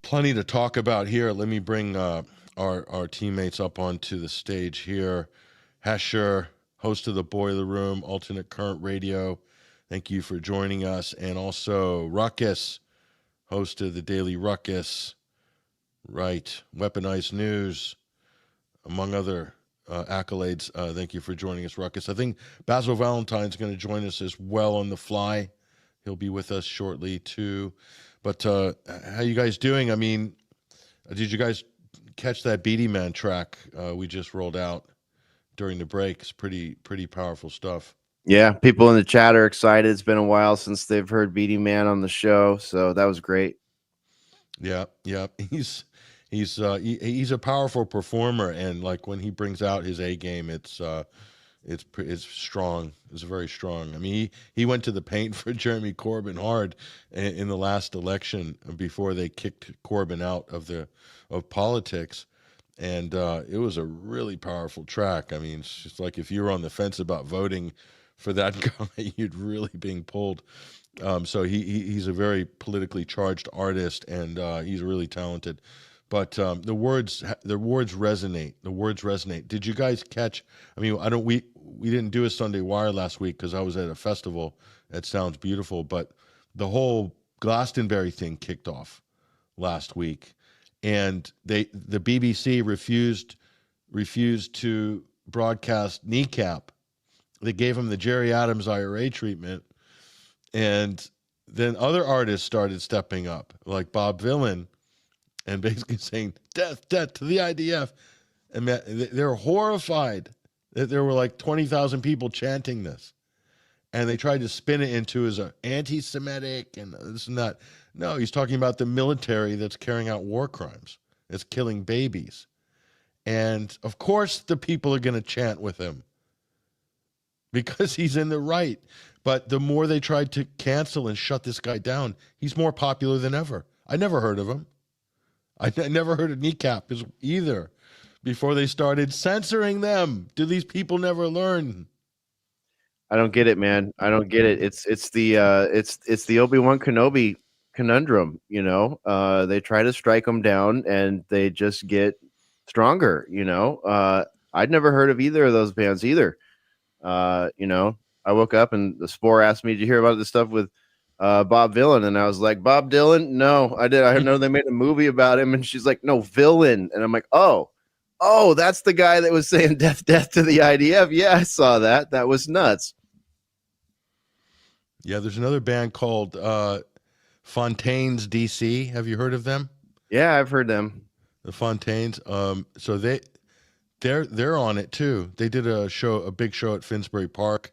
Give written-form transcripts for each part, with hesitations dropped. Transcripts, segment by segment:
plenty to talk about here. Let me bring our teammates up onto the stage here. Hesher, host of the Boiler Room, Alternate Current Radio. Thank you for joining us. And also Ruckus, host of the Daily Ruckus. Right. Weaponized News, among other accolades. Thank you for joining us, Ruckus. I think Basil Valentine's going to join us as well on the fly. He'll be with us shortly, too. But how you guys doing? I mean, did you guys catch that Beady Man track we just rolled out during the break? It's pretty powerful stuff. Yeah, people in the chat are excited. It's been a while since they've heard Beady Man on the show, so that was great. Yeah. He's a powerful performer, and like when he brings out his A game, it's strong. It's very strong. I mean, he went to the paint for Jeremy Corbyn hard in the last election before they kicked Corbyn out of politics, and it was a really powerful track. I mean, it's just like if you were on the fence about voting for that guy, you'd really being pulled. So he's a very politically charged artist, and he's really talented. But the words resonate. The words resonate. Did you guys catch? I mean, we didn't do a Sunday Wire last week because I was at a festival at Sounds Beautiful. But the whole Glastonbury thing kicked off last week, and the BBC refused to broadcast Kneecap. They gave him the Jerry Adams IRA treatment, and then other artists started stepping up, like Bob Vylan, and basically saying, death to the IDF. And they're horrified that there were like 20,000 people chanting this. And they tried to spin it into as an anti-Semitic and this and that. No, he's talking about the military that's carrying out war crimes. It's killing babies. And of course the people are going to chant with him because he's in the right. But the more they tried to cancel and shut this guy down, he's more popular than ever. I never heard of him. I never heard of Kneecap either before they started censoring them. Do these people never learn? I don't get it, man. I don't get it. It's the Obi-Wan Kenobi conundrum, you know. They try to strike them down and they just get stronger, you know. I'd never heard of either of those bands either. You know, I woke up and the Spore asked me to hear about this stuff with Bob Vylan, and I was like, Bob Dylan? No, I did. I know they made a movie about him, and she's like, no, Villain. And I'm like, oh, that's the guy that was saying death to the IDF. Yeah, I saw that. That was nuts. Yeah, there's another band called Fontaines DC. Have you heard of them? Yeah, I've heard them. The Fontaines. So they're on it too. They did a big show at Finsbury Park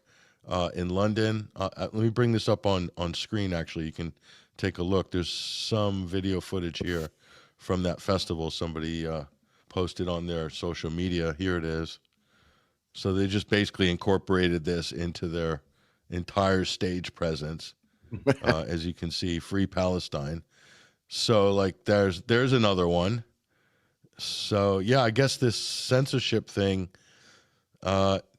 in London. Let me bring this up on screen. Actually, you can take a look. There's some video footage here from that festival. Somebody posted on their social media. Here it is. So they just basically incorporated this into their entire stage presence. As you can see, Free Palestine. So like there's another one. So yeah, I guess this censorship thing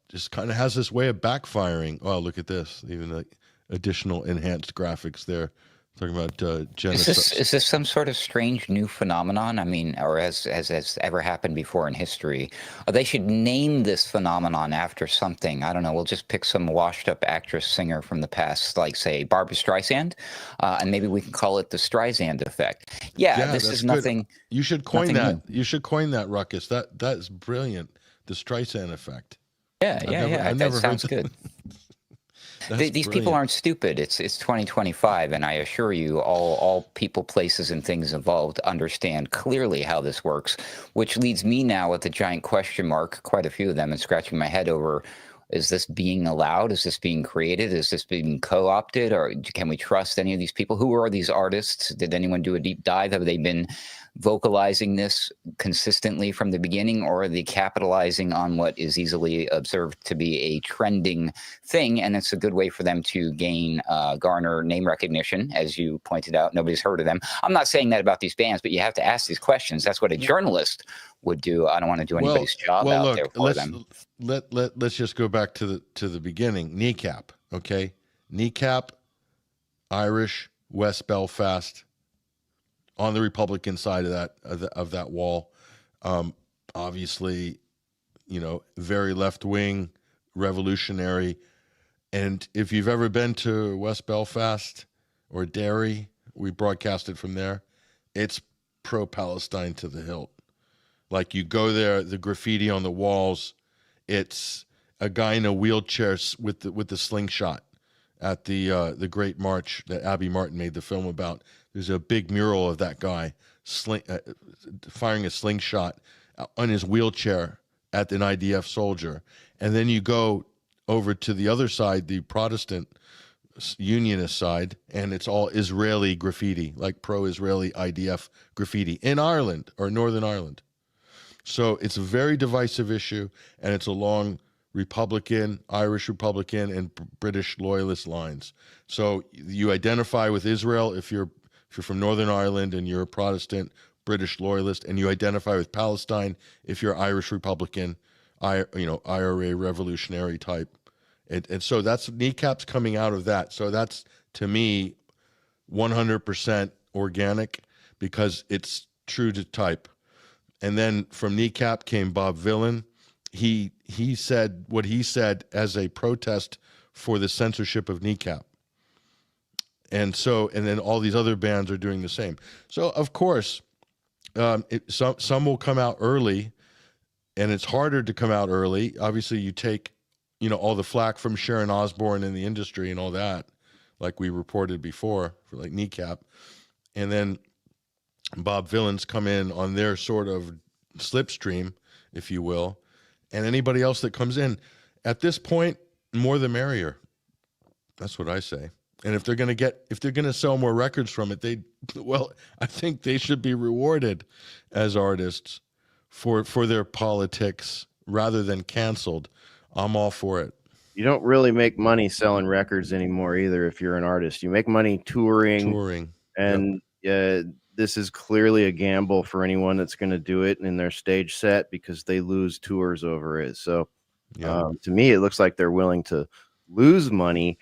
just kind of has this way of backfiring. Oh, look at this. Even like additional enhanced graphics there. Talking about genocide. Is this some sort of strange new phenomenon? I mean, or has ever happened before in history? They should name this phenomenon after something. I don't know. We'll just pick some washed-up actress singer from the past, like say Barbra Streisand, and maybe we can call it the Streisand effect. Yeah, this is nothing. Good. You should coin that. New. You should coin that, Ruckus. That is brilliant. The Streisand effect. Yeah. That sounds good. These people aren't stupid. It's 2025, and I assure you, all people, places, and things involved understand clearly how this works. Which leads me now with a giant question mark, quite a few of them, and scratching my head over: is this being allowed? Is this being created? Is this being co-opted? Or can we trust any of these people? Who are these artists? Did anyone do a deep dive? Have they been vocalizing this consistently from the beginning, or are they capitalizing on what is easily observed to be a trending thing? And it's a good way for them to garner name recognition. As you pointed out, nobody's heard of them. I'm not saying that about these bands, but you have to ask these questions. That's what a journalist would do. I don't want to do anybody's job out there for them. Let's just go back to the beginning. Kneecap, okay? Kneecap, Irish, West Belfast, on the Republican side of that wall. Obviously, very left wing, revolutionary. And if you've ever been to West Belfast or Derry, we broadcasted from there. It's pro-Palestine to the hilt. Like, you go there, the graffiti on the walls, it's a guy in a wheelchair with the slingshot at the Great March that Abby Martin made the film about. There's a big mural of that guy firing a slingshot on his wheelchair at an IDF soldier. And then you go over to the other side, the Protestant unionist side, and it's all Israeli graffiti, like pro-Israeli IDF graffiti in Ireland or Northern Ireland. So it's a very divisive issue, and it's along Republican, Irish Republican, and British loyalist lines. So you identify with Israel if you're from Northern Ireland and you're a Protestant British loyalist, and you identify with Palestine if you're Irish Republican, IRA revolutionary type. And so that's kneecaps coming out of that. So that's, to me, 100% organic because it's true to type. And then from Kneecap came Bob Vylan. He said what he said as a protest for the censorship of Kneecap. And then all these other bands are doing the same. So, of course, some will come out early, and it's harder to come out early. Obviously, you take, all the flack from Sharon Osbourne in the industry and all that, like we reported before, for like Kneecap. And then Bob Vylan's come in on their sort of slipstream, if you will. And anybody else that comes in, at this point, more the merrier. That's what I say. And if they're going to sell more records from it, I think they should be rewarded as artists for their politics rather than canceled. I'm all for it. You don't really make money selling records anymore either if you're an artist. You make money touring. And this is clearly a gamble for anyone that's going to do it in their stage set because they lose tours over it. So to me, it looks like they're willing to lose money.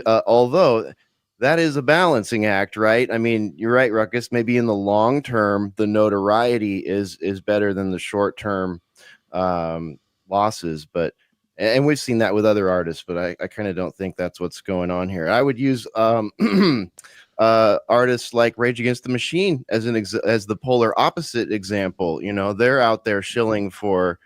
Although that is a balancing act, right? I mean, you're right, Ruckus. Maybe in the long term, the notoriety is better than the short term losses. And we've seen that with other artists, but I kind of don't think that's what's going on here. I would use artists like Rage Against the Machine as the polar opposite example. They're out there shilling for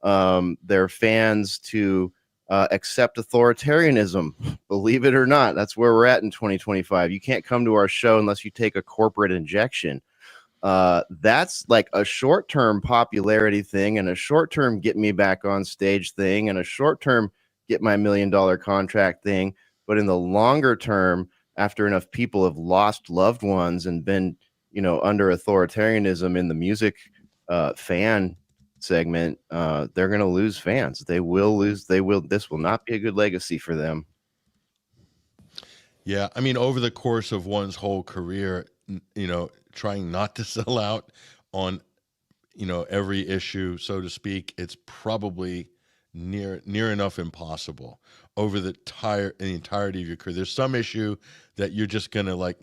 their fans to accept authoritarianism. Believe it or not, that's where we're at in 2025. You can't come to our show unless you take a corporate injection. That's like a short-term popularity thing and a short-term get me back on stage thing and a short-term get my $1 million contract thing. But in the longer term, after enough people have lost loved ones and been, under authoritarianism in the music fan segment, they're going to lose fans. They will lose. This will not be a good legacy for them. Yeah. I mean, over the course of one's whole career, trying not to sell out on, every issue, so to speak, it's probably near enough impossible over the entirety of your career. There's some issue that you're just going to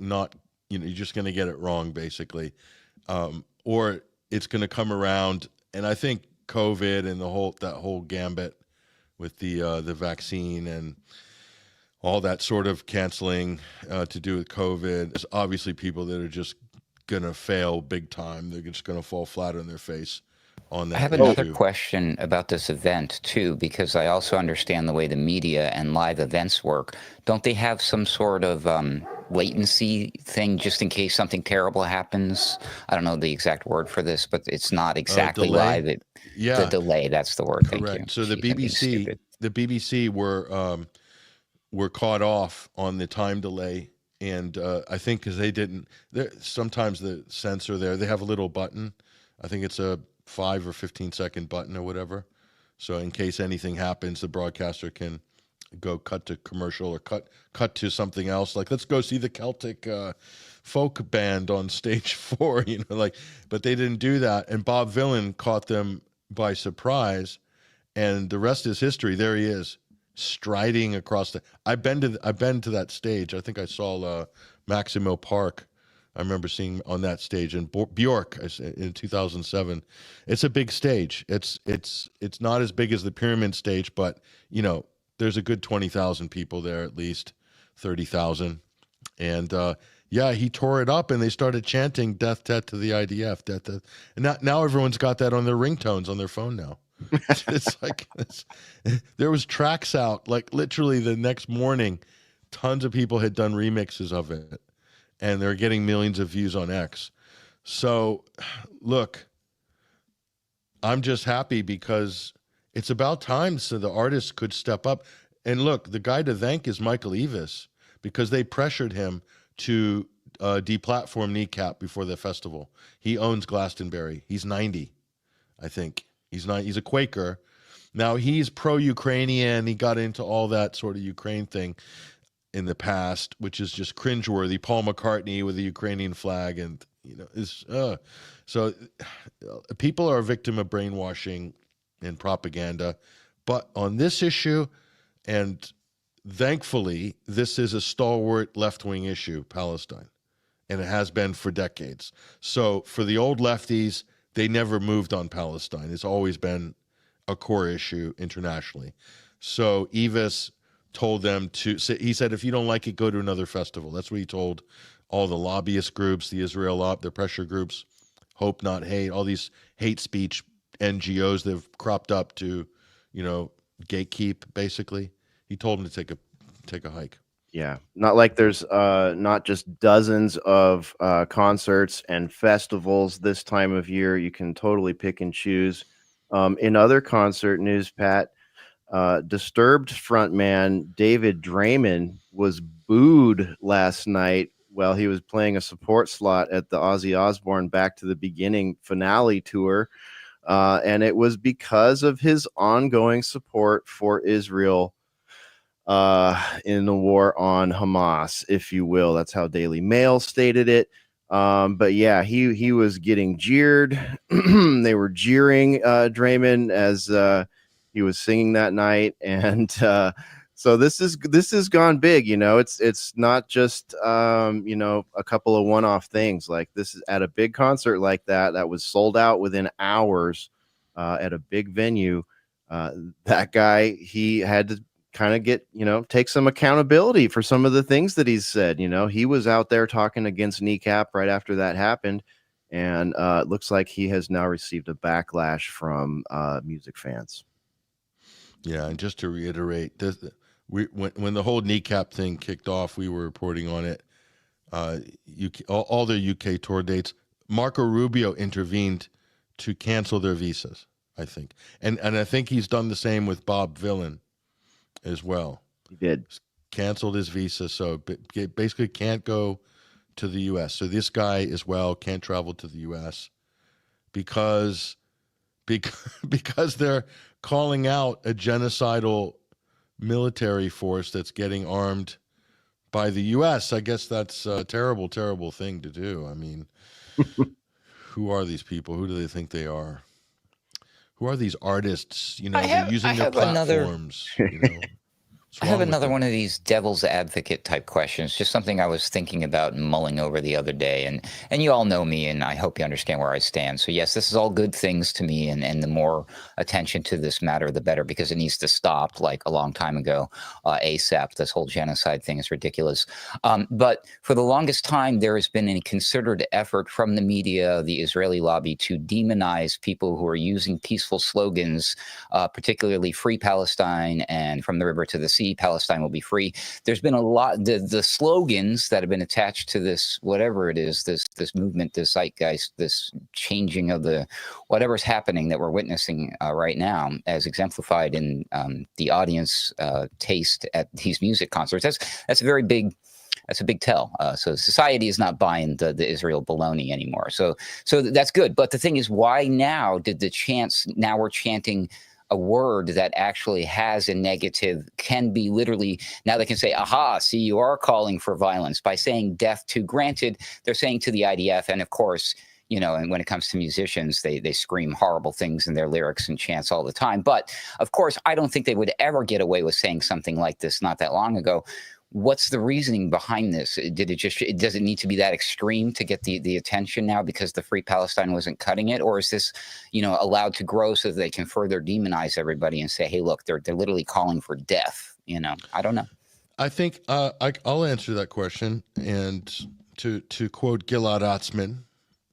you're just going to get it wrong, basically. Or it's going to come around. And I think COVID and that whole gambit with the vaccine and all that sort of canceling to do with COVID. There's obviously people that are just going to fail big time. They're just going to fall flat on their face on that. I have another question about this event too, because I also understand the way the media and live events work. Don't they have some sort of latency thing just in case something terrible happens? I don't know the exact word for this, but it's not exactly live. The delay, that's the word. Correct. Thank you. So the BBC were caught off on the time delay, and I think because they didn't. Sometimes the censor they have a little button. I think it's a 5 or 15-second button or whatever. So in case anything happens, the broadcaster can go cut to commercial or cut to something else. Like, let's go see the Celtic folk band on stage 4. But they didn't do that, and Bob Vylan caught them by surprise, and the rest is history. There he is, striding across I've been to that stage. I think I saw Maximo Park I remember seeing on that stage in Bjork in 2007. It's a big stage. It's not as big as the Pyramid stage, but you know, there's a good 20,000 people there, at least 30,000. And yeah, he tore it up, and they started chanting "Death, death to the IDF, death, death." And now everyone's got that on their ringtones on their phone now. It's like there was tracks out like literally the next morning. Tons of people had done remixes of it, and they're getting millions of views on X. So, look, I'm just happy because it's about time so the artists could step up. And look, the guy to thank is Michael Eavis, because they pressured him to deplatform Kneecap before the festival. He owns Glastonbury. He's 90, I think. He's a Quaker. Now, he's pro-Ukrainian. He got into all that sort of Ukraine thing in the past, which is just cringeworthy. Paul McCartney with the Ukrainian flag, and you know, so people are a victim of brainwashing and propaganda. But on this issue, and thankfully, this is a stalwart left-wing issue, Palestine, and it has been for decades. So for the old lefties, they never moved on Palestine. It's always been a core issue internationally. So Eavis told them to, he said, if you don't like it, go to another festival. That's what he told all the lobbyist groups, the Israel the pressure groups, Hope Not Hate, all these hate speech NGOs that have cropped up to, you know, gatekeep, basically. He told them to take a hike. Yeah, not like there's not just dozens of concerts and festivals this time of year. You can totally pick and choose. In other concert news, Pat, Disturbed frontman David Draymond was booed last night while he was playing a support slot at the Ozzy Osbourne Back to the Beginning finale tour. And it was because of his ongoing support for Israel in the war on Hamas, if you will. That's how Daily Mail stated it. But yeah, he was getting jeered. They were jeering Draymond as he was singing that night, and so this has gone big. You know, it's not just you know, a couple of one-off things. Like, this is at a big concert like that was sold out within hours at a big venue. That guy, he had to kind of get, you know, take some accountability for some of the things that he's said. You know, he was out there talking against Kneecap right after that happened, and it looks like he has now received a backlash from music fans. Yeah, and just to reiterate, when the whole Kneecap thing kicked off, we were reporting on it. All their UK tour dates, Marco Rubio intervened to cancel their visas, I think, and I think he's done the same with Bob Vylan as well. He did. Canceled his visa, so basically can't go to the U.S. So this guy as well can't travel to the U.S. because they're calling out a genocidal military force that's getting armed by the U.S. I guess that's a terrible, terrible thing to do. I mean, who are these people? Who do they think they are? Who are these artists? You know, they're using their platforms. You know, I have another one of these devil's advocate type questions, just something I was thinking about and mulling over the other day. And you all know me, and I hope you understand where I stand. So yes, this is all good things to me, and the more attention to this matter, the better, because it needs to stop like a long time ago, ASAP. This whole genocide thing is ridiculous. But for the longest time, there has been a considered effort from the media, the Israeli lobby, to demonize people who are using peaceful slogans, particularly Free Palestine and From the River to the Sea, Palestine will be free. There's been a lot, the slogans that have been attached to this, whatever it is, this movement, this zeitgeist, this changing of the whatever's happening that we're witnessing right now, as exemplified in the audience taste at these music concerts. That's a very big. That's a big tell. So society is not buying the Israel baloney anymore. So that's good. But the thing is, why now now we're chanting a word that actually has a negative, can be literally, now they can say, aha, see, you are calling for violence by saying death to, granted, they're saying to the IDF. And of course, you know, and when it comes to musicians, they scream horrible things in their lyrics and chants all the time. But of course, I don't think they would ever get away with saying something like this not that long ago. what's the reasoning behind this? Does it need to be that extreme to get the attention now because the Free Palestine wasn't cutting it? Or is this, allowed to grow so that they can further demonize everybody and say, hey, look, they're literally calling for death. I don't know. I think I'll answer that question. And to quote Gilad Atzmon,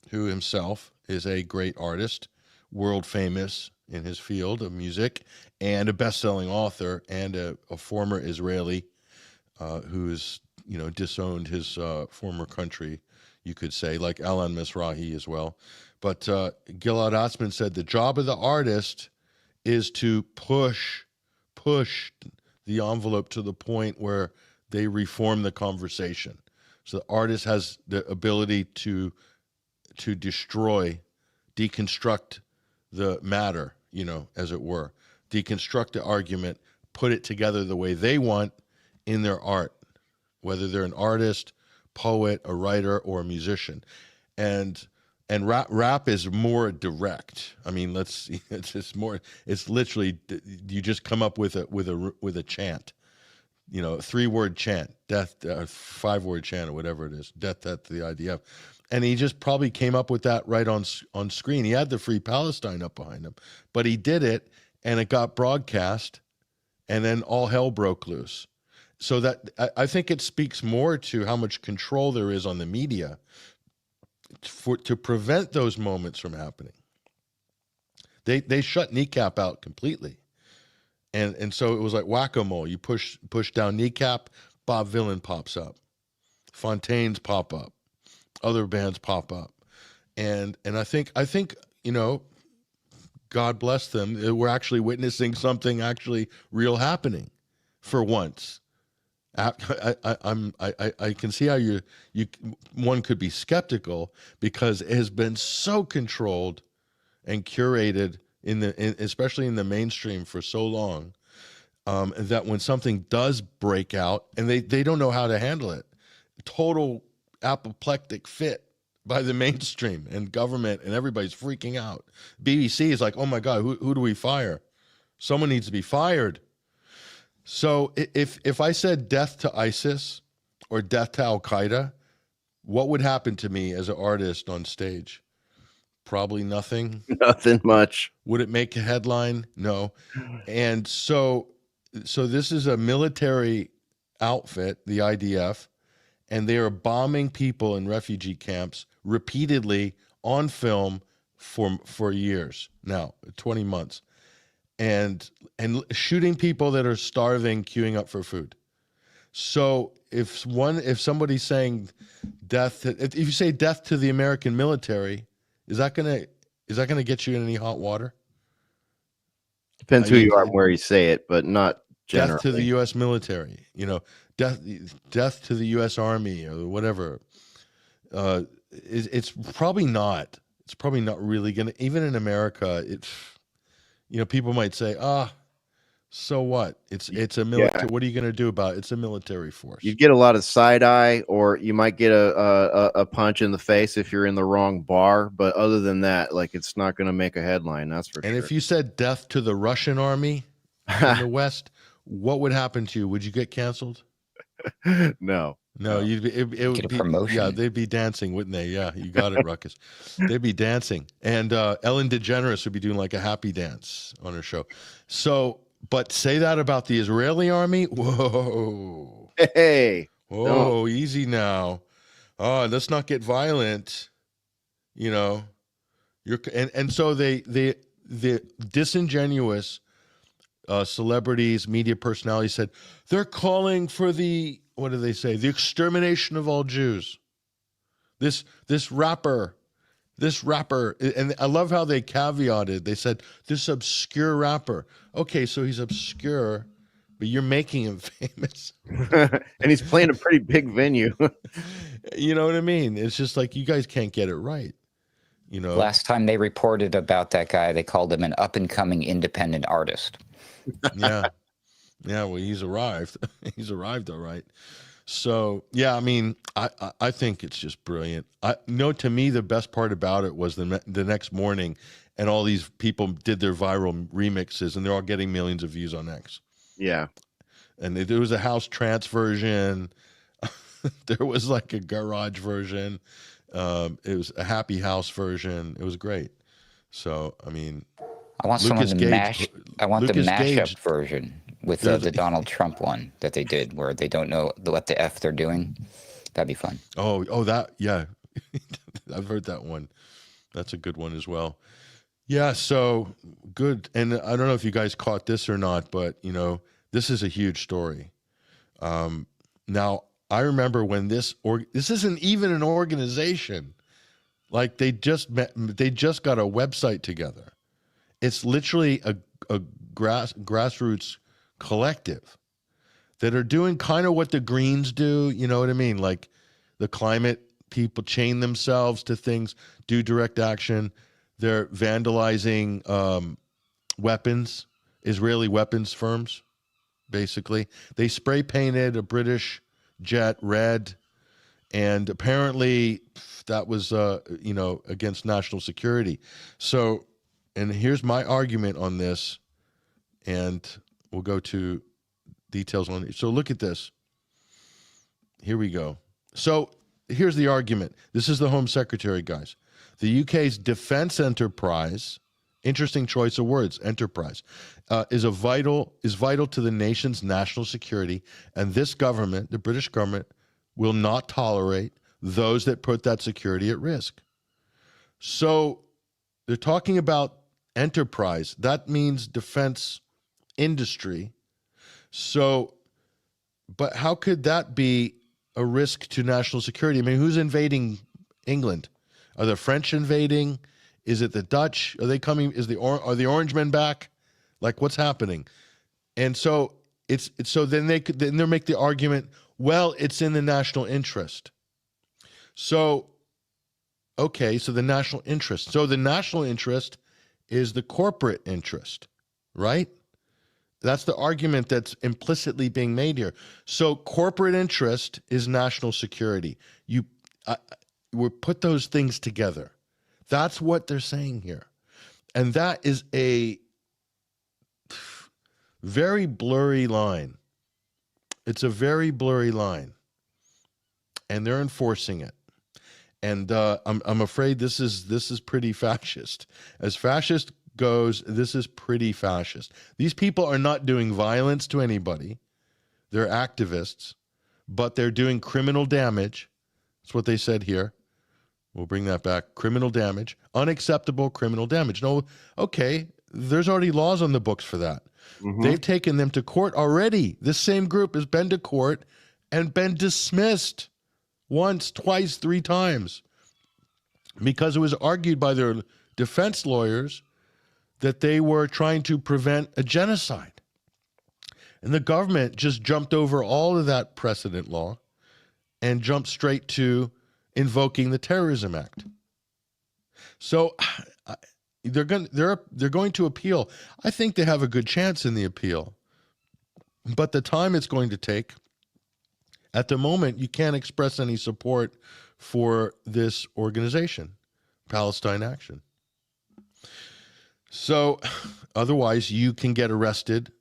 who himself is a great artist, world famous in his field of music, and a best-selling author, and a former Israeli who's disowned his former country, you could say, like Alan Mizrahi as well. But Gilad Atzmon said the job of the artist is to push the envelope to the point where they reform the conversation. So the artist has the ability to destroy, deconstruct the matter, as it were, deconstruct the argument, put it together the way they want in their art, whether they're an artist, poet, a writer, or a musician. And rap is more direct. I mean, it's literally, you just come up with a chant, 3-word chant, death, 5-word chant, or whatever it is, death to the IDF. And he just probably came up with that right on screen. He had the Free Palestine up behind him, but he did it, and it got broadcast, and then all hell broke loose. So that I think it speaks more to how much control there is on the media to prevent those moments from happening. They shut Kneecap out completely, and so it was like whack-a-mole. You push down Kneecap, Bob Vylan pops up, Fontaine's pop up, other bands pop up, and I think God bless them, we're actually witnessing something actually real happening for once. I can see how one could be skeptical because it has been so controlled and curated especially in the mainstream for so long, that when something does break out and they don't know how to handle it, total apoplectic fit by the mainstream and government, and everybody's freaking out. BBC is like, oh my God, who do we fire? Someone needs to be fired. So if I said death to ISIS or death to Al-Qaeda, what would happen to me as an artist on stage? Probably nothing. Nothing much. Would it make a headline? No. And so this is a military outfit, the IDF, and they are bombing people in refugee camps repeatedly on film for years now, 20 months. And shooting people that are starving, queuing up for food. So if somebody's saying death, if you say death to the American military, is that gonna get you in any hot water? Depends who you are and where you say it, but not generally. Death to the U.S. military, death to the U.S. Army or whatever. It's probably not. It's probably not really gonna. Even in America, people might say, so what? It's a military. Yeah. What are you going to do about it? It's a military force. You get a lot of side eye, or you might get a punch in the face if you're in the wrong bar. But other than that, it's not going to make a headline. That's for sure. And if you said death to the Russian army in the West, what would happen to you? Would you get canceled? No. You'd be, it would get be a promotion. Yeah, they'd be dancing, wouldn't they? Yeah, you got it, Ruckus. They'd be dancing, and Ellen DeGeneres would be doing like a happy dance on her show. So, but say that about the Israeli army? Whoa, hey, whoa, easy now. Oh, let's not get violent. And so the disingenuous celebrities, media personalities said they're calling for what do they say? The extermination of all Jews. This rapper, and I love how they caveated. They said, this obscure rapper. Okay, so he's obscure, but you're making him famous. And he's playing a pretty big venue. You know what I mean? It's just like, you guys can't get it right. Last time they reported about that guy, they called him an up-and-coming independent artist. Yeah. Yeah, well, he's arrived. He's arrived, all right. So, yeah, I mean, I think it's just brilliant. To me, the best part about it was the next morning, and all these people did their viral remixes, and they're all getting millions of views on X. Yeah. And there was a house trance version. There was like a garage version. It was a happy house version. It was great. So, I mean, I want Lucas Gage. I want Lucas the mashup Gage, version with the Donald Trump one that they did, where they don't know what the F they're doing. That'd be fun. Oh, that, yeah. I've heard that one. That's a good one as well. Yeah, so good. And I don't know if you guys caught this or not, but, you know, this is a huge story. Now, I remember when this isn't even an organization. Like they just got a website together. It's literally a grassroots collective that are doing kind of what the Greens do. You know what I mean? Like the climate people chain themselves to things, do direct action. They're vandalizing weapons, Israeli weapons firms, basically. They spray painted a British jet red, and apparently that was, you know, against national security. So, and here's my argument on this, and we'll go to details on it. So look at this. Here we go. So here's the argument. This is the Home Secretary, guys. The UK's defense enterprise, interesting choice of words, enterprise, is vital to the nation's national security, and this government, the British government, will not tolerate those that put that security at risk. So they're talking about enterprise. That means defense industry. So, but how could that be a risk to national security? I mean, who's invading England? Are the French invading? Is it the Dutch? Are they coming? Are the Orangemen back? Like, what's happening? And so then they'll make the argument, well, it's in the national interest. So, okay, so the national interest. So the national interest is the corporate interest, right? That's the argument that's implicitly being made here. So corporate interest is national security. We put those things together. That's what they're saying here. And that is a very blurry line. It's a very blurry line. And they're enforcing it. And I'm afraid this is pretty fascist. As fascist goes, this is pretty fascist. These people are not doing violence to anybody. They're activists, but they're doing criminal damage. That's what they said here. We'll bring that back. Criminal damage, unacceptable criminal damage. No, okay, there's already laws on the books for that. Mm-hmm. They've taken them to court already. This same group has been to court and been dismissed once, twice, 3 times because it was argued by their defense lawyers that they were trying to prevent a genocide. And the government just jumped over all of that precedent law and jumped straight to invoking the Terrorism Act. So they're going to appeal. I think they have a good chance in the appeal. But the time it's going to take, at the moment, you can't express any support for this organization, Palestine Action. So otherwise, you can get arrested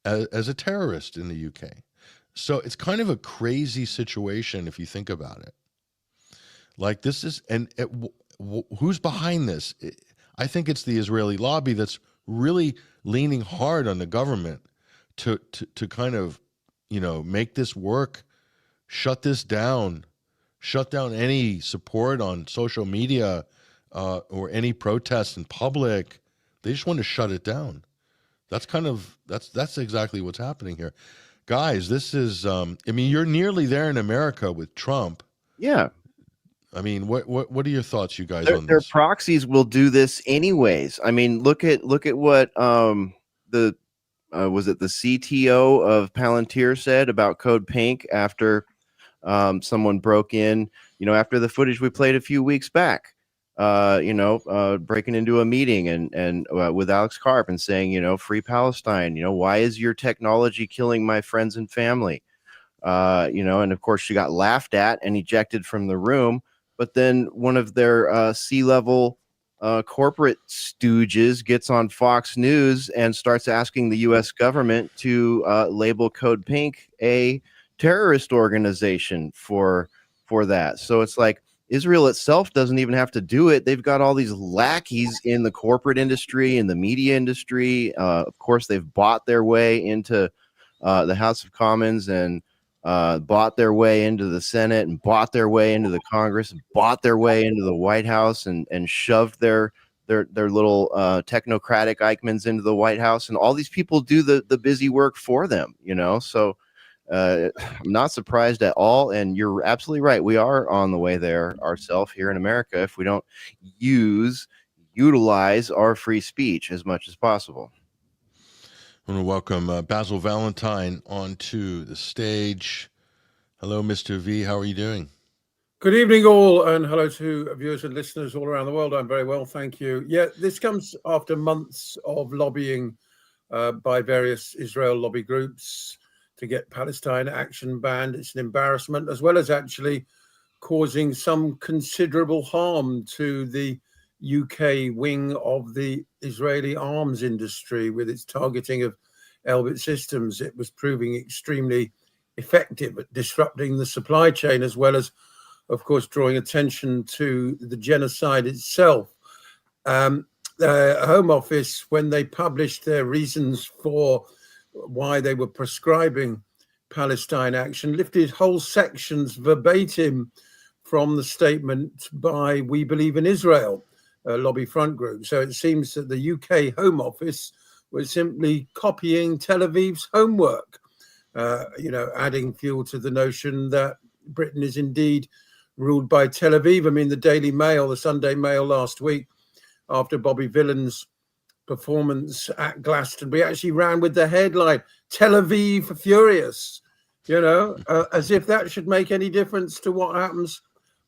as a terrorist in the UK. So it's kind of a crazy situation if you think about it. Like this is, who's behind this? I think it's the Israeli lobby that's really leaning hard on the government to kind of, you know, make this work, shut this down, shut down any support on social media or any protests in public. They just want to shut it down. That's exactly what's happening here. Guys, this is, I mean, you're nearly there in America with Trump. Yeah. I mean, what are your thoughts, you guys, on this? Their proxies will do this anyways. I mean, look at what was it the CTO of Palantir said about Code Pink after someone broke in, you know, after the footage we played a few weeks back, breaking into a meeting and with Alex Karp and saying, you know, free Palestine, you know, why is your technology killing my friends and family? And of course she got laughed at and ejected from the room. But then one of their C-level corporate stooges gets on Fox News and starts asking the U.S. government to label Code Pink a terrorist organization for that. So it's like Israel itself doesn't even have to do it. They've got all these lackeys in the corporate industry, in the media industry. Of course, they've bought their way into the House of Commons and bought their way into the Senate and bought their way into the Congress, and bought their way into the White House, and shoved their little technocratic Eichmanns into the White House. And all these people do the busy work for them, you know? So I'm not surprised at all. And you're absolutely right. We are on the way there ourselves here in America if we don't utilize our free speech as much as possible. I want to welcome Basil Valentine onto the stage. Hello, Mr. V. How are you doing? Good evening, all, and hello to viewers and listeners all around the world. I'm very well, thank you. Yeah, this comes after months of lobbying by various Israel lobby groups to get Palestine Action banned. It's an embarrassment, as well as actually causing some considerable harm to the UK wing of the Israeli arms industry with its targeting of Elbit systems. It was proving extremely effective at disrupting the supply chain, as well as, of course, drawing attention to the genocide itself. The Home Office, when they published their reasons for why they were prescribing Palestine Action, lifted whole sections verbatim from the statement by We Believe in Israel, a lobby front group. So it seems that the UK Home Office was simply copying Tel Aviv's homework, adding fuel to the notion that Britain is indeed ruled by Tel Aviv. I mean, the Daily Mail, the Sunday Mail last week, after Bobby Villan's performance at Glastonbury, actually ran with the headline, Tel Aviv furious, as if that should make any difference to what happens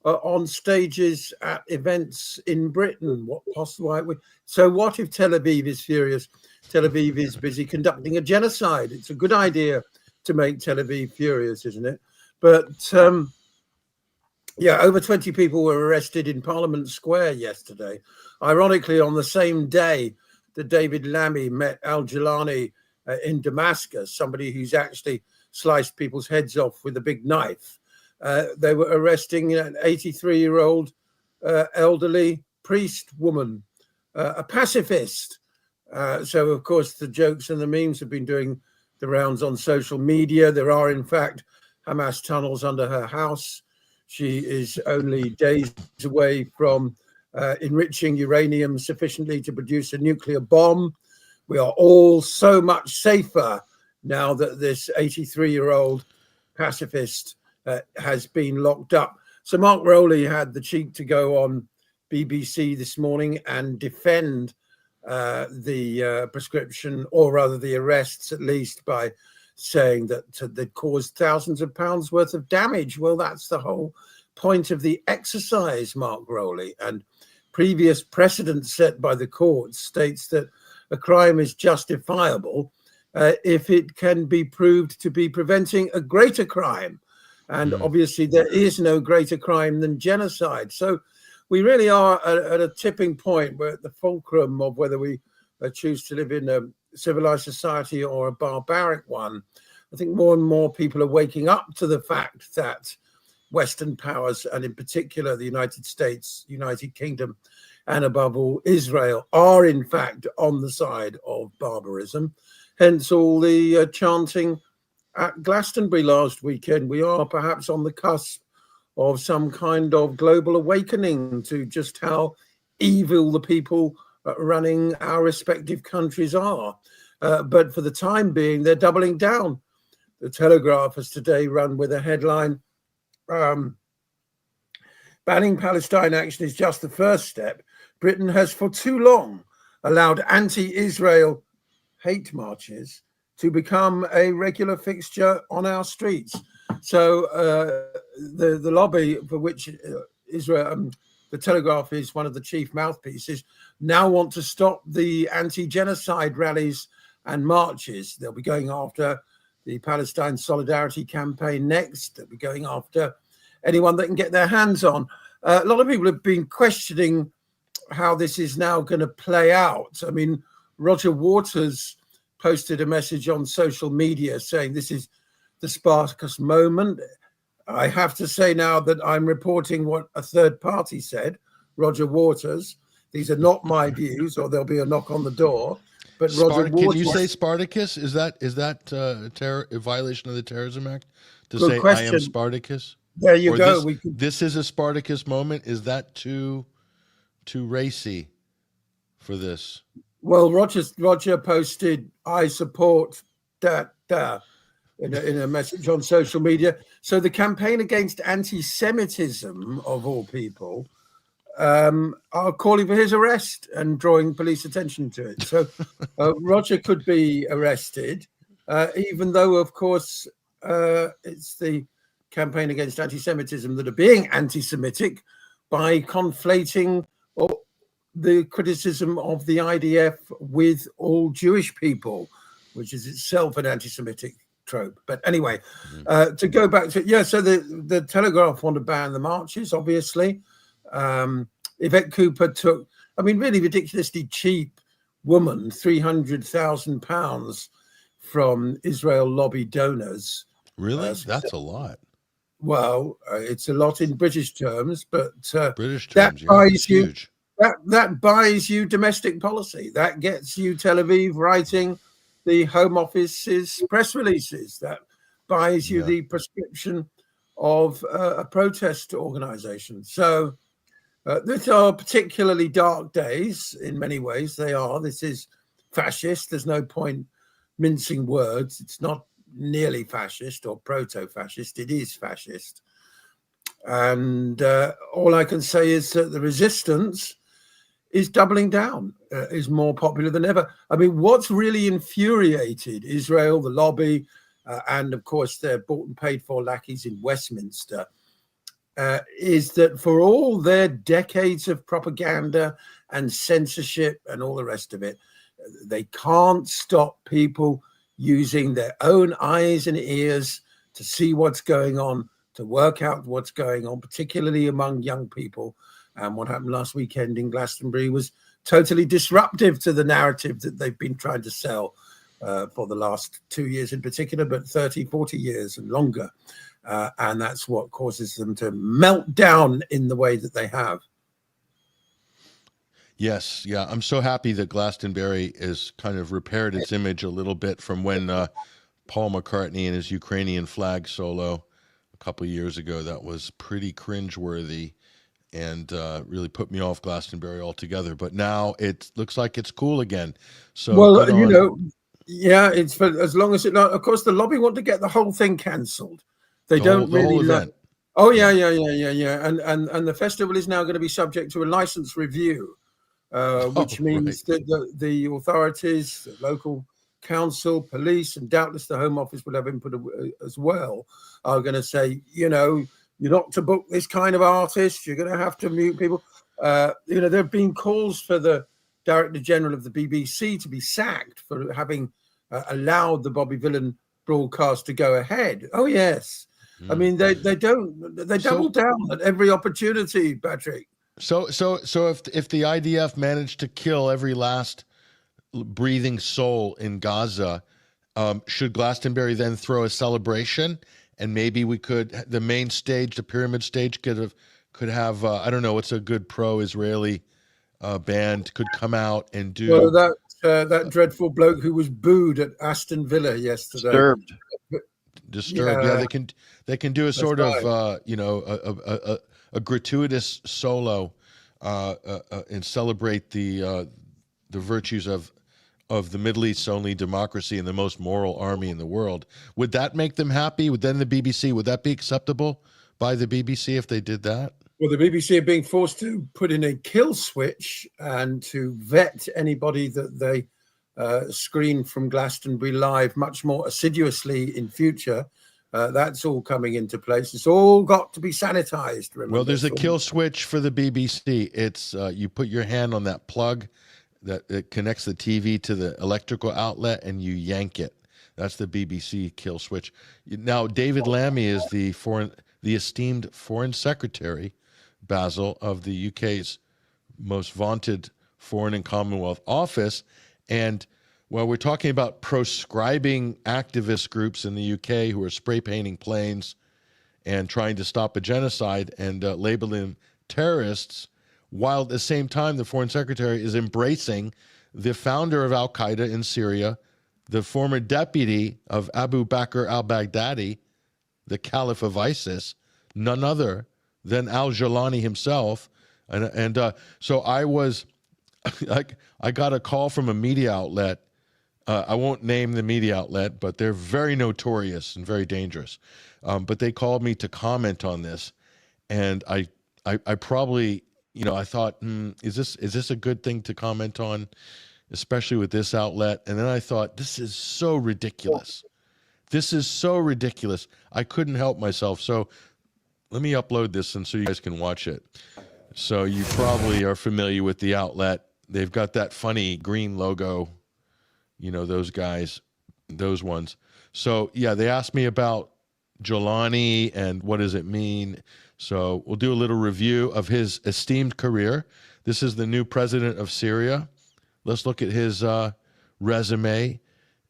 on stages at events in Britain. So what if Tel Aviv is furious? Tel Aviv is busy conducting a genocide. It's a good idea to make Tel Aviv furious, isn't it? But over 20 people were arrested in Parliament Square yesterday. Ironically, on the same day that David Lammy met al-Jilani in Damascus, somebody who's actually sliced people's heads off with a big knife. They were arresting an 83-year-old elderly priest woman, a pacifist. So, of course, the jokes and the memes have been doing the rounds on social media. There are, in fact, Hamas tunnels under her house. She is only days away from enriching uranium sufficiently to produce a nuclear bomb. We are all so much safer now that this 83-year-old pacifist has been locked up. So Mark Rowley had the cheek to go on BBC this morning and defend the prescription, or rather the arrests at least, by saying that they caused thousands of pounds worth of damage. Well, that's the whole point of the exercise, Mark Rowley. And previous precedent set by the courts states that a crime is justifiable if it can be proved to be preventing a greater crime. And obviously there is no greater crime than genocide. So we really are at a tipping point. We're at the fulcrum of whether we choose to live in a civilized society or a barbaric one. I think more and more people are waking up to the fact that Western powers, and in particular the United States, United Kingdom, and above all Israel, are in fact on the side of barbarism. Hence all the chanting at Glastonbury last weekend. We are perhaps on the cusp of some kind of global awakening to just how evil the people running our respective countries are. But for the time being, they're doubling down. The Telegraph has today run with a headline, banning Palestine Action is just the first step. Britain has for too long allowed anti-Israel hate marches to become a regular fixture on our streets. So the lobby for which Israel, the Telegraph is one of the chief mouthpieces, now want to stop the anti-genocide rallies and marches. They'll be going after the Palestine Solidarity Campaign next. They'll be going after anyone that can get their hands on. A lot of people have been questioning how this is now going to play out. I mean, Roger Waters posted a message on social media saying this is the Spartacus moment. I have to say now that I'm reporting what a third party said, Roger Waters. These are not my views, or there'll be a knock on the door. But Roger Waters, can you say Spartacus? Is that a violation of the Terrorism Act to say question. I am Spartacus? There you go. This is a Spartacus moment. Is that too racy for this? Well, Roger posted, I support that in a message on social media. So the campaign against anti-Semitism, of all people, are calling for his arrest and drawing police attention to it. So Roger could be arrested, even though, of course, it's the campaign against anti-Semitism that are being anti-Semitic by conflating the criticism of the IDF with all Jewish people, which is itself an anti-Semitic trope. But anyway, to go back to, so the Telegraph want to ban the marches, obviously. Yvette Cooper took, really ridiculously cheap woman, £300,000 from Israel lobby donors. Really? That's a lot. Well, it's a lot in British terms, but British terms, buys you huge. That buys you domestic policy. That gets you Tel Aviv writing the Home Office's press releases. That buys you the prescription of a protest organization. So these are particularly dark days in many ways. They are. This is fascist. There's no point mincing words. It's not nearly fascist or proto-fascist. It is fascist. And all I can say is that the resistance is doubling down, is more popular than ever. What's really infuriated Israel, the lobby, and of course their bought and paid for lackeys in Westminster, is that for all their decades of propaganda and censorship and all the rest of it, they can't stop people using their own eyes and ears to see what's going on, to work out what's going on, particularly among young people. And what happened last weekend in Glastonbury was totally disruptive to the narrative that they've been trying to sell for the last 2 years in particular, but 30, 40 years and longer. And that's what causes them to melt down in the way that they have. Yes, yeah. I'm so happy that Glastonbury has kind of repaired its image a little bit from when Paul McCartney and his Ukrainian flag solo a couple of years ago. That was pretty cringeworthy and really put me off Glastonbury altogether. But now it looks like it's cool again. So it's for as long as it. Of course, the lobby want to get the whole thing cancelled. They don't really whole event. Oh yeah. And the festival is now going to be subject to a license review, which means that the authorities, the local council, police, and doubtless the Home Office will have input as well, are going to say, you're not to book this kind of artist. You're going to have to mute people. There have been calls for the Director General of the BBC to be sacked for having allowed the Bobby Villan broadcast to go ahead. Oh yes, they double down at every opportunity, Patrick. So if the IDF managed to kill every last breathing soul in Gaza, should Glastonbury then throw a celebration? And maybe we could, the main stage, the pyramid stage, could have I don't know, what's a good pro-Israeli band could come out and do. Well, that dreadful bloke who was booed at Aston Villa yesterday. Disturbed. Yeah, they can do a sort of a gratuitous solo and celebrate the virtues of the Middle East's only democracy and the most moral army in the world. Would that make them happy? Would that be acceptable by the BBC if they did that? Well, the BBC are being forced to put in a kill switch and to vet anybody that they screen from Glastonbury Live much more assiduously in future. That's all coming into place. It's all got to be sanitized. Remember? Well, there's a kill switch for the BBC. It's you put your hand on that plug that connects the TV to the electrical outlet, and you yank it. That's the BBC kill switch. Now, David Lammy is the esteemed Foreign Secretary, Basil, of the UK's most vaunted Foreign and Commonwealth office. And while we're talking about proscribing activist groups in the UK who are spray painting planes and trying to stop a genocide and labeling them terrorists, while at the same time the Foreign Secretary is embracing the founder of al-Qaeda in Syria, the former deputy of Abu Bakr al-Baghdadi, the Caliph of ISIS, none other than al-Jilani himself. And so I was, I got a call from a media outlet. I won't name the media outlet, but they're very notorious and very dangerous. But they called me to comment on this, and I probably, you know, I thought, is this a good thing to comment on, especially with this outlet? And then I thought, this is so ridiculous. This is so ridiculous. I couldn't help myself. So let me upload this and so you guys can watch it. So you probably are familiar with the outlet. They've got that funny green logo, you know, those guys, those ones. So yeah, they asked me about Jilani and what does it mean. So we'll do a little review of his esteemed career. This is the new president of Syria. Let's look at his resume,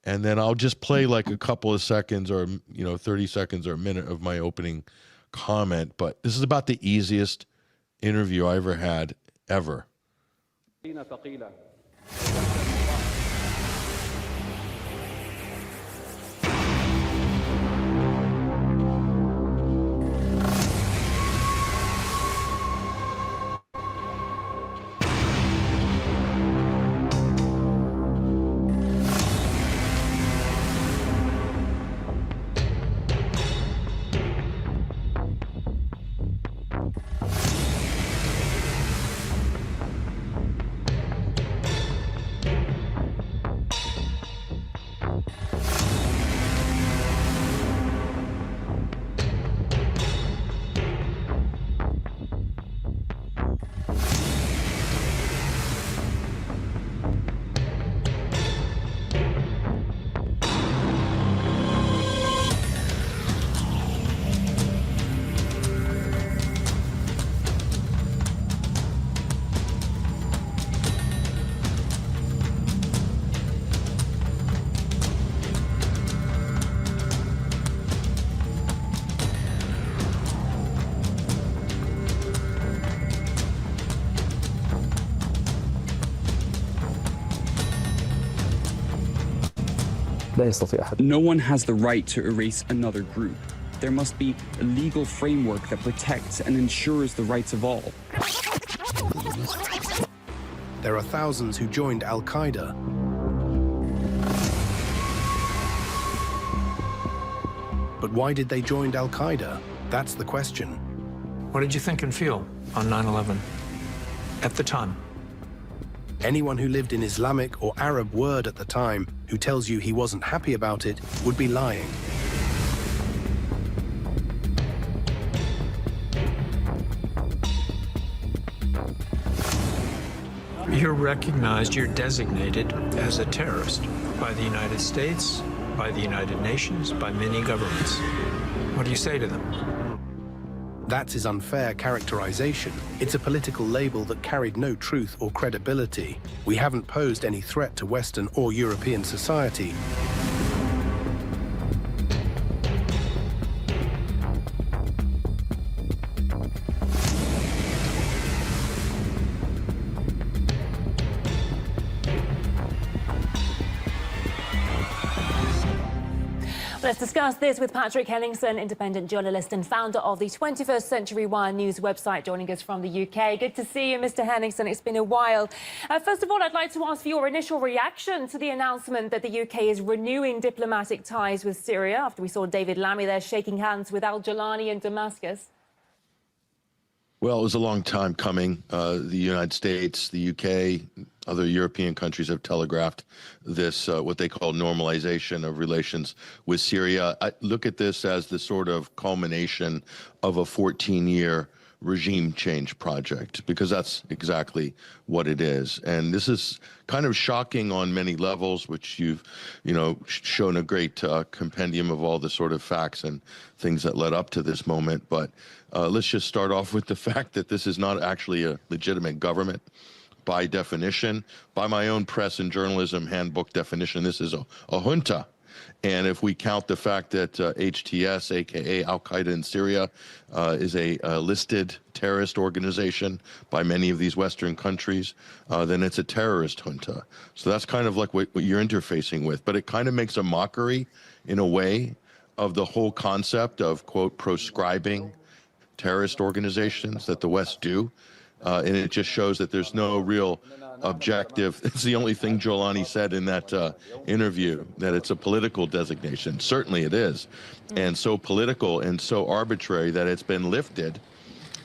and then I'll just play like a couple of seconds or, you know, 30 seconds or a minute of my opening comment. But this is about the easiest interview I ever had, ever. No one has the right to erase another group. There must be a legal framework that protects and ensures the rights of all. There are thousands who joined al-Qaeda. But why did they join al-Qaeda? That's the question. What did you think and feel on 9/11 at the time? Anyone who lived in Islamic or Arab world at the time who tells you he wasn't happy about it would be lying. You're recognized, you're designated as a terrorist by the United States, by the United Nations, by many governments. What do you say to them? That's his unfair characterization. It's a political label that carried no truth or credibility. We haven't posed any threat to Western or European society. Let's discuss this with Patrick Henningsen, independent journalist and founder of the 21st Century Wire news website, joining us from the UK. Good to see you, Mr. Henningsen. It's been a while. First of all, I'd like to ask for your initial reaction to the announcement that the UK is renewing diplomatic ties with Syria after we saw David Lammy there shaking hands with al-Jilani in Damascus. Well, it was a long time coming. The United States, the UK, other European countries have telegraphed this, what they call normalization of relations with Syria. I look at this as the sort of culmination of a 14-year regime change project, because that's exactly what it is. And this is kind of shocking on many levels, which you've, shown a great compendium of all the sort of facts and things that led up to this moment. But let's just start off with the fact that this is not actually a legitimate government. By definition, by my own press and journalism handbook definition, this is a junta. And if we count the fact that HTS, aka Al-Qaeda in Syria, is a listed terrorist organization by many of these Western countries, then it's a terrorist junta. So that's kind of like what you're interfacing with. But it kind of makes a mockery, in a way, of the whole concept of, quote, proscribing terrorist organizations that the West do. And it just shows that there's no real objective. It's the only thing Jolani said in that interview, that it's a political designation. Certainly it is. And so political and so arbitrary that it's been lifted.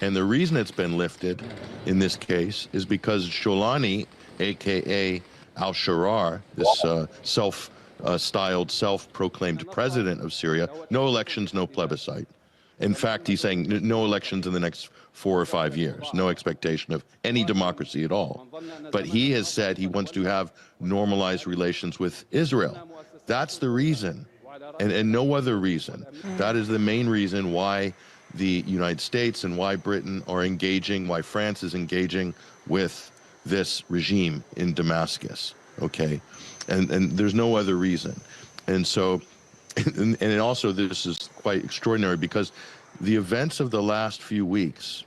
And the reason it's been lifted in this case is because Jolani, aka al-Sharar, this self-styled, self-proclaimed president of Syria, no elections, no plebiscite. In fact, he's saying no elections in the next 4 or 5 years, no expectation of any democracy at all. But he has said he wants to have normalized relations with Israel. That's the reason, and no other reason. That is the main reason why the United States and why Britain are engaging, why France is engaging with this regime in Damascus, okay? And there's no other reason. And so, and also this is quite extraordinary because the events of the last few weeks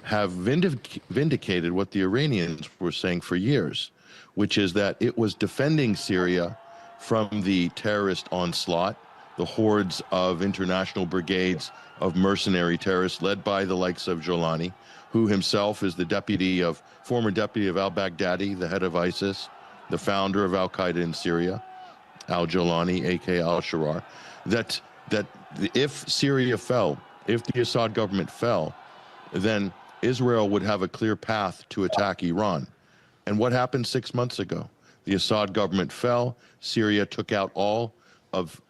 have vindicated what the Iranians were saying for years, which is that it was defending Syria from the terrorist onslaught, the hordes of international brigades of mercenary terrorists led by the likes of Jolani, who himself is the former deputy of al-Baghdadi, the head of ISIS, the founder of al-Qaeda in Syria, al-Jolani, aka al-Sharar, that if Syria fell, if the Assad government fell, then Israel would have a clear path to attack Iran. And what happened 6 months ago? The Assad government fell, Israel took out all of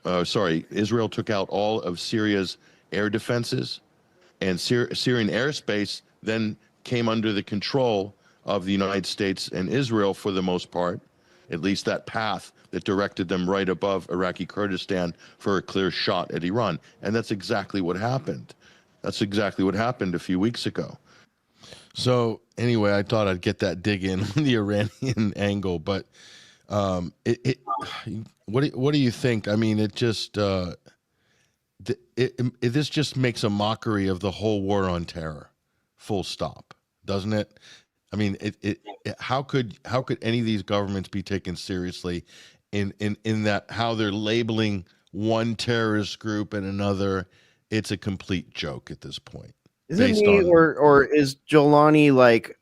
Syria's air defenses, and Syrian airspace then came under the control of the United States and Israel for the most part, at least that path that directed them right above Iraqi Kurdistan for a clear shot at Iran. And that's exactly what happened. That's exactly what happened a few weeks ago. So anyway, I thought I'd get that dig in on the Iranian angle, but what do you think? I mean, it just this just makes a mockery of the whole war on terror, full stop, doesn't it? I mean, how could any of these governments be taken seriously in that how they're labeling one terrorist group and another? It's a complete joke at this point. Isn't he, or is Jolani like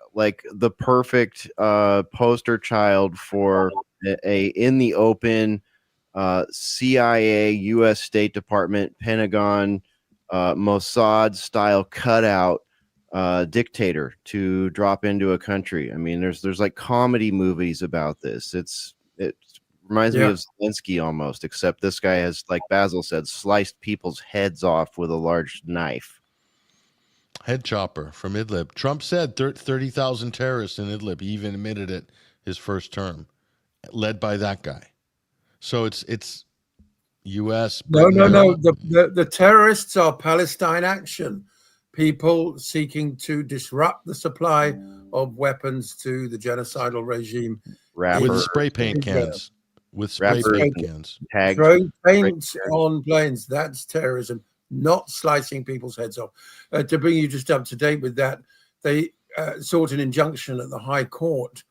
the perfect poster child for a in the open CIA, U.S. State Department, Pentagon, Mossad style cutout dictator to drop into a country? I mean, there's like comedy movies about this. It reminds me of Zelensky almost, except this guy has, like Basil said, sliced people's heads off with a large knife. Head chopper from Idlib. Trump said 30,000 terrorists in Idlib. He even admitted it his first term, led by that guy. So it's U.S. No. The terrorists are Palestine Action, people seeking to disrupt the supply of weapons to the genocidal regime. With spray paint cans. With spray paint cans. Throwing paint on planes. That's terrorism. Not slicing people's heads off. To bring you just up to date with that, they sought an injunction at the High Court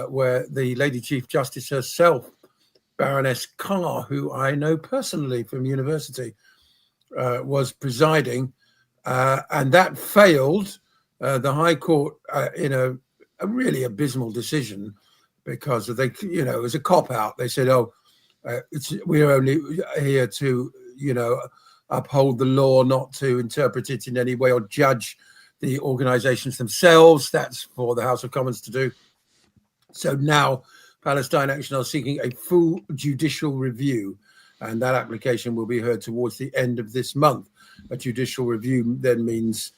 where the Lady Chief Justice herself, Baroness Carle, who I know personally from university, was presiding, and that failed. The High Court in a really abysmal decision because it was a cop-out. They said, we're only here to, uphold the law, not to interpret it in any way or judge the organizations themselves. That's for the House of Commons to do. So now Palestine Action are seeking a full judicial review, and that application will be heard towards the end of this month. A judicial review then means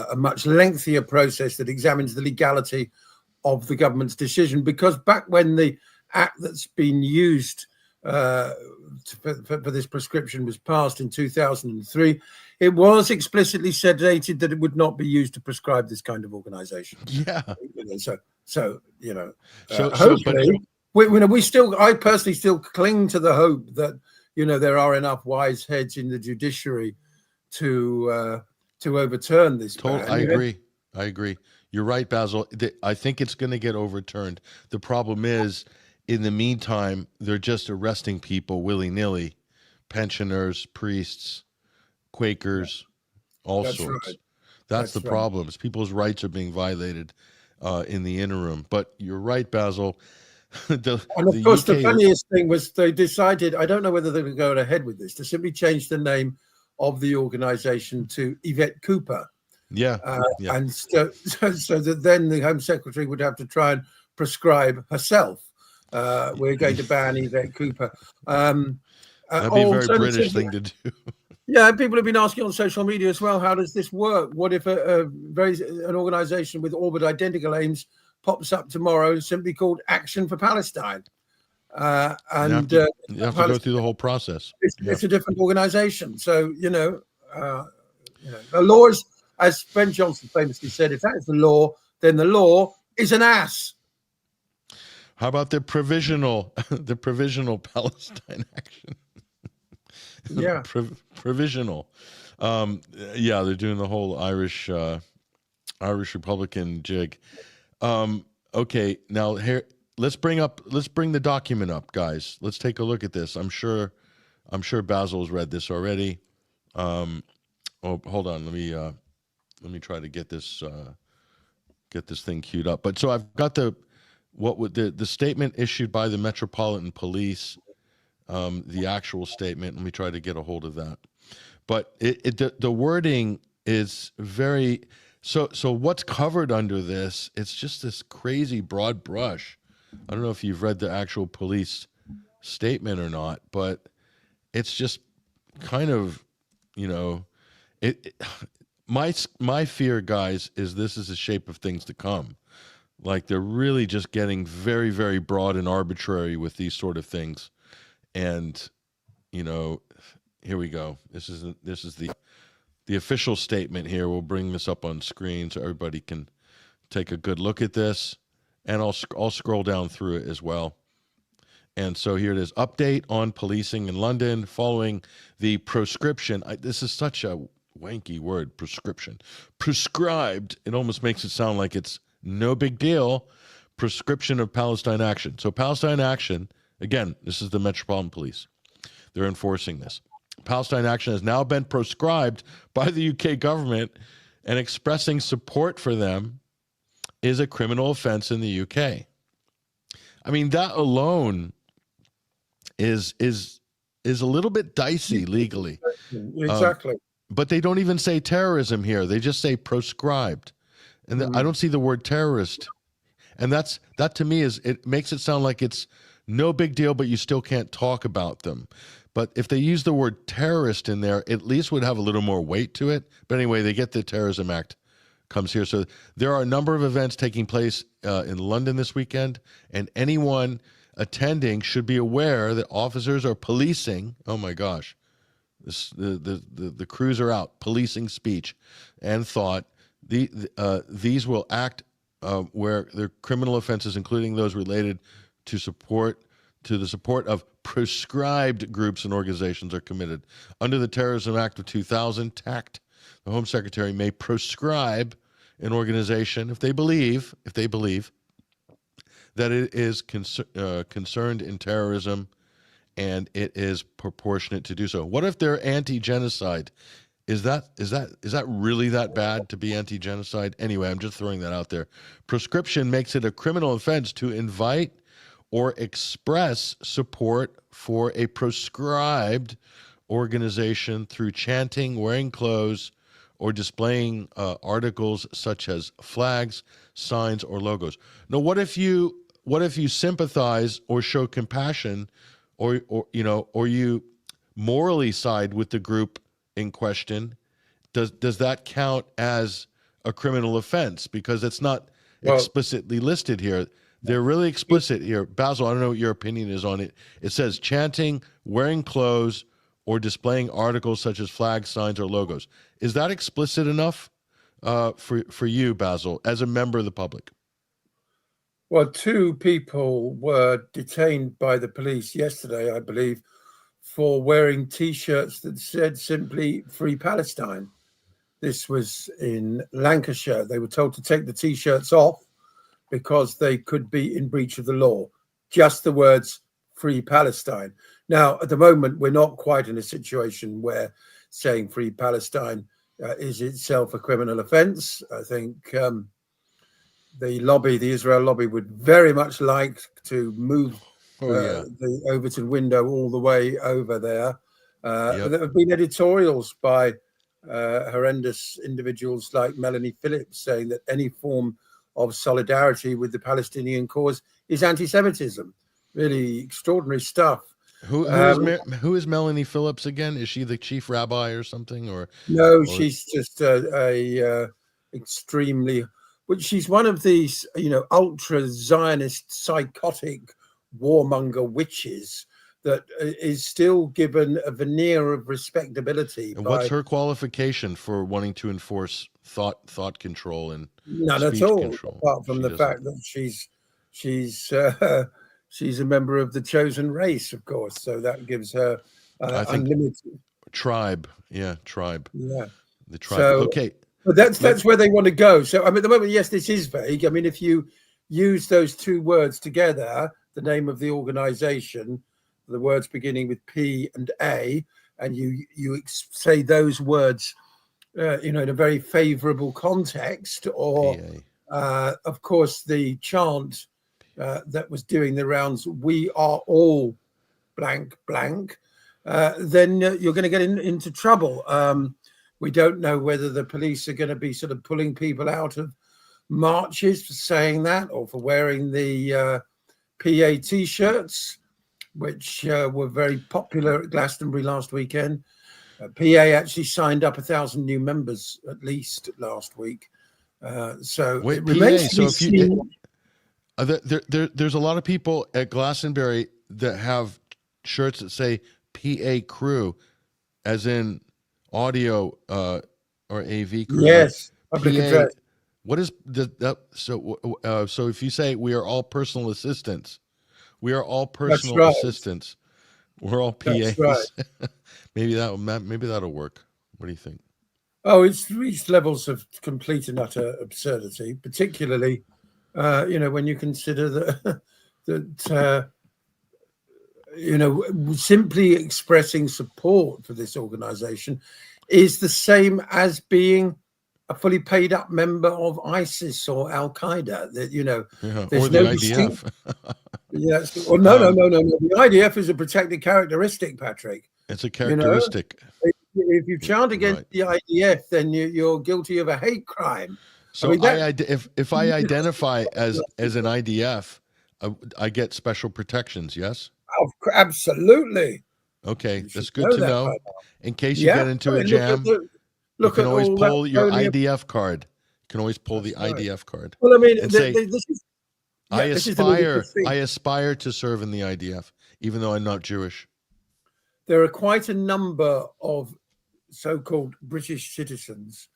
a much lengthier process that examines the legality of the government's decision. Because back when the act that's been used for this prescription was passed in 2003, it was explicitly stated that it would not be used to prescribe this kind of organization. Yeah. Hopefully, I personally still cling to the hope that, there are enough wise heads in the judiciary to overturn this ban. I agree. You're right, Basil. I think it's going to get overturned. The problem is, in the meantime, they're just arresting people willy-nilly, pensioners, priests, Quakers, all sorts. Right. That's the problem. People's rights are being violated in the interim. But you're right, Basil. And of course, the funniest thing was they decided, I don't know whether they would go ahead with this, to simply change the name of the organization to Yvette Cooper. Yeah. And so that then the Home Secretary would have to try and prescribe herself. We're going to ban Yvette Cooper. That'd be a very British thing to do. Yeah, people have been asking on social media as well, how does this work? What if an organization with all but identical aims pops up tomorrow, simply called Action for Palestine? You have to go through the whole process. It's a different organization. So, the laws, as Ben Johnson famously said, if that is the law, then the law is an ass. How about the provisional Palestine Action? Yeah. Provisional. They're doing the whole Irish Republican jig. Okay, now here let's bring the document up, guys. Let's take a look at this. I'm sure Basil's read this already. Hold on, let me try to get this thing queued up. But so I've got the statement issued by the Metropolitan Police. The actual statement. Let me try to get a hold of that. But the wording is very so. What's covered under this? It's just this crazy broad brush. I don't know if you've read the actual police statement or not, but it's just kind of, my fear, guys, is this is the shape of things to come. Like they're really just getting very, very broad and arbitrary with these sort of things. And, here we go. This is the official statement here. We'll bring this up on screen so everybody can take a good look at this. And I'll scroll down through it as well. And so here it is. Update on policing in London following the proscription. This is such a wanky word, prescription. Prescribed. It almost makes it sound like it's no big deal. Prescription of Palestine Action. So Palestine Action, again, this is the Metropolitan Police. They're enforcing this. Palestine Action has now been proscribed by the UK government, and expressing support for them is a criminal offense in the UK. I mean, that alone is a little bit dicey legally. Exactly. But they don't even say terrorism here. They just say proscribed. And I don't see the word terrorist. And that to me it makes it sound like it's no big deal, but you still can't talk about them. But if they use the word terrorist in there, at least would have a little more weight to it. But anyway, they get the Terrorism Act comes here. So there are a number of events taking place in London this weekend, and anyone attending should be aware that officers are policing. Oh my gosh, the crews are out policing speech and thought. These will act where their criminal offenses, including those related to the support of proscribed groups and organizations, are committed. Under the Terrorism Act of 2000, TACT, the Home Secretary may proscribe an organization if they believe that it is concerned in terrorism and it is proportionate to do so. What if they're anti-genocide? Is that really that bad to be anti-genocide? Anyway, I'm just throwing that out there. Proscription makes it a criminal offense to invite or express support for a proscribed organization through chanting, wearing clothes, or displaying articles such as flags, signs, or logos. Now, what if you sympathize or show compassion, or you morally side with the group in question? Does that count as a criminal offense because it's not explicitly listed here. They're really explicit here. Basil, I don't know what your opinion is on it. It says chanting, wearing clothes, or displaying articles such as flags, signs, or logos. Is that explicit enough for you, Basil, as a member of the public? Well, 2 people were detained by the police yesterday, I believe, for wearing T-shirts that said simply "Free Palestine." This was in Lancashire. They were told to take the T-shirts off because they could be in breach of the law. Just the words "Free Palestine." Now, at the moment, we're not quite in a situation where saying "Free Palestine" is itself a criminal offense. I think the Israel lobby, would very much like to move the Overton window all the way over there. There have been editorials by horrendous individuals like Melanie Phillips saying that any form of solidarity with the Palestinian cause is anti-Semitism. Really extraordinary stuff. Who is Melanie Phillips again? Is she the chief rabbi or something? No, she's just a extremely. But she's one of these, ultra Zionist, psychotic warmonger witches that is still given a veneer of respectability. And what's her qualification for wanting to enforce thought control and none speech at all, control? apart from the fact that she's a member of the chosen race, of course. So that gives her unlimited tribe. Yeah, tribe. Yeah, the tribe. So, okay. But that's where they want to go. So I mean, at the moment, yes, this is vague. I mean, if you use those 2 words together, the name of the organization, the words beginning with P and A, and you say those words, in a very favorable context, or of course the chant that was doing the rounds, "We are all blank blank," then you're going to get into trouble. We don't know whether the police are going to be sort of pulling people out of marches for saying that, or for wearing the PA T-shirts, which were very popular at Glastonbury last weekend. PA actually signed up 1,000 new members at least last week. So wait, it remains PA, so if you, there's a lot of people at Glastonbury that have shirts that say PA crew, as in audio or AV crew. Yes, public address. What is that? So if you say we are all personal assistants, we are all personal assistants. We're all PAs. Right. maybe that'll work. What do you think? Oh, it's reached levels of complete and utter absurdity, particularly, when you consider that simply expressing support for this organization is the same as being a fully paid up member of ISIS or Al Qaeda. That there's or the IDF. Yes. Well, no. The IDF is a protected characteristic, Patrick. It's a characteristic. If you chant against the IDF, then you're guilty of a hate crime. So if I identify as an IDF, I get special protections. Yes. Absolutely. Okay, that's good to know. In case you get into a jam, you can always pull your IDF card. You can always pull the IDF card. Well, I mean, and say, I aspire to serve in the IDF, even though I'm not Jewish. There are quite a number of so-called British citizens,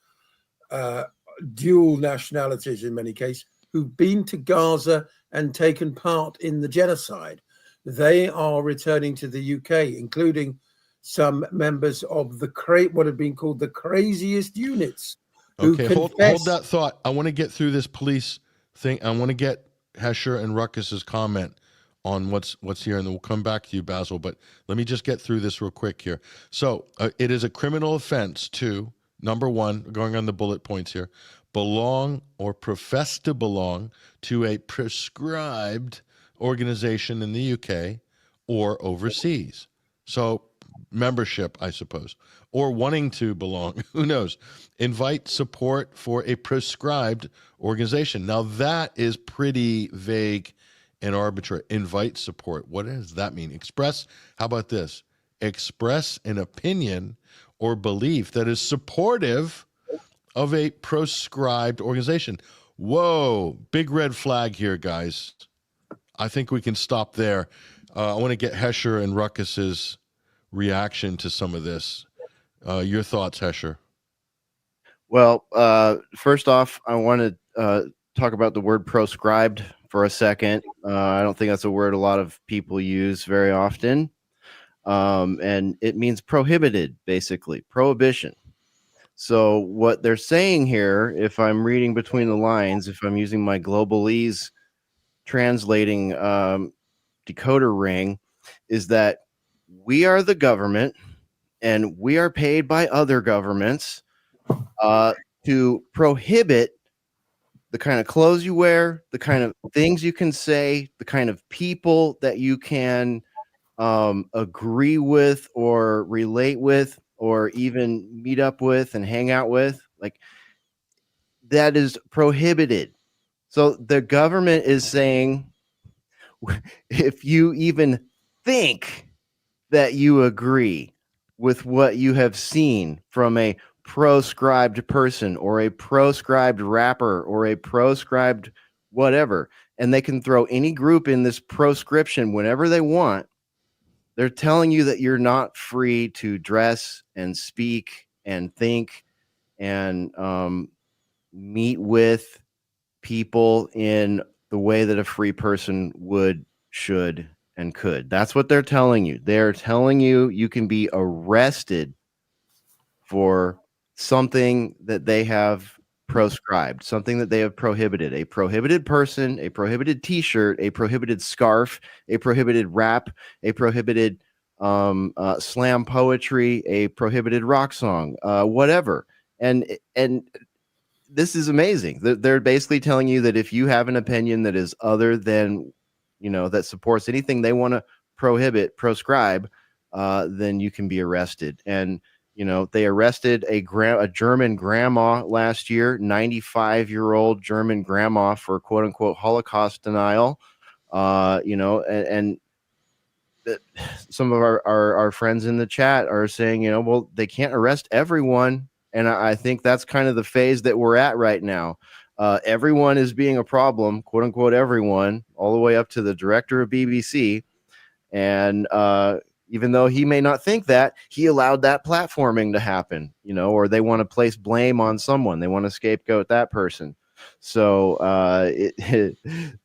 dual nationalities in many cases, who've been to Gaza and taken part in the genocide. They are returning to the UK, including some members of what have been called the craziest units. Okay, hold that thought. I want to get through this police thing. I want to get Hesher and Ruckus's comment on what's here, and then we'll come back to you, Basil. But let me just get through this real quick here. So it is a criminal offense to, number 1, going on the bullet points here, belong or profess to belong to a prescribed organization in the UK or overseas. So membership, I suppose, or wanting to belong, who knows, invite support for a prescribed organization. Now that is pretty vague and arbitrary. Invite support. What does that mean? Express, how about this? Express an opinion or belief that is supportive of a proscribed organization. Whoa, big red flag here, guys. I think we can stop there. I want to get Hesher and Ruckus's reaction to some of this. Your thoughts, Hesher? Well, first off, I want to talk about the word proscribed for a second. I don't think that's a word a lot of people use very often. And it means prohibited, basically, prohibition. So what they're saying here, if I'm reading between the lines, if I'm using my globalese translating decoder ring, is that we are the government and we are paid by other governments to prohibit the kind of clothes you wear, the kind of things you can say, the kind of people that you can agree with or relate with or even meet up with and hang out with. Like, that is prohibited. So the government is saying, if you even think that you agree with what you have seen from a proscribed person or a proscribed rapper or a proscribed whatever, and they can throw any group in this proscription whenever they want, they're telling you that you're not free to dress and speak and think and meet with people in the way that a free person would, should, and could. That's what they're telling you. They're telling you you can be arrested for something that they have proscribed, something that they have prohibited. A prohibited person, a prohibited t-shirt, a prohibited scarf, a prohibited rap, a prohibited slam poetry, a prohibited rock song, whatever. And this is amazing. They're basically telling you that if you have an opinion that is other than, that supports anything they want to prohibit, proscribe, then you can be arrested. And, they arrested a German grandma last year, 95-year-old German grandma for quote unquote Holocaust denial. And some of our friends in the chat are saying, well, they can't arrest everyone. And I think that's kind of the phase that we're at right now. Everyone is being a problem, quote unquote, everyone, all the way up to the director of BBC. And even though he may not think that, he allowed that platforming to happen, or they want to place blame on someone. They want to scapegoat that person. So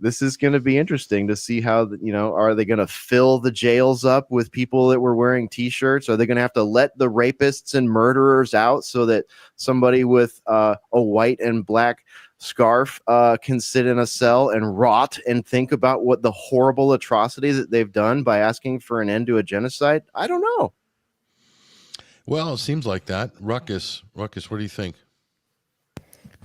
this is going to be interesting to see how, are they going to fill the jails up with people that were wearing T-shirts? Are they going to have to let the rapists and murderers out so that somebody with a white and black scarf can sit in a cell and rot and think about what the horrible atrocities that they've done by asking for an end to a genocide? I don't know. Well, it seems like that. Ruckus, what do you think?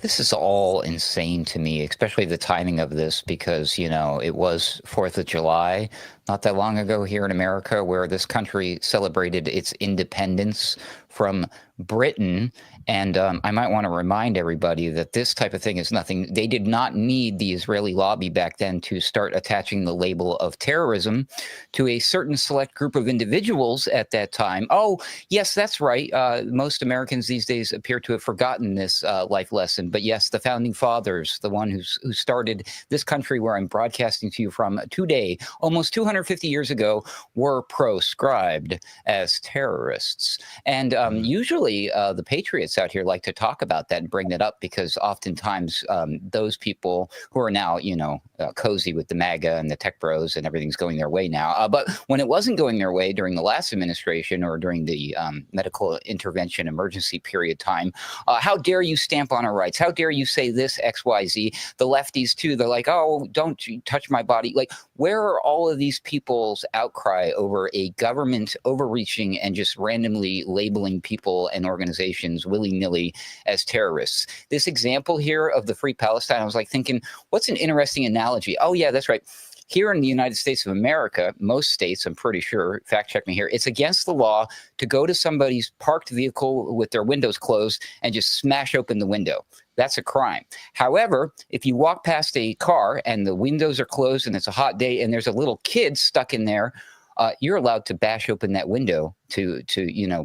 This is all insane to me, especially the timing of this, because, it was 4th of July not that long ago here in America, where this country celebrated its independence from Britain. And I might want to remind everybody that this type of thing is nothing. They did not need the Israeli lobby back then to start attaching the label of terrorism to a certain select group of individuals at that time. Oh, yes, that's right. Most Americans these days appear to have forgotten this life lesson. But yes, the founding fathers, the one who started this country where I'm broadcasting to you from today, almost 250 years ago, were proscribed as terrorists. And usually the patriots out here like to talk about that and bring that up, because oftentimes those people who are now, cozy with the MAGA and the tech bros and everything's going their way now. But when it wasn't going their way during the last administration or during the medical intervention emergency period time, how dare you stamp on our rights? How dare you say this, X, Y, Z? The lefties too, they're like, oh, don't you touch my body. Like, where are all of these people's outcry over a government overreaching and just randomly labeling people and organizations willy-nilly as terrorists? This example here of the Free Palestine, I was like thinking, what's an interesting analogy? Oh yeah, that's right. Here in the United States of America, most states, I'm pretty sure, fact check me here, it's against the law to go to somebody's parked vehicle with their windows closed and just smash open the window. That's a crime. However, if you walk past a car and the windows are closed and it's a hot day and there's a little kid stuck in there, you're allowed to bash open that window to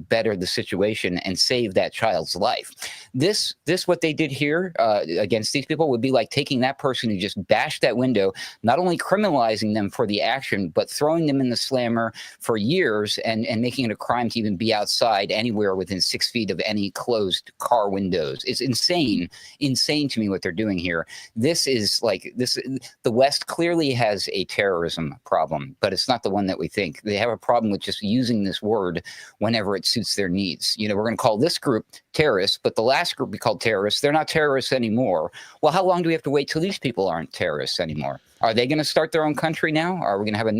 better the situation and save that child's life. This what they did here against these people would be like taking that person who just bashed that window, not only criminalizing them for the action, but throwing them in the slammer for years and making it a crime to even be outside anywhere within 6 feet of any closed car windows. It's insane to me what they're doing here. This is like this. The West clearly has a terrorism problem, but it's not the one that we think. They have a problem with just using this word whenever it suits their needs. We're going to call this group terrorists, but the last group we called terrorists, they're not terrorists anymore. Well, how long do we have to wait till these people aren't terrorists anymore? Are they going to start their own country now? Are we going to have a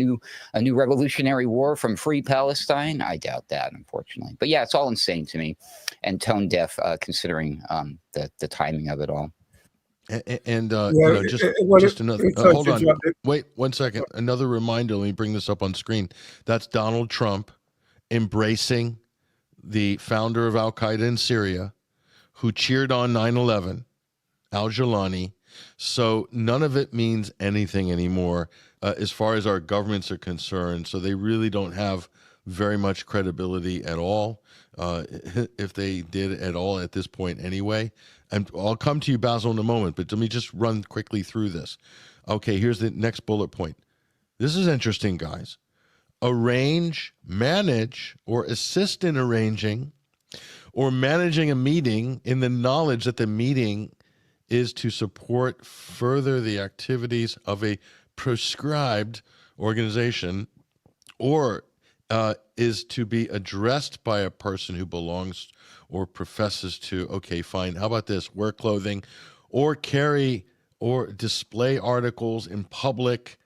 new revolutionary war from Free Palestine? I doubt that, unfortunately. But yeah, it's all insane to me and tone deaf considering the timing of it all. And just another hold on, wait 1 second. Another reminder, let me bring this up on screen. That's Donald Trump embracing the founder of Al-Qaeda in Syria, who cheered on 9/11, al-Jilani. So none of it means anything anymore as far as our governments are concerned. So they really don't have very much credibility at all, if they did at all at this point anyway. And I'll come to you, Basil, in a moment, but let me just run quickly through this. Okay, here's the next bullet point. This is interesting, guys. Arrange, manage, or assist in arranging or managing a meeting in the knowledge that the meeting is to support further the activities of a prescribed organization or is to be addressed by a person who belongs or professes to, okay, fine, how about this, wear clothing or carry or display articles in public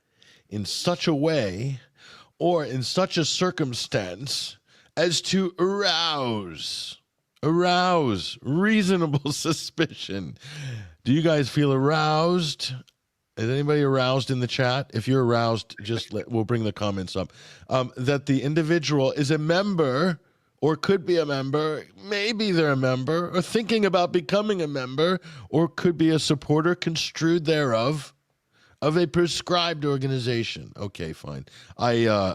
in such a way or in such a circumstance as to arouse reasonable suspicion. Do you guys feel aroused? Is anybody aroused in the chat? If you're aroused, we'll bring the comments up. That the individual is a member or could be a member, maybe they're a member, or thinking about becoming a member, or could be a supporter construed thereof of a prescribed organization. Okay, fine. I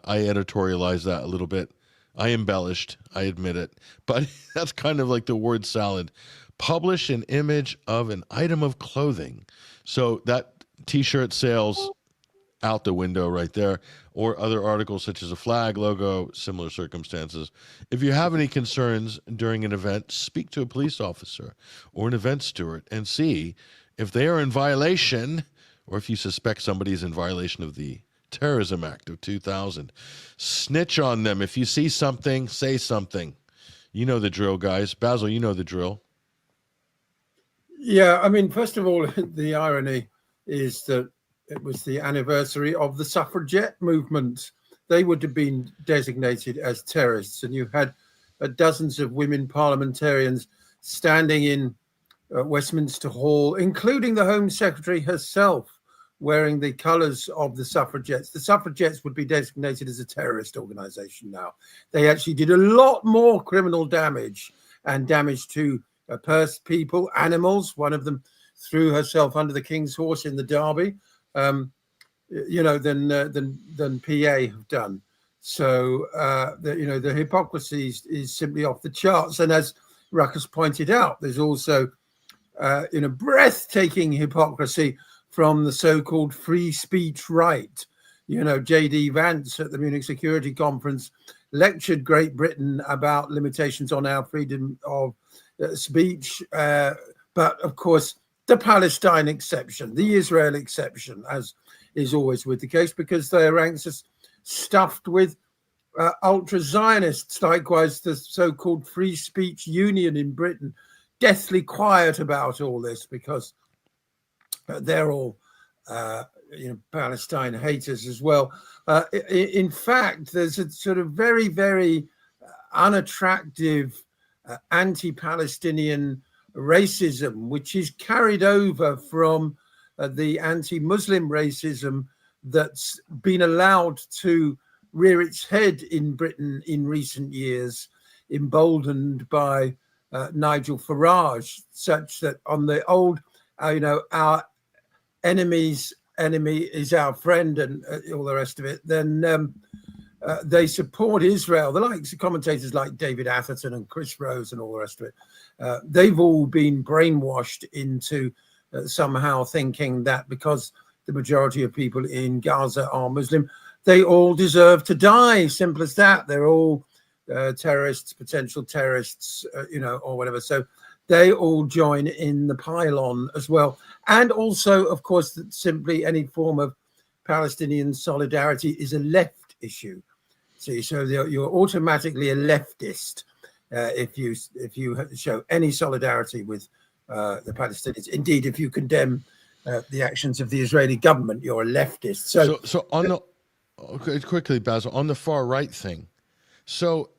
editorialized that a little bit. I embellished, I admit it. But that's kind of like the word salad. Publish an image of an item of clothing. So that T-shirt sales out the window right there, or other articles such as a flag, logo, similar circumstances. If you have any concerns during an event, speak to a police officer or an event steward and see if they are in violation, or if you suspect somebody's in violation of the Terrorism Act of 2000. Snitch on them. If you see something, say something. You know the drill, guys. Basil, you know the drill. Yeah, I mean, first of all, the irony is that it was the anniversary of the suffragette movement. They would have been designated as terrorists, and you had dozens of women parliamentarians standing in Westminster Hall, including the Home Secretary herself, wearing the colours of the suffragettes. The suffragettes would be designated as a terrorist organisation now. They actually did a lot more criminal damage and damage to people, animals. One of them threw herself under the King's horse in the Derby, than PA have done. So the hypocrisy is simply off the charts. And as Ruckus pointed out, there's also breathtaking hypocrisy from the so-called free speech right. J.D. Vance at the Munich Security Conference lectured Great Britain about limitations on our freedom of speech, but of course the Palestine exception, the Israel exception, as is always with the case, because their ranks are stuffed with ultra-Zionists. Likewise, the so-called Free Speech Union in Britain, deathly quiet about all this because they're all Palestine haters as well. In fact, there's a sort of very, very unattractive anti-Palestinian racism, which is carried over from the anti-Muslim racism that's been allowed to rear its head in Britain in recent years, emboldened by Nigel Farage, such that on the old, our enemy's enemy is our friend and all the rest of it, then they support Israel. The likes of commentators like David Atherton and Chris Rose and all the rest of it. They've all been brainwashed into somehow thinking that because the majority of people in Gaza are Muslim, they all deserve to die. Simple as that. They're all terrorists, potential terrorists, or whatever. So they all join in the pylon as well. And also, of course, that simply any form of Palestinian solidarity is a left issue. See, so you're automatically a leftist if you show any solidarity with the Palestinians. Indeed, if you condemn the actions of the Israeli government, you're a leftist. So on the quickly, Basil, on the far right thing. So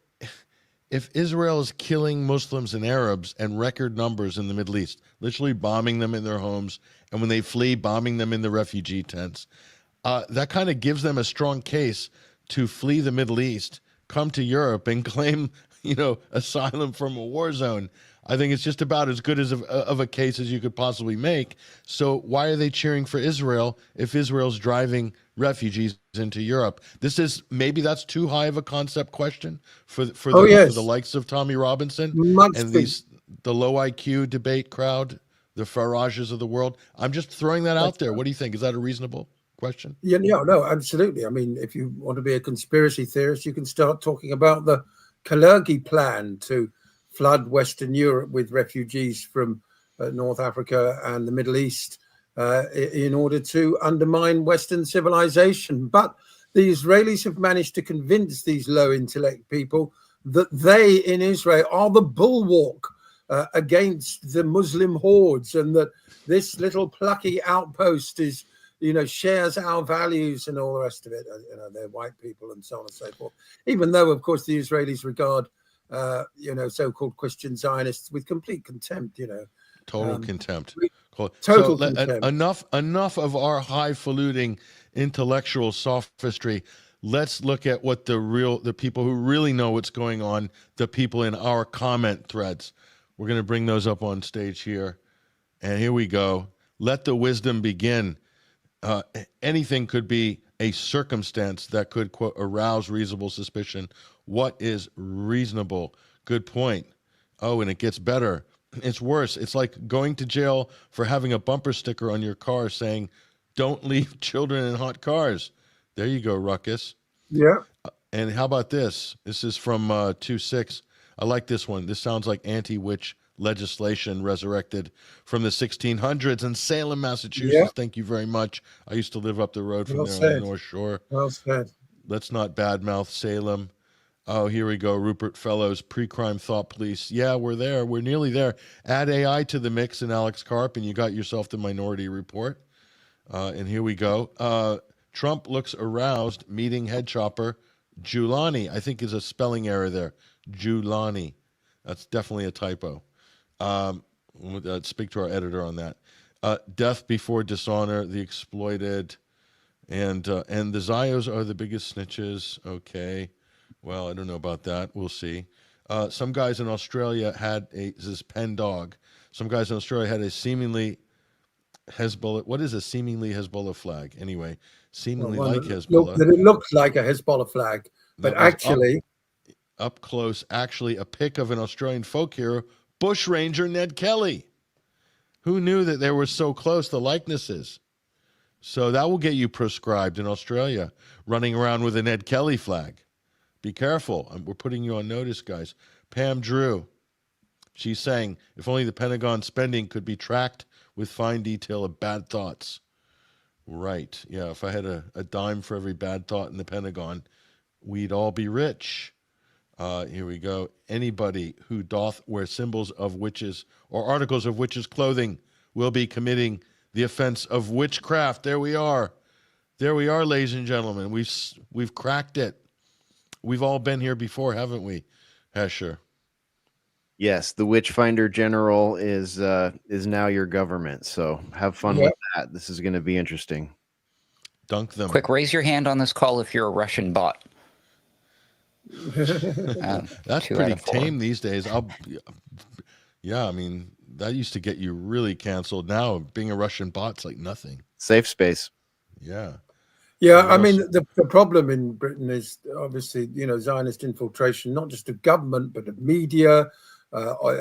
if Israel is killing Muslims and Arabs in record numbers in the Middle East, literally bombing them in their homes, and when they flee, bombing them in the refugee tents, that kind of gives them a strong case to flee the Middle East, come to Europe, and claim, asylum from a war zone. I think it's just about as good as of a case as you could possibly make. So why are they cheering for Israel if Israel's driving refugees into Europe? Maybe that's too high of a concept question for the likes of Tommy Robinson and the low IQ debate crowd, the Farages of the world. I'm just throwing that out there. What do you think? Is that a reasonable question? Yeah, no, absolutely. I mean, if you want to be a conspiracy theorist, you can start talking about the Kalergi plan to flood Western Europe with refugees from North Africa and the Middle East in order to undermine Western civilization. But the Israelis have managed to convince these low intellect people that they in Israel are the bulwark against the Muslim hordes, and that this little plucky outpost is, shares our values and all the rest of it. They're white people and so on and so forth. Even though, of course, the Israelis regard so-called Christian Zionists with complete contempt, Total contempt. Total contempt. Enough of our highfalutin intellectual sophistry. Let's look at what the people who really know what's going on, the people in our comment threads. We're going to bring those up on stage here. And here we go. Let the wisdom begin. Anything could be a circumstance that could, quote, arouse reasonable suspicion. What is reasonable? Good point. Oh, and it gets better. It's worse. It's like going to jail for having a bumper sticker on your car saying, "Don't leave children in hot cars." There you go, Ruckus. Yeah. And how about this? This is from 2-6. I like this one. This sounds like anti-witch legislation resurrected from the 1600s in Salem, Massachusetts. Yeah. Thank you very much. I used to live up the road from there on the North Shore. Well said. Let's not badmouth Salem. Oh, here we go. Rupert Fellows, pre-crime thought police. Yeah, we're there. We're nearly there. Add AI to the mix and Alex Karp, and you got yourself the Minority Report. And here we go. Trump looks aroused meeting head chopper Giuliani. I think is a spelling error there. Giuliani. That's definitely a typo. Speak to our editor on that. Death before dishonor, the exploited, and the Zios are the biggest snitches. Okay. Well, I don't know about that. We'll see. Some guys in Australia had this pen dog. Some guys in Australia had a seemingly Hezbollah. What is a seemingly Hezbollah flag? Anyway, seemingly like Hezbollah. It looked like a Hezbollah flag, but actually up close, actually a pic of an Australian folk hero, bushranger Ned Kelly. Who knew that they were so close, the likenesses? So that will get you proscribed in Australia, running around with a Ned Kelly flag. Be careful. We're putting you on notice, guys. Pam Drew, she's saying, if only the Pentagon spending could be tracked with fine detail of bad thoughts. Right. Yeah, if I had a dime for every bad thought in the Pentagon, we'd all be rich. Here we go. Anybody who doth wear symbols of witches or articles of witches' clothing will be committing the offense of witchcraft. There we are. There we are, ladies and gentlemen. We've cracked it. We've all been here before, haven't we, Hesher? Yes, the Witchfinder General is now your government. So have fun with that. This is going to be interesting. Dunk them. Quick, raise your hand on this call if you're a Russian bot. That's pretty tame these days. Yeah, I mean, that used to get you really canceled. Now being a Russian bot's like nothing. Safe space. Yeah. Yeah, I mean, the problem in Britain is obviously, Zionist infiltration, not just of government, but of media,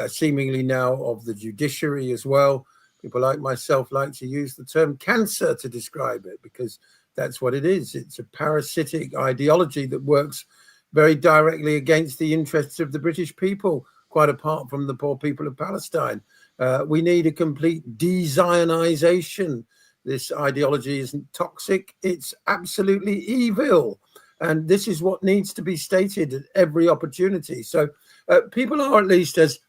seemingly now of the judiciary as well. People like myself like to use the term cancer to describe it, because that's what it is. It's a parasitic ideology that works very directly against the interests of the British people, quite apart from the poor people of Palestine. We need a complete de-Zionization. This ideology isn't toxic, it's absolutely evil. And this is what needs to be stated at every opportunity. So people are, at least as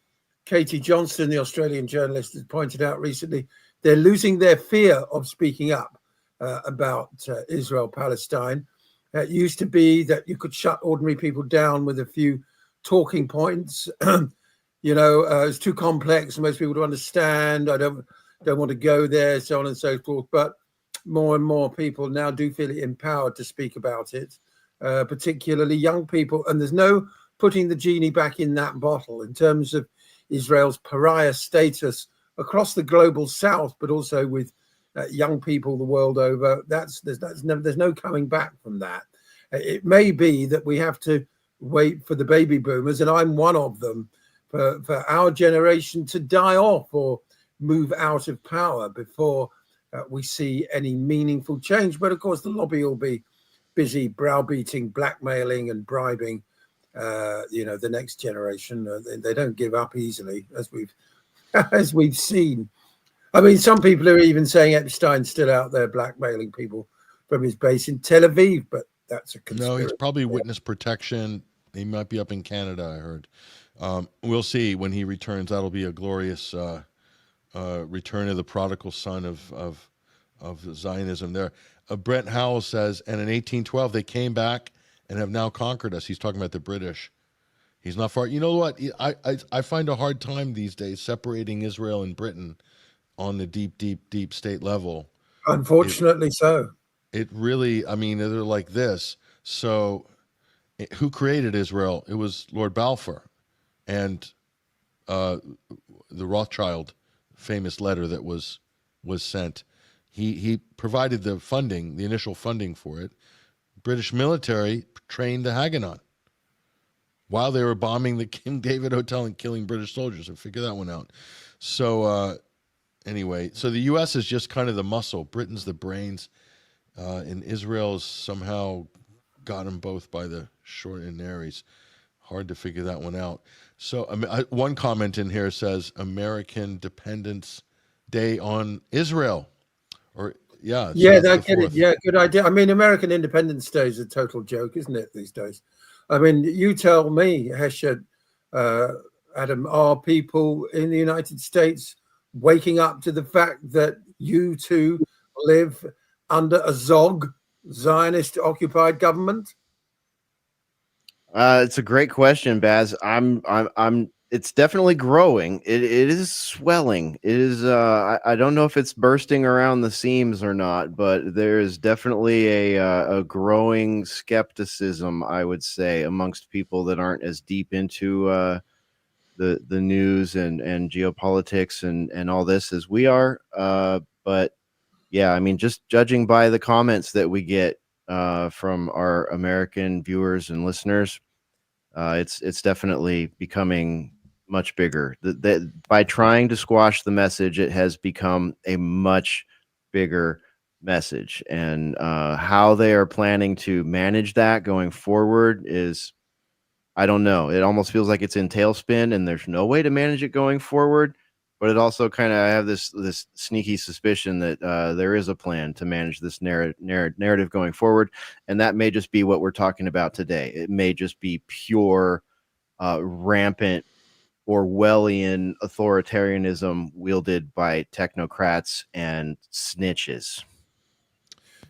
Katie Johnston, the Australian journalist, has pointed out recently, they're losing their fear of speaking up about Israel-Palestine. It used to be that you could shut ordinary people down with a few talking points. It's too complex for most people to understand. I don't want to go there, so on and so forth. But more and more people now do feel empowered to speak about it, particularly young people. And there's no putting the genie back in that bottle in terms of Israel's pariah status across the global south, but also with young people the world over. There's no coming back from that. It may be that we have to wait for the baby boomers, and I'm one of them, for our generation to die off or move out of power before we see any meaningful change. But of course, the lobby will be busy browbeating, blackmailing, and bribing the next generation. They don't give up easily, as we've seen. I mean, some people are even saying Epstein's still out there blackmailing people from his base in Tel Aviv, but that's a conspiracy. No, he's probably witness protection. He might be up in Canada, I heard. We'll see when he returns. That'll be a glorious return of the prodigal son of Zionism there. Brent Howell says, and in 1812, they came back and have now conquered us. He's talking about the British. He's not far. You know what? I find a hard time these days separating Israel and Britain on the deep state level. Unfortunately so. It really, I mean, they're like this. So who created Israel? It was Lord Balfour and the Rothschild famous letter that was sent. He provided the funding, the initial funding for it. British military trained the Haganah while they were bombing the King David Hotel and killing British soldiers. So figure that one out. So anyway, so the U.S. is just kind of the muscle. Britain's the brains. And Israel's somehow got them both by the short and narrows. Hard to figure that one out. So one comment in here says American Dependence Day on Israel. Good idea. I mean, American Independence Day is a total joke, isn't it, these days? I mean, you tell me, Hesher, Adam, are people in the United States waking up to the fact that you too live under a ZOG, Zionist-occupied government? It's a great question, Baz. It's definitely growing. It is swelling. It is. I don't know if it's bursting around the seams or not, but there is definitely a growing skepticism, I would say, amongst people that aren't as deep into the news and geopolitics and all this as we are. But yeah, I mean, just judging by the comments that we get from our American viewers and listeners, it's definitely becoming much bigger. By trying to squash the message, it has become a much bigger message. And how they are planning to manage that going forward is, I don't know. It almost feels like it's in tailspin and there's no way to manage it going forward. But it also kind of, I have this sneaky suspicion that there is a plan to manage this narrative going forward. And that may just be what we're talking about today. It may just be pure, rampant Orwellian authoritarianism wielded by technocrats and snitches.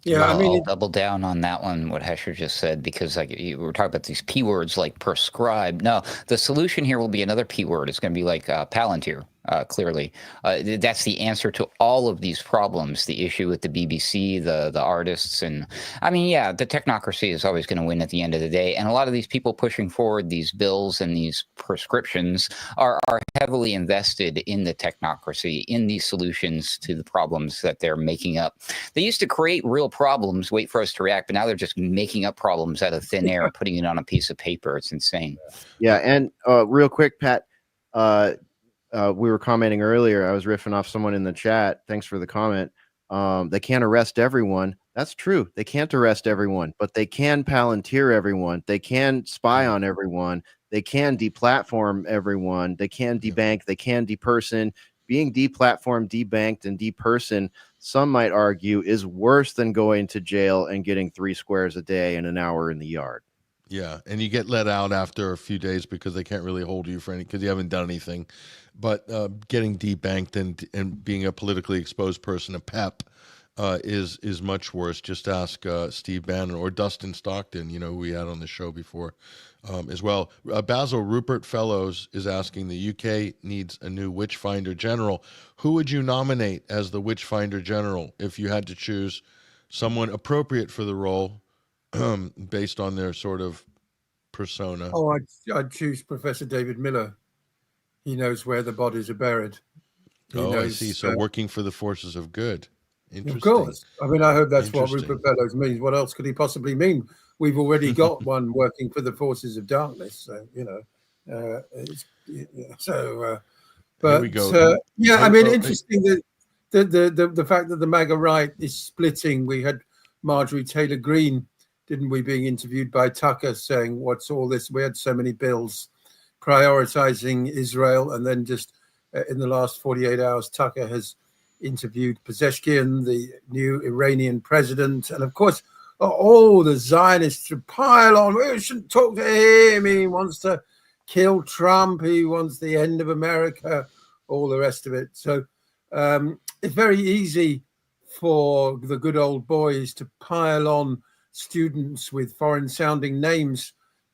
Yeah, I mean, I'll double down on that one, what Hesher just said, because like you were talking about these P words like prescribe. No, the solution here will be another P word. It's going to be like Palantir. clearly. That's the answer to all of these problems, the issue with the BBC, the artists. And I mean, yeah, the technocracy is always going to win at the end of the day. And a lot of these people pushing forward these bills and these prescriptions are heavily invested in the technocracy, in these solutions to the problems that they're making up. They used to create real problems, wait for us to react, but now they're just making up problems out of thin air, putting it on a piece of paper. It's insane. Yeah, and real quick, Pat, we were commenting earlier. I was riffing off someone in the chat. Thanks for the comment. They can't arrest everyone. That's true. They can't arrest everyone, but they can Palantir everyone. They can spy on everyone. They can deplatform everyone. They can debank. They can deperson. Being deplatformed, debanked, and deperson, some might argue, is worse than going to jail and getting 3 squares a day and an hour in the yard. Yeah, and you get let out after a few days because they can't really hold you for any because you haven't done anything. But getting debanked and being a politically exposed person, a PEP, is much worse. Just ask Steve Bannon or Dustin Stockton, who we had on the show before as well. Basil Rupert Fellows is asking, the UK needs a new Witchfinder General. Who would you nominate as the Witchfinder General if you had to choose someone appropriate for the role? Based on their sort of persona. Oh, I'd choose Professor David Miller. He knows where the bodies are buried. He knows, I see. So working for the forces of good. Interesting. Of course. I mean, I hope that's what Rupert Fellows means. What else could he possibly mean? We've already got one working for the forces of darkness. So, but we go. I mean, interesting that the fact that the MAGA right is splitting. We had Marjorie Taylor Greene, didn't we, being interviewed by Tucker saying, what's all this? We had so many bills prioritizing Israel. And then just in the last 48 hours, Tucker has interviewed Pezeshkian, the new Iranian president. And of course, all the Zionists to pile on. We shouldn't talk to him. He wants to kill Trump. He wants the end of America, all the rest of it. So it's very easy for the good old boys to pile on students with foreign-sounding names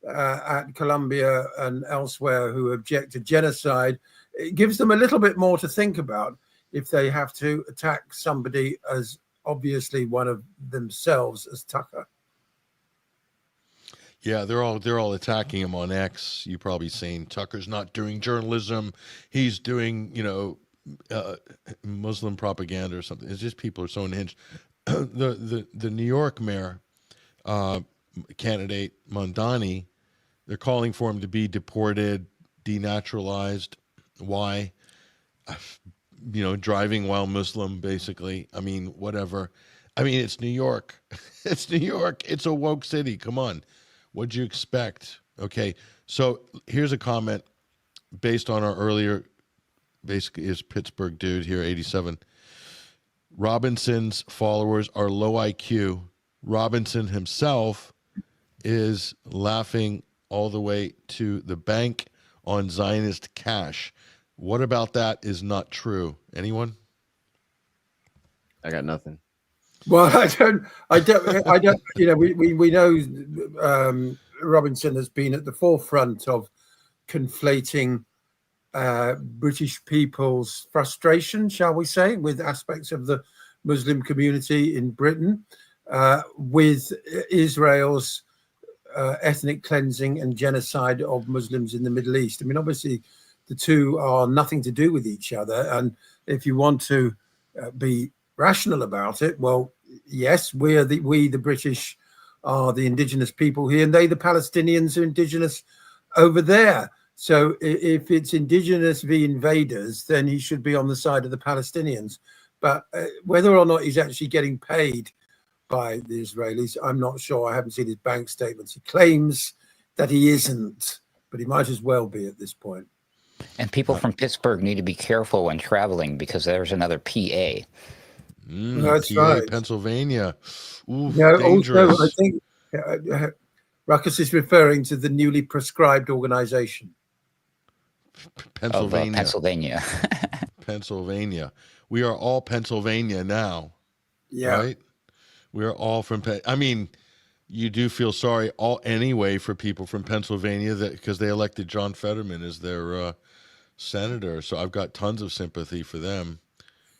at Columbia and elsewhere who object to genocide. It gives them a little bit more to think about if they have to attack somebody as obviously one of themselves as Tucker. Yeah, they're all attacking him on X. You've probably seen Tucker's not doing journalism. He's doing, Muslim propaganda or something. It's just people are so unhinged. The New York mayor, candidate Mondani, they're calling for him to be deported, denaturalized. Why? Driving while Muslim, basically. I mean, whatever. I mean, it's New York. It's New York. It's a woke city. Come on. What'd you expect? Okay, so here's a comment based on our earlier, basically is Pittsburgh dude here, 87. Robinson's followers are low IQ. Robinson himself is laughing all the way to the bank on Zionist cash. What about that is not true? Anyone? I got nothing. Well, I don't. We know Robinson has been at the forefront of conflating British people's frustration, shall we say, with aspects of the Muslim community in Britain, with Israel's ethnic cleansing and genocide of Muslims in the Middle East. I mean, obviously, the two are nothing to do with each other. And if you want to be rational about it, well, yes, we the British are the indigenous people here, and they, the Palestinians, are indigenous over there. So if it's indigenous v invaders, then he should be on the side of the Palestinians. But whether or not he's actually getting paid by the Israelis, I'm not sure. I haven't seen his bank statements. He claims that he isn't, but he might as well be at this point. And people from Pittsburgh need to be careful when traveling because there's another PA. That's PA, right. Pennsylvania. Ooh, Yeah, dangerous. also, I think Ruckus is referring to the newly prescribed organization. Pennsylvania. Pennsylvania. Pennsylvania. We are all Pennsylvania now. Yeah. Right? We are all from I mean, you do feel sorry anyway for people from Pennsylvania because they elected John Fetterman as their senator. So I've got tons of sympathy for them.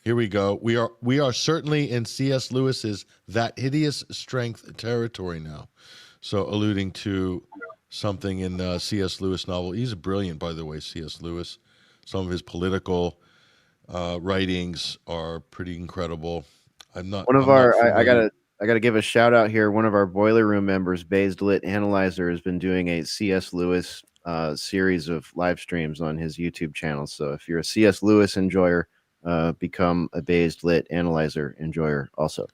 Here we go. We are certainly in C.S. Lewis's That Hideous Strength territory now. So alluding to something in C.S. Lewis novel. He's brilliant, by the way, C.S. Lewis. Some of his political writings are pretty incredible. I gotta give a shout out here. One of our Boiler Room members, Based Lit Analyzer, has been doing a C.S. Lewis series of live streams on his YouTube channel. So if you're a C.S. Lewis enjoyer, become a Based Lit Analyzer enjoyer also.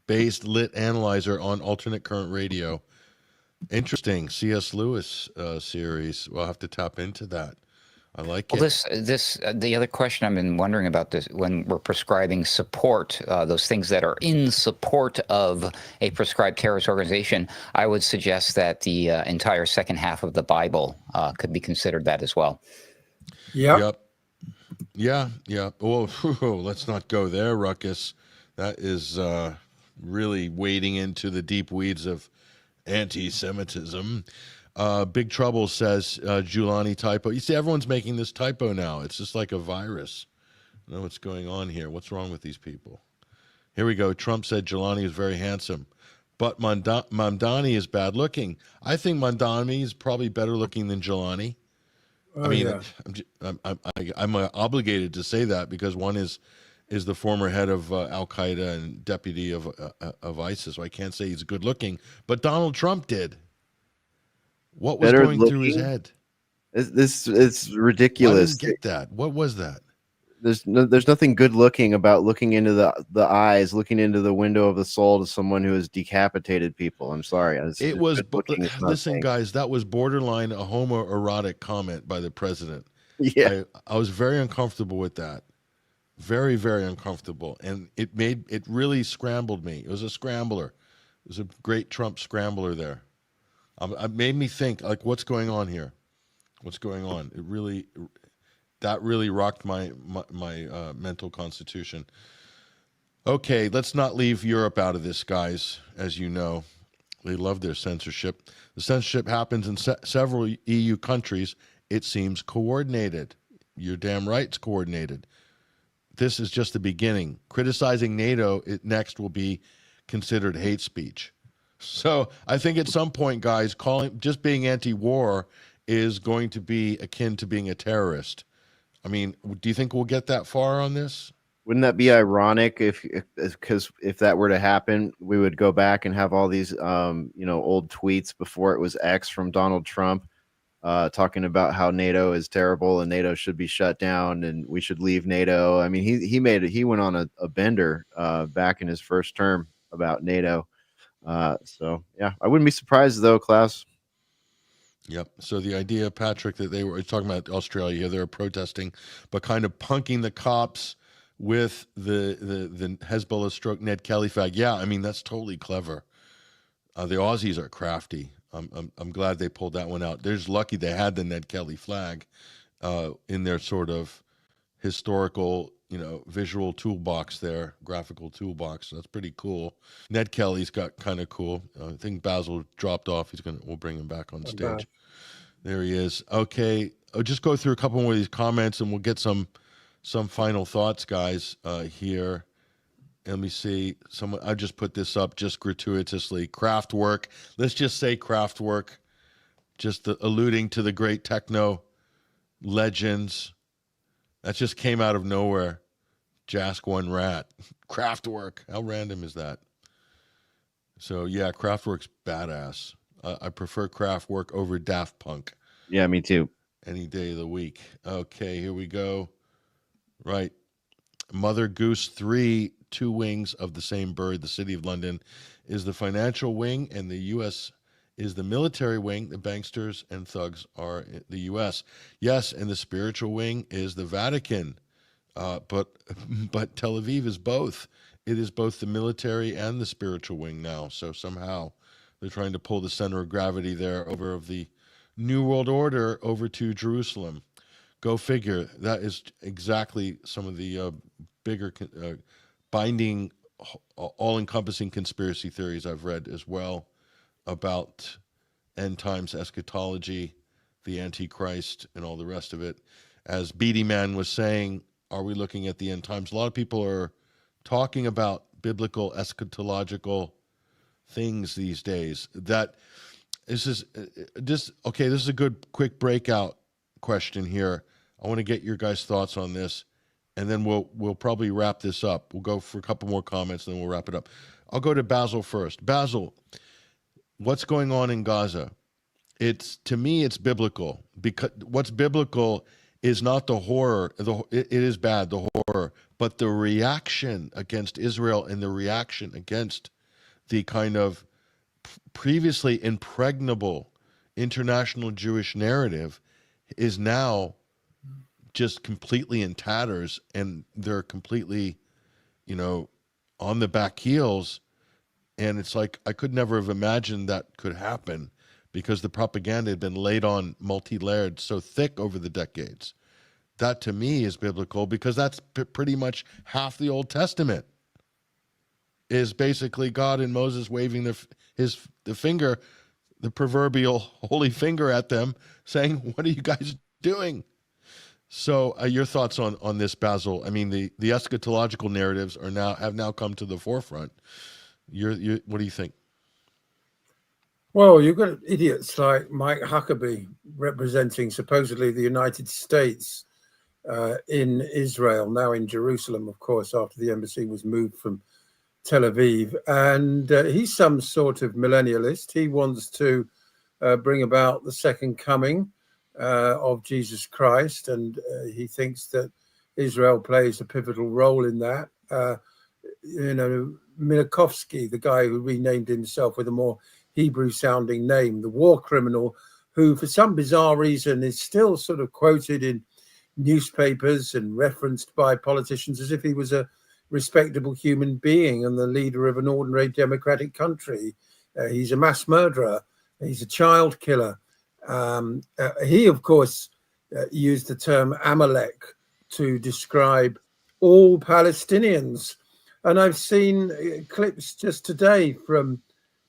Based Lit Analyzer on Alternate Current Radio. Interesting C.S. Lewis series. We'll have to tap into that. I like it. The other question I've been wondering about this, when we're prescribing support, those things that are in support of a prescribed terrorist organization, I would suggest that the entire second half of the Bible could be considered that as well. Yep. Yeah. Oh, let's not go there, Ruckus. That is really wading into the deep weeds of anti-Semitism. Big Trouble says Giuliani typo. You see, everyone's making this typo now. It's just like a virus. I don't know what's going on here. What's wrong with these people? Here we go. Trump said Giuliani is very handsome, but Mamdani is bad looking. I think Mamdani is probably better looking than Giuliani. Oh, I mean, yeah. I'm obligated to say that because one is the former head of Al Qaeda and deputy of ISIS. So I can't say he's good looking, but Donald Trump did. What was Better going looking? through his head? It's ridiculous. I didn't get that. What was that? There's nothing good looking about looking into the eyes, looking into the window of the soul to someone who has decapitated people. I'm sorry. It was. Listen, guys, that was borderline a homoerotic comment by the president. Yeah, I was very uncomfortable with that. Very, very uncomfortable, and it really scrambled me. It was a scrambler. It was a great Trump scrambler there. It made me think, like, what's going on here? What's going on? That really rocked my mental constitution. Okay, let's not leave Europe out of this, guys. As you know, they love their censorship. The censorship happens in several EU countries. It seems coordinated. You're damn right it's coordinated. This is just the beginning. Criticizing NATO next will be considered hate speech. So I think at some point, guys, just being anti-war is going to be akin to being a terrorist. I mean, do you think we'll get that far on this? Wouldn't that be ironic because if that were to happen, we would go back and have all these old tweets before it was X from Donald Trump talking about how NATO is terrible and NATO should be shut down and we should leave NATO. I mean, he went on a bender back in his first term about NATO. So yeah, I wouldn't be surprised though, Klaus. Yep. So the idea, Patrick, that they were talking about Australia, they were protesting, but kind of punking the cops with the Hezbollah stroke Ned Kelly flag. Yeah, I mean, that's totally clever. The Aussies are crafty. I'm glad they pulled that one out. They're just lucky they had the Ned Kelly flag in their sort of historical, visual toolbox there, graphical toolbox. That's pretty cool. Ned Kelly's got kind of cool. I think Basil dropped off. We'll bring him back on stage. There he is. Okay, I'll just go through a couple more of these comments and we'll get some final thoughts, guys, here. Let me see. I just put this up just gratuitously. Kraftwerk. Let's just say Kraftwerk, just alluding to the great techno legends. That just came out of nowhere. Jask One Rat. Kraftwerk. How random is that? So, yeah, Kraftwerk's badass. I prefer Kraftwerk over Daft Punk. Yeah, me too. Any day of the week. Okay, here we go. Right. Mother Goose 3, two wings of the same bird. The City of London is the financial wing, and the U.S. is the military wing. The banksters and thugs are the U.S. Yes, and the spiritual wing is the Vatican. But Tel Aviv is both. It is both the military and the spiritual wing now. So somehow they're trying to pull the center of gravity there over of the New World Order over to Jerusalem. Go figure. That is exactly some of the bigger binding, all-encompassing conspiracy theories I've read as well about end times eschatology, the Antichrist, and all the rest of it. as Beady Man was saying, are we looking at the end times? A lot of people are talking about biblical eschatological things these days. That this is okay. This is a good quick breakout question here. I want to get your guys' thoughts on this, and then we'll probably wrap this up. We'll go for a couple more comments, and then we'll wrap it up. I'll go to Basil first. Basil, what's going on in Gaza? To me, it's biblical, because what's biblical is not the horror. It is bad, the horror, but the reaction against Israel and the reaction against the kind of previously impregnable international Jewish narrative is now just completely in tatters, and they're completely, on the back heels. And it's like, I could never have imagined that could happen, because the propaganda had been laid on multi-layered so thick over the decades. That to me is biblical, because that's pretty much half the Old Testament is basically God and Moses waving the finger, the proverbial holy finger at them, saying, what are you guys doing? So your thoughts on this, Basil? I mean, the eschatological narratives have now come to the forefront. What do you think? Well, you've got idiots like Mike Huckabee representing supposedly the United States in Israel, now in Jerusalem, of course, after the embassy was moved from Tel Aviv. And he's some sort of millennialist. He wants to bring about the second coming of Jesus Christ. And he thinks that Israel plays a pivotal role in that. Milakovsky, the guy who renamed himself with a more Hebrew-sounding name, the war criminal, who for some bizarre reason is still sort of quoted in newspapers and referenced by politicians as if he was a respectable human being and the leader of an ordinary democratic country. He's a mass murderer. He's a child killer. He, of course, used the term Amalek to describe all Palestinians. And I've seen clips just today from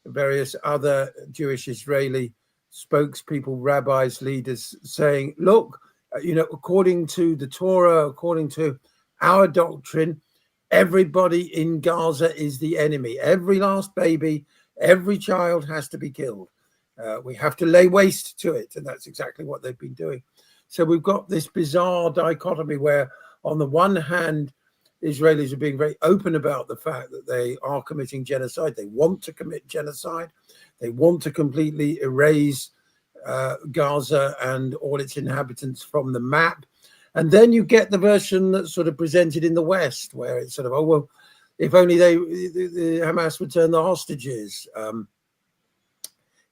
various other Jewish Israeli spokespeople, rabbis, leaders saying, look, according to the Torah, according to our doctrine, everybody in Gaza is the enemy. Every last baby, every child has to be killed. We have to lay waste to it. And that's exactly what they've been doing. So we've got this bizarre dichotomy where, on the one hand, Israelis are being very open about the fact that they are committing genocide. They want to commit genocide. They want to completely erase Gaza and all its inhabitants from the map. And then you get the version that's sort of presented in the West, where it's sort of, oh, well, if only the Hamas would turn the hostages.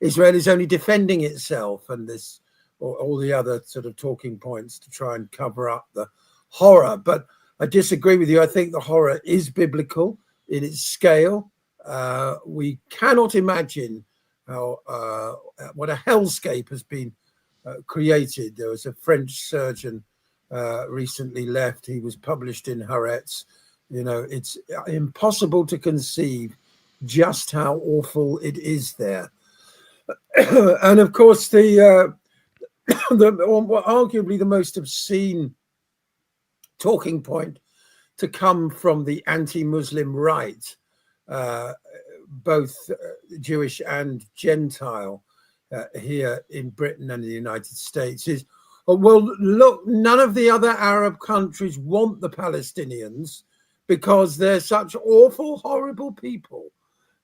Israel is only defending itself, and this, or all the other sort of talking points to try and cover up the horror. But I disagree with you. I think the horror is biblical in its scale. We cannot imagine how what a hellscape has been created. There was a French surgeon recently left. He was published in Haaretz. It's impossible to conceive just how awful it is there. And of course, the arguably the most obscene talking point to come from the anti-Muslim right, both Jewish and Gentile, here in Britain and the United States is, well, look, none of the other Arab countries want the Palestinians because they're such awful, horrible people.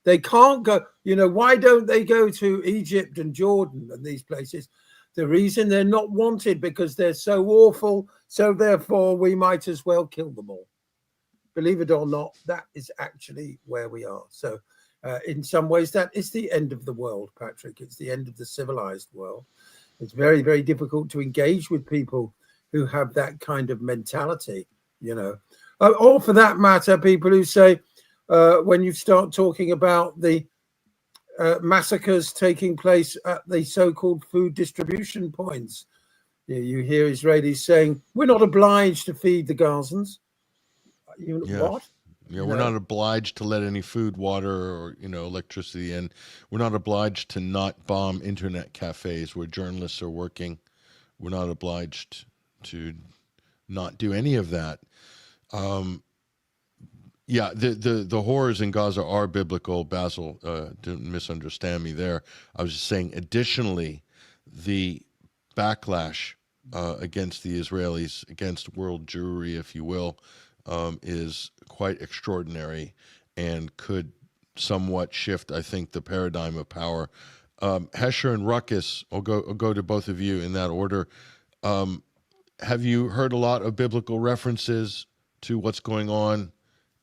They can't go, why don't they go to Egypt and Jordan and these places? The reason they're not wanted because they're so awful. So therefore we might as well kill them all. Believe it or not, that is actually where we are. So in some ways, that is the end of the world, Patrick. It's the end of the civilized world. It's very, very difficult to engage with people who have that kind of mentality, or for that matter, people who say, when you start talking about the massacres taking place at the so-called food distribution points, you hear Israelis saying, we're not obliged to feed the Gazans. What? Yeah, we're not obliged to let any food, water, or electricity in. We're not obliged to not bomb internet cafes where journalists are working. We're not obliged not do any of that. Yeah, the horrors in Gaza are biblical. Basil, didn't misunderstand me there. I was just saying, additionally, the backlash against the Israelis, against world Jewry, if you will, is quite extraordinary and could somewhat shift, I think, the paradigm of power. Hesher and Ruckus, I'll go to both of you in that order. Have you heard a lot of biblical references to what's going on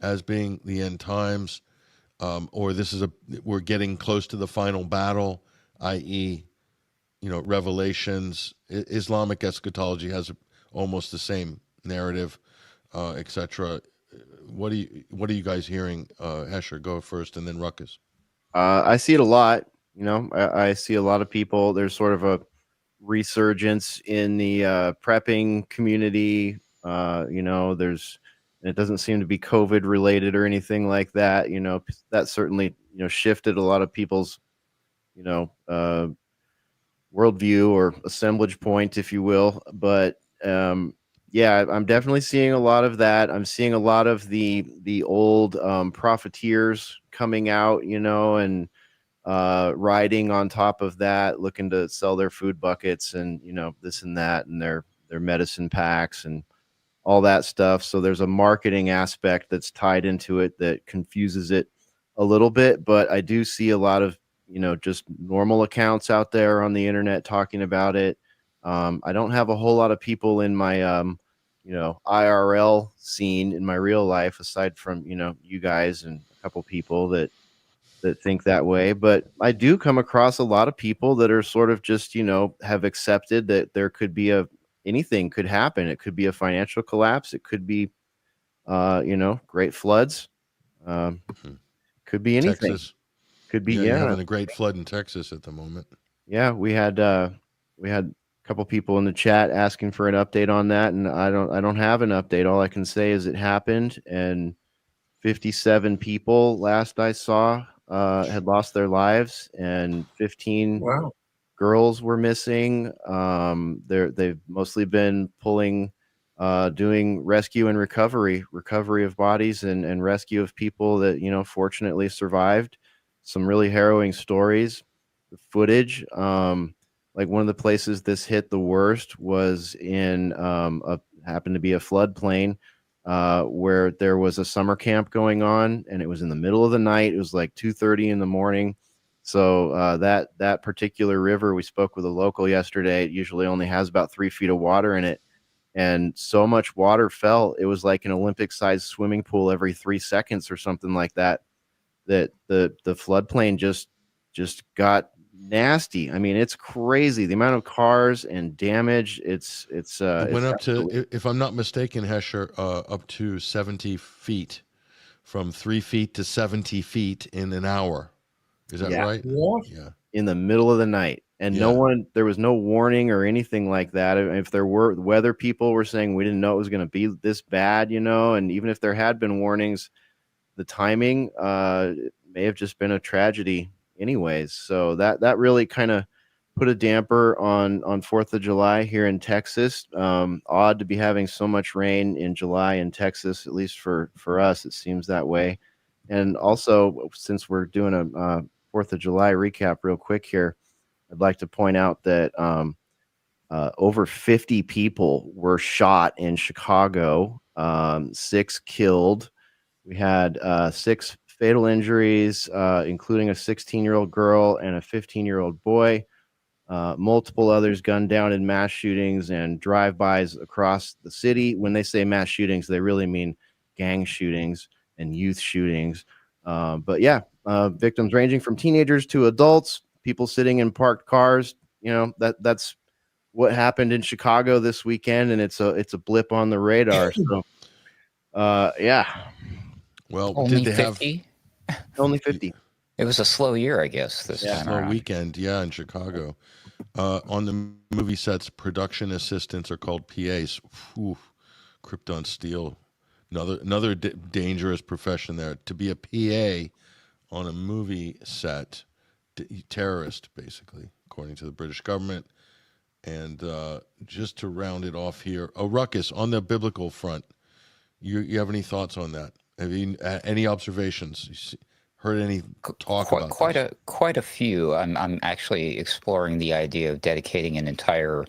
as being the end times, or we're getting close to the final battle, i.e., Revelations? Islamic eschatology has almost the same narrative, etc. What are you guys hearing? Hesher, go first, and then Ruckus. I see it a lot. I see a lot of people. There's sort of a resurgence in the prepping community. It doesn't seem to be COVID related or anything like that. That certainly shifted a lot of people's worldview or assemblage point, if you will. But yeah, I'm definitely seeing a lot of that. I'm seeing a lot of the old profiteers coming out, and riding on top of that, looking to sell their food buckets and this and that, and their medicine packs and all that stuff. So there's a marketing aspect that's tied into it that confuses it a little bit. But I do see a lot of just normal accounts out there on the internet talking about it. I don't have a whole lot of people in my IRL scene in my real life, aside from you guys and a couple people that think that way. But I do come across a lot of people that are sort of just have accepted that there could be anything could happen. It could be a financial collapse. It could be great floods. Could be anything. Texas. Could be you're having a great flood in Texas at the moment. Yeah, we had a couple people in the chat asking for an update on that, and I don't have an update. All I can say is it happened, and 57 people last I saw had lost their lives, and 15 girls were missing. They've mostly been doing rescue and recovery of bodies and rescue of people that fortunately survived. Some really harrowing stories. The footage, like one of the places this hit the worst was in happened to be a floodplain where there was a summer camp going on, and it was in the middle of the night. It was like 2:30 in the morning. So that particular river, we spoke with a local yesterday. It usually only has about 3 feet of water in it, and so much water fell. It was like an Olympic-sized swimming pool every 3 seconds or something like that. That the floodplain just got nasty. I mean, it's crazy the amount of cars and damage. It went up to, if I'm not mistaken, Hesher, up to 70 feet, from 3 feet to 70 feet in an hour. Is that right? What? Yeah. In the middle of the night, and there was no warning or anything like that. If there were, weather people were saying we didn't know it was going to be this bad, and even if there had been warnings, the timing may have just been a tragedy anyways. So that really kind of put a damper on 4th of July here in Texas. Odd to be having so much rain in July in Texas, at least for us, it seems that way. And also, since we're doing a 4th of July recap real quick here, I'd like to point out that over 50 people were shot in Chicago, 6 killed. We had 6 fatal injuries, including a 16-year-old girl and a 15-year-old boy. Multiple others gunned down in mass shootings and drive-bys across the city. When they say mass shootings, they really mean gang shootings and youth shootings. But yeah, victims ranging from teenagers to adults, people sitting in parked cars. That's what happened in Chicago this weekend, and it's a blip on the radar. So, yeah. Well, only did they 50? Only 50. It was a slow year, I guess, this time slow around. weekend, in Chicago. On the movie sets, production assistants are called PAs. Whew, Krypton steel. Another dangerous profession there. To be a PA on a movie set, terrorist, basically, according to the British government. And just to round it off here, Ruckus, on the biblical front, you have any thoughts on that? Have you any observations? Heard any talk about quite a few. I'm actually exploring the idea of dedicating an entire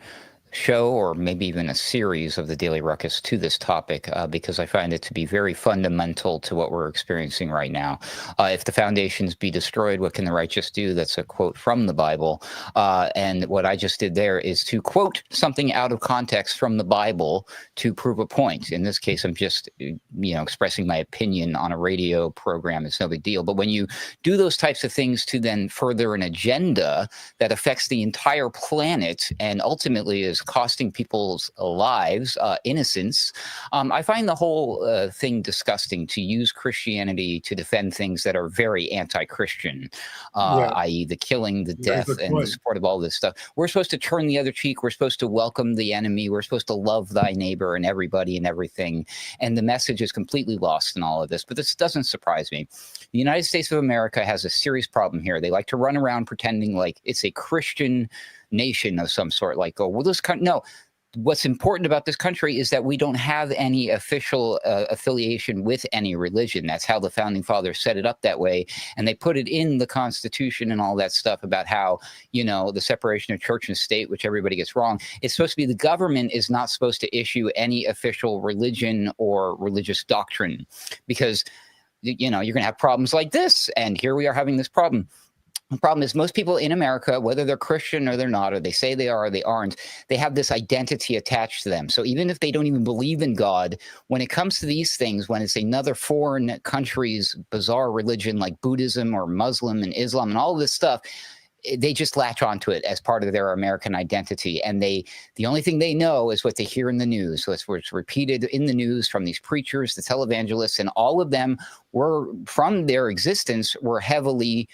show or maybe even a series of the Daily Ruckus to this topic because I find it to be very fundamental to what we're experiencing right now. If the foundations be destroyed, what can the righteous do? That's a quote from the Bible. And what I just did there is to quote something out of context from the Bible to prove a point. In this case, I'm just, expressing my opinion on a radio program. It's no big deal. But when you do those types of things to then further an agenda that affects the entire planet and ultimately is costing people's lives, innocence, I find the whole thing disgusting to use Christianity to defend things that are very anti-Christian, i.e. the killing, the death, and the support of all this stuff. We're supposed to turn the other cheek. We're supposed to welcome the enemy. We're supposed to love thy neighbor and everybody and everything. And the message is completely lost in all of this. But this doesn't surprise me. The United States of America has a serious problem here. They like to run around pretending like it's a Christian nation of some sort, like, oh, well, this country. No, what's important about this country is that we don't have any official affiliation with any religion. That's how the founding fathers set it up that way. And they put it in the Constitution and all that stuff about how, the separation of church and state, which everybody gets wrong. It's supposed to be the government is not supposed to issue any official religion or religious doctrine because, you're going to have problems like this. And here we are having this problem. The problem is most people in America, whether they're Christian or they're not, or they say they are or they aren't, they have this identity attached to them. So even if they don't even believe in God, when it comes to these things, when it's another foreign country's bizarre religion like Buddhism or Muslim and Islam and all of this stuff, they just latch onto it as part of their American identity. And the only thing they know is what they hear in the news. So it's repeated in the news from these preachers, the televangelists, and all of them were, from their existence, were heavily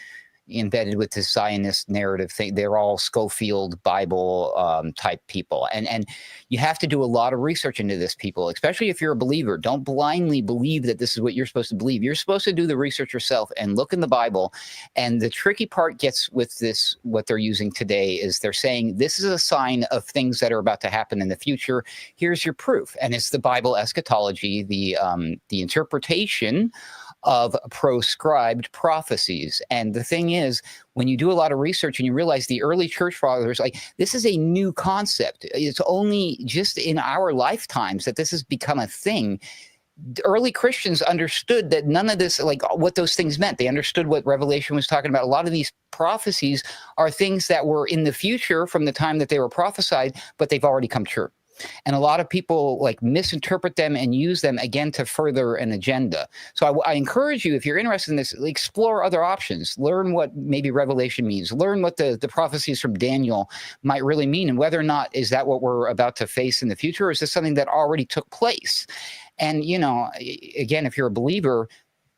embedded with the Zionist narrative thing. They're all Schofield Bible type people. And you have to do a lot of research into this, people, especially if you're a believer. Don't blindly believe that this is what you're supposed to believe. You're supposed to do the research yourself and look in the Bible. And the tricky part gets with this, what they're using today is they're saying this is a sign of things that are about to happen in the future. Here's your proof. And it's the Bible eschatology, the interpretation of proscribed prophecies. And the thing is, when you do a lot of research and you realize the early church fathers, like, this is a new concept. It's only just in our lifetimes that this has become a thing. The early Christians understood that none of this, like what those things meant. They understood what Revelation was talking about. A lot of these prophecies are things that were in the future from the time that they were prophesied, but they've already come true. And a lot of people misinterpret them and use them again to further an agenda. So I encourage you, if you're interested in this, explore other options. Learn what maybe Revelation means. Learn what the prophecies from Daniel might really mean, and whether or not is that what we're about to face in the future, or is this something that already took place? And, again, if you're a believer,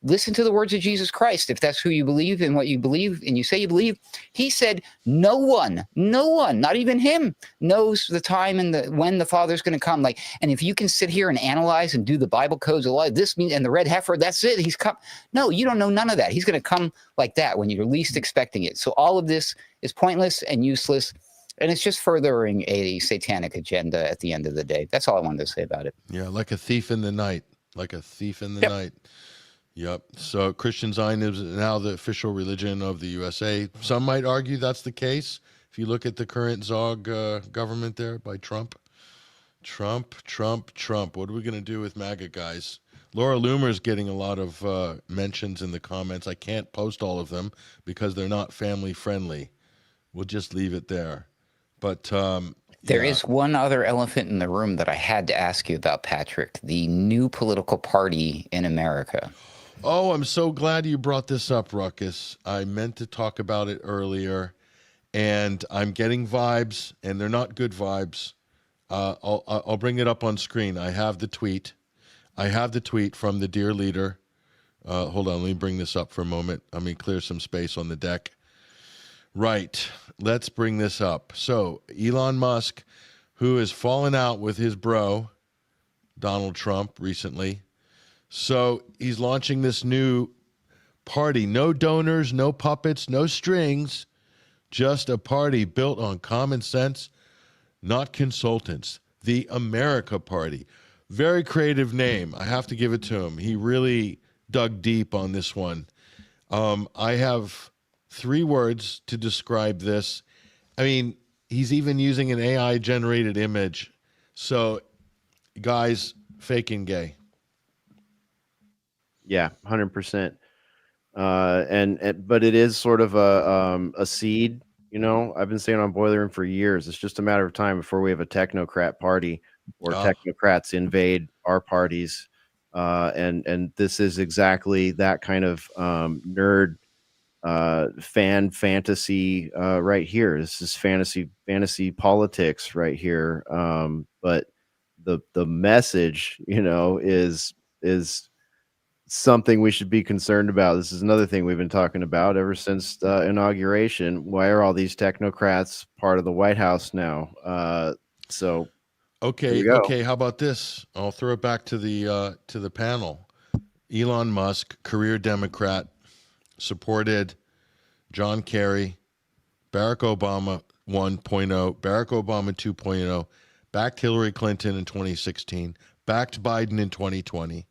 listen to the words of Jesus Christ. If that's who you believe and what you believe and you say you believe, he said, no one, not even him, knows the time and when the Father's going to come. And if you can sit here and analyze and do the Bible codes, a lot of this means, and the red heifer, that's it. He's come. No, you don't know none of that. He's going to come like that when you're least expecting it. So all of this is pointless and useless. And it's just furthering a satanic agenda at the end of the day. That's all I wanted to say about it. Yeah, like a thief in the night. Night. Yep. So Christian Zionism is now the official religion of the USA. Some might argue that's the case. If you look at the current Zog government there by Trump. Trump. What are we going to do with MAGA guys? Laura Loomer's getting a lot of mentions in the comments. I can't post all of them because they're not family friendly. We'll just leave it there. But there is one other elephant in the room that I had to ask you about, Patrick, the new political party in America. Oh, I'm so glad you brought this up, Ruckus. I meant to talk about it earlier, and I'm getting vibes, and they're not good vibes. I'll bring it up on screen. I have the tweet. From the dear leader. Hold on, let me bring this up for a moment. Let me clear some space on the deck. Right, let's bring this up. So Elon Musk, who has fallen out with his bro, Donald Trump, recently. So he's launching this new party. No donors, no puppets, no strings, just a party built on common sense, not consultants. The America Party. Very creative name. I have to give it to him. He really dug deep on this one. I have 3 words to describe this. I mean, he's even using an AI-generated image. So, guys, fake and gay. Yeah, 100%. But it is sort of a seed. You know, I've been saying on Boiler Room for years. It's just a matter of time before we have a technocrat party or technocrats invade our parties. And this is exactly that kind of nerd fan fantasy right here. This is fantasy politics right here. But the message, you know, is something we should be concerned about. This is another thing we've been talking about ever since inauguration. Why are all these technocrats part of the White House now? Okay. How about this? I'll throw it back to the panel. Elon Musk, career Democrat, supported John Kerry, Barack Obama 1.0, Barack Obama 2.0, backed Hillary Clinton in 2016, backed Biden in 2020.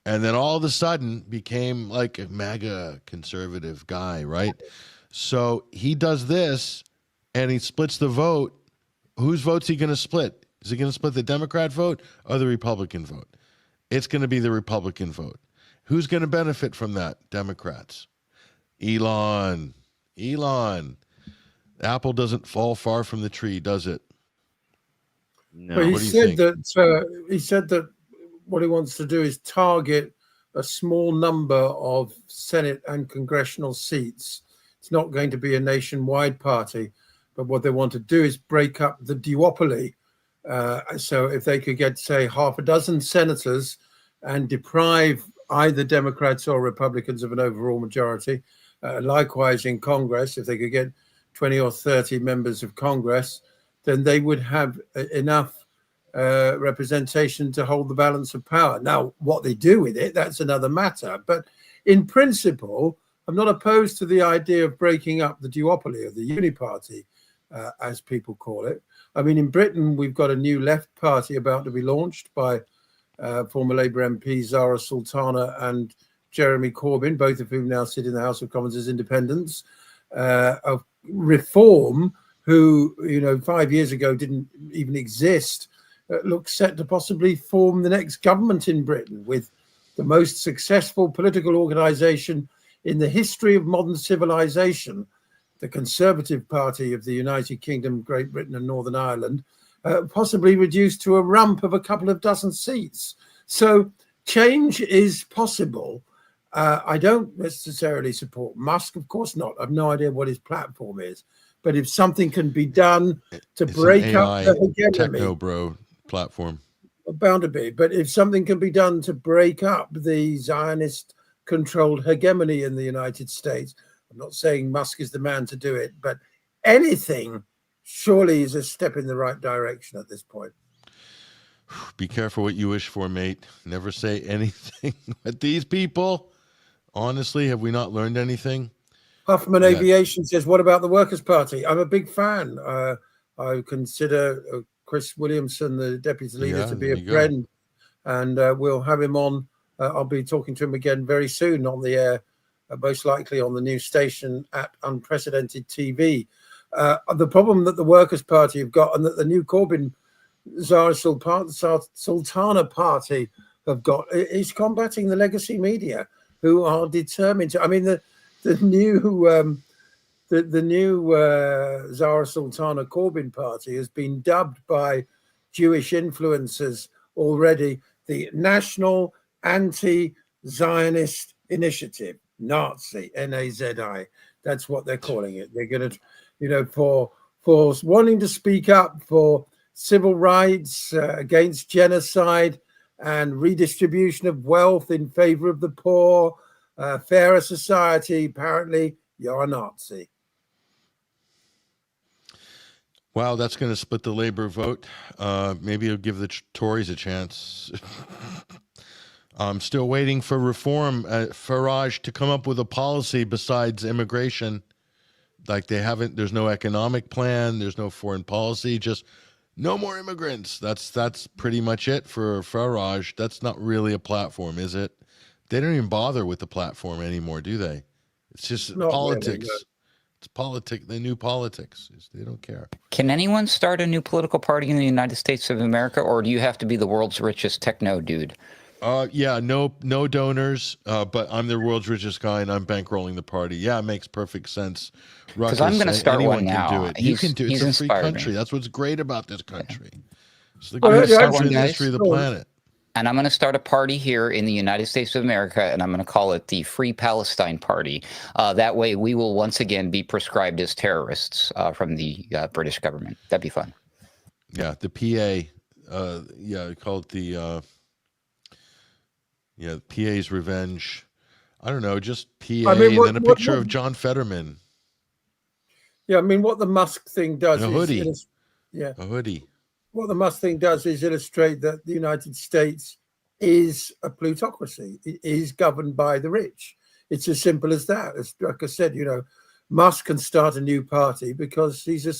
And then all of a sudden became like a MAGA conservative guy, right? So he does this and he splits the vote. Whose vote's he going to split? Is he going to split the Democrat vote or the Republican vote? It's going to be the Republican vote. Who's going to benefit from that? Democrats. Elon. Apple doesn't fall far from the tree, does it? No. But he said that what he wants to do is target a small number of Senate and congressional seats. It's not going to be a nationwide party, but what they want to do is break up the duopoly. So if they could get, say, 6 senators and deprive either Democrats or Republicans of an overall majority, likewise in Congress, if they could get 20 or 30 members of Congress, then they would have enough representation to hold the balance of power. Now, what they do with it, that's another matter. But in principle, I'm not opposed to the idea of breaking up the duopoly, or the uniparty, as people call it. I mean, in Britain, we've got a new left party about to be launched by former Labour MP Zara Sultana and Jeremy Corbyn, both of whom now sit in the House of Commons as independents, of reform, who, 5 years ago didn't even exist, looks set to possibly form the next government in Britain, with the most successful political organisation in the history of modern civilization, the Conservative Party of the United Kingdom, Great Britain and Northern Ireland, possibly reduced to a rump of a couple of dozen seats. So change is possible. I don't necessarily support Musk, of course not. I've no idea what his platform is. But if something can be done to break up the hegemony, techno bro platform, bound to be. But if something can be done to break up the Zionist-controlled hegemony in the United States, I'm not saying Musk is the man to do it, but anything surely is a step in the right direction at this point. Be careful what you wish for, mate. Never say anything. But these people, honestly, have we not learned anything? Huffman Aviation says, what about the Workers' Party? I'm a big fan. I consider Chris Williamson, the deputy leader, to be a friend. And we'll have him on. I'll be talking to him again very soon on the air, most likely on the new station at Unprecedented TV. The problem that the Workers' Party have got, and that the new Corbyn Zara Sultana Party have got, is combating the legacy media, who are determined to. I mean, the new Zara Sultana Corbyn Party has been dubbed by Jewish influencers already the National Anti-Zionist Initiative, Nazi, Nazi. That's what they're calling it. They're going to, for wanting to speak up for civil rights, against genocide and redistribution of wealth in favor of the poor, fairer society. Apparently, you're a Nazi. Wow, that's going to split the Labour vote. Maybe it'll give the Tories a chance. I'm still waiting for reform, Farage, to come up with a policy besides immigration. Like they haven't, there's no economic plan, there's no foreign policy, just No more immigrants. That's pretty much it for Farage. That's not really a platform, is it? They don't even bother with the platform anymore, do they? It's just Not politics. really, no. It's politics. The new politics. They don't care. Can anyone start a new political party in the United States of America, or do you have to be the world's richest techno dude? Yeah, no donors, but I'm the world's richest guy, and I'm bankrolling the party. Yeah, it makes perfect sense. Because I'm going to start one now. Can do it. You can do it. It's a free country. That's what's great about this country. It's the greatest country in the history of the planet. And I'm going to start a party here in the United States of America, and I'm going to call it the Free Palestine Party. That way, we will once again be prescribed as terrorists from the British government. That'd be fun. Yeah, the PA. Call it the. PA's Revenge. I don't know, just PA, and then a picture of John Fetterman. Yeah, I mean, what the Musk thing does a hoodie. A hoodie. What the Musk thing does is illustrate that the United States is a plutocracy. It is governed by the rich. It's as simple as that. As like I said, Musk can start a new party because he's a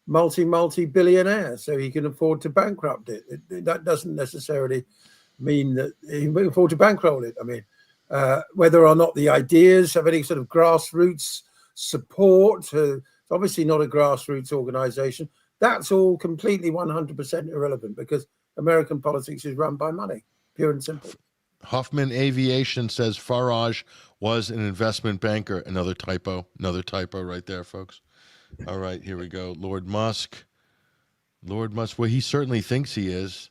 multi-billionaire, so he can afford to bankrupt it. That doesn't necessarily mean that he can afford to bankroll it. I mean, whether or not the ideas have any sort of grassroots support, it's obviously not a grassroots organization. That's all completely 100% irrelevant because American politics is run by money, pure and simple. Hoffman Aviation says Farage was an investment banker. Another typo right there, folks. All right, here we go. Lord Musk. Well, he certainly thinks he is.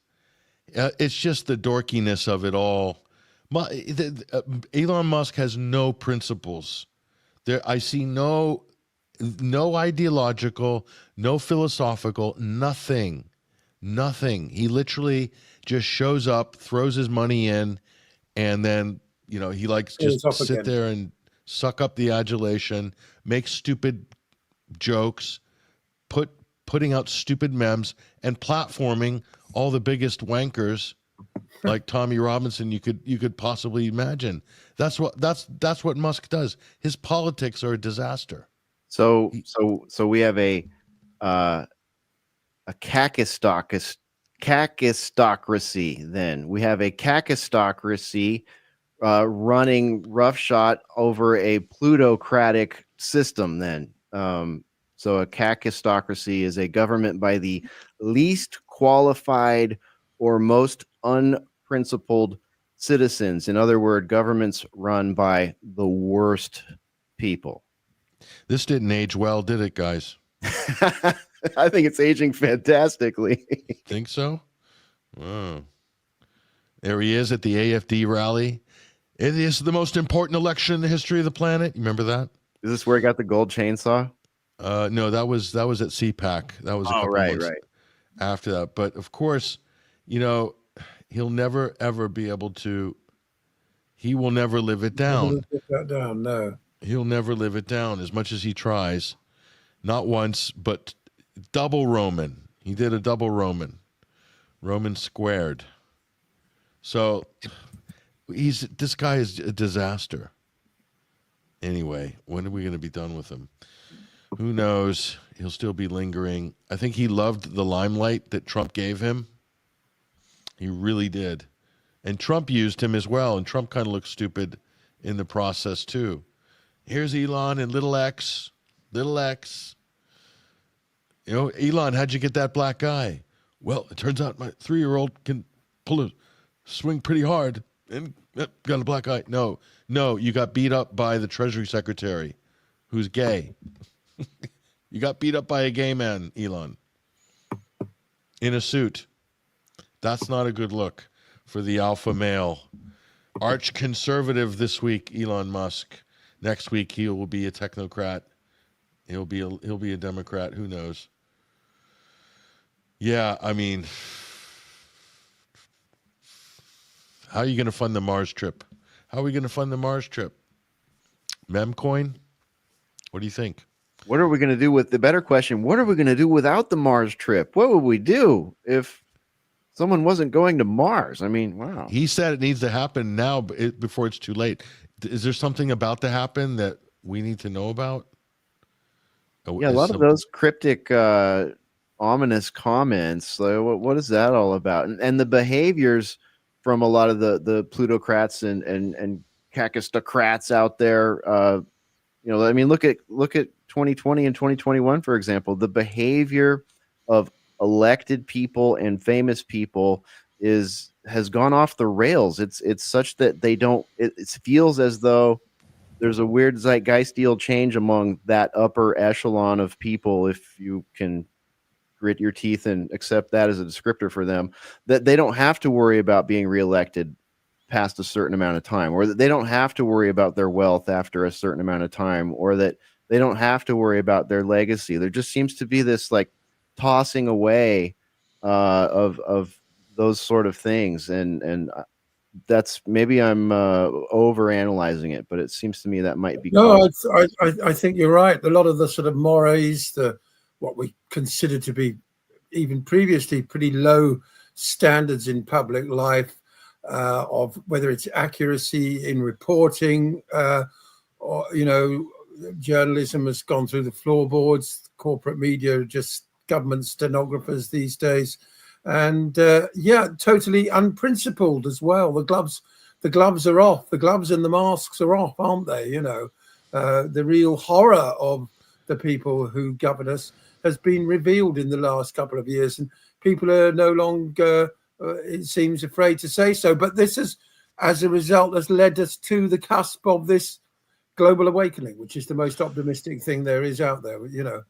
It's just the dorkiness of it all. Elon Musk has no principles. I see no ideological, no philosophical, nothing. He literally just shows up, throws his money in, and then, he likes just sit there and suck up the adulation, make stupid jokes, putting out stupid memes, and platforming all the biggest wankers like Tommy Robinson you could possibly imagine. That's what Musk does. His politics are a disaster. So we have a kakistocracy. Then we have a kakistocracy running roughshod over a plutocratic system. Then, so a kakistocracy is a government by the least qualified or most unprincipled citizens. In other words, governments run by the worst people. This didn't age well, did it, guys? I think it's aging fantastically. Think so? Wow. There he is at the AFD rally. It is the most important election in the history of the planet. You remember that? Is this where he got the gold chainsaw? No, that was at CPAC. That was a couple months after that. But of course, he'll never ever be able to. He will never live it down. No. He'll never live it down as much as he tries. Not once, but double Roman. He did a double Roman. Roman squared. So this guy is a disaster. Anyway, when are we going to be done with him? Who knows? He'll still be lingering. I think he loved the limelight that Trump gave him. He really did. And Trump used him as well. And Trump kind of looked stupid in the process too. Here's Elon and little X. Elon, how'd you get that black guy? Well, it turns out my 3-year-old can swing pretty hard and got a black eye. No, you got beat up by the Treasury Secretary who's gay. You got beat up by a gay man, Elon, in a suit. That's not a good look for the alpha male. Arch conservative this week, Elon Musk. Next week he will be a technocrat. He'll be a Democrat. Who knows? Yeah, I mean, how are you going to fund the Mars trip? Memcoin? What do you think? What are we going to do with the better question? What are we going to do without the Mars trip? What would we do if someone wasn't going to Mars? I mean, wow. He said it needs to happen now before it's too late. Is there something about to happen that we need to know about? Yeah, a lot of those cryptic ominous comments. Like, what is that all about? And the behaviors from a lot of the plutocrats and kakistocrats out there. I mean, look at 2020 and 2021, for example. The behavior of elected people and famous people has gone off the rails. It's such that they don't. It feels as though there's a weird zeitgeistial change among that upper echelon of people, if you can grit your teeth and accept that as a descriptor for them, that they don't have to worry about being reelected past a certain amount of time, or that they don't have to worry about their wealth after a certain amount of time, or that they don't have to worry about their legacy. There just seems to be this like tossing away of those sort of things, and that's maybe I'm over analyzing it, but it seems to me that might be. No, I think you're right. A lot of the sort of mores, what we consider to be even previously pretty low standards in public life, of whether it's accuracy in reporting, or journalism has gone through the floorboards. Corporate media are just government stenographers these days. And totally unprincipled as well. The gloves are off. The gloves and the masks are off, aren't they? The real horror of the people who govern us has been revealed in the last couple of years, and people are no longer, it seems, afraid to say so. But this has, as a result, has led us to the cusp of this global awakening, which is the most optimistic thing there is out there. Go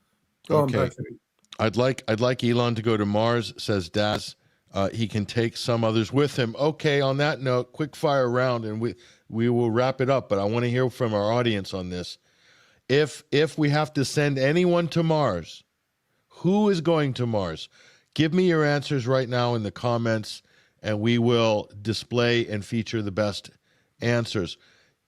on, Patrick. I'd like Elon to go to Mars, says Daz. He can take some others with him. Okay, on that note, quick fire round, and we will wrap it up. But I want to hear from our audience on this. If we have to send anyone to Mars, who is going to Mars? Give me your answers right now in the comments, and we will display and feature the best answers.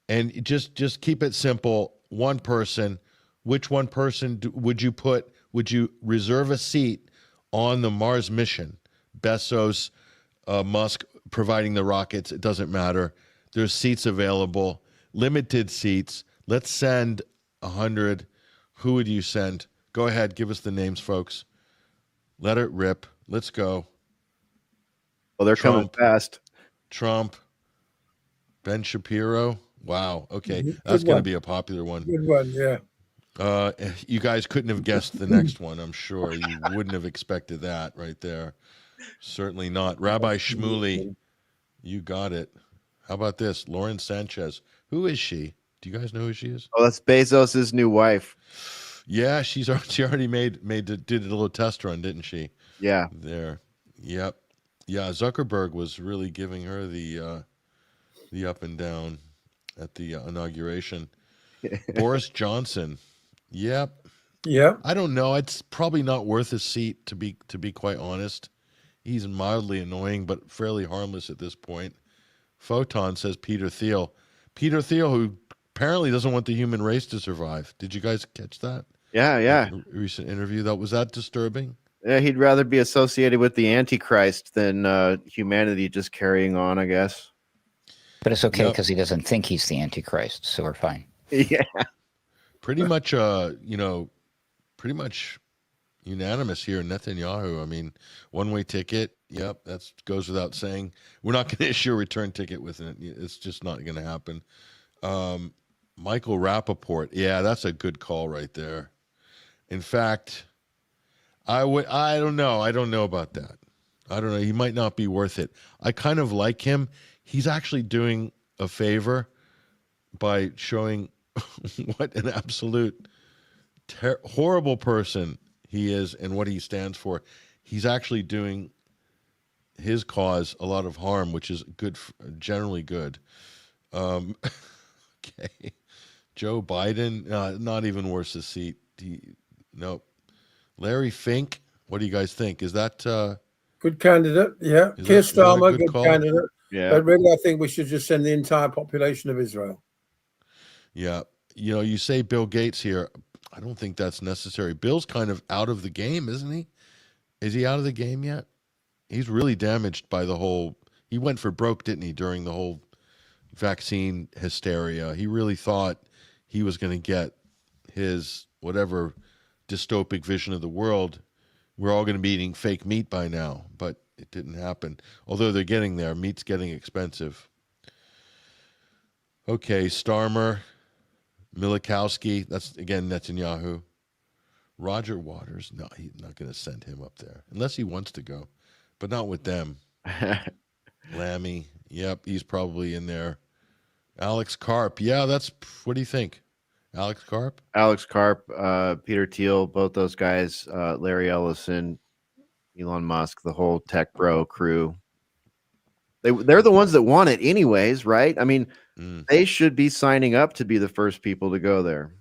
And just keep it simple. One person. Which one person would you put? Would you reserve a seat on the Mars mission? Bezos, Musk providing the rockets, it doesn't matter. There's seats available, limited seats. Let's send 100. Who would you send? Go ahead, give us the names, folks. Let it rip. Let's go. Well, they're coming fast. Trump, Ben Shapiro. Wow. Okay, that's going to be a popular one. Good one, yeah. You guys couldn't have guessed the next one, I'm sure. You wouldn't have expected that right there. Certainly not. Rabbi Shmuley, you got it. How about this? Lauren Sanchez. Who is she? Do you guys know who she is? Oh, that's Bezos' new wife. Yeah, she already did a little test run, didn't she? Yeah. There. Yep. Yeah, Zuckerberg was really giving her the up and down at the inauguration. Boris Johnson. Yep. Yeah. I don't know. It's probably not worth a seat, to be quite honest. He's mildly annoying, but fairly harmless at this point. Photon says Peter Thiel. Peter Thiel, who apparently doesn't want the human race to survive. Did you guys catch that? Yeah. Recent interview. Was that disturbing? Yeah, he'd rather be associated with the Antichrist than humanity just carrying on, I guess. But it's okay because he doesn't think he's the Antichrist, so we're fine. Yeah. Pretty much, pretty much unanimous here in Netanyahu. I mean, one-way ticket. Yep, that goes without saying. We're not going to issue a return ticket with it. It's just not going to happen. Michael Rappaport. Yeah, that's a good call right there. In fact, I don't know. I don't know about that. I don't know. He might not be worth it. I kind of like him. He's actually doing a favor by showing what an absolute horrible person he is and what he stands for. He's actually doing his cause a lot of harm, which is good, generally good. Okay. Joe Biden, not even worth a seat. Nope. Larry Fink, what do you guys think? Is that good candidate? Yeah. Keir Starmer, good candidate. Yeah. But really, I think we should just send the entire population of Israel. Yeah. You say Bill Gates here. I don't think that's necessary. Bill's kind of out of the game, isn't he? Is he out of the game yet? He's really damaged by the whole, he went for broke, didn't he, during the whole vaccine hysteria. He really thought he was going to get his whatever dystopic vision of the world we're all going to be eating fake meat by now, but it didn't happen. Although they're getting there. Meat's getting expensive. Okay, Starmer, Milikowski, that's, again, Netanyahu. Roger Waters, no, he's not going to send him up there. Unless he wants to go, but not with them. Lammy, yep, he's probably in there. Alex Karp, yeah, that's, what do you think? Alex Karp? Alex Karp, Peter Thiel, both those guys, Larry Ellison, Elon Musk, the whole tech bro crew. They're the ones that want it anyways, right? I mean, they should be signing up to be the first people to go there.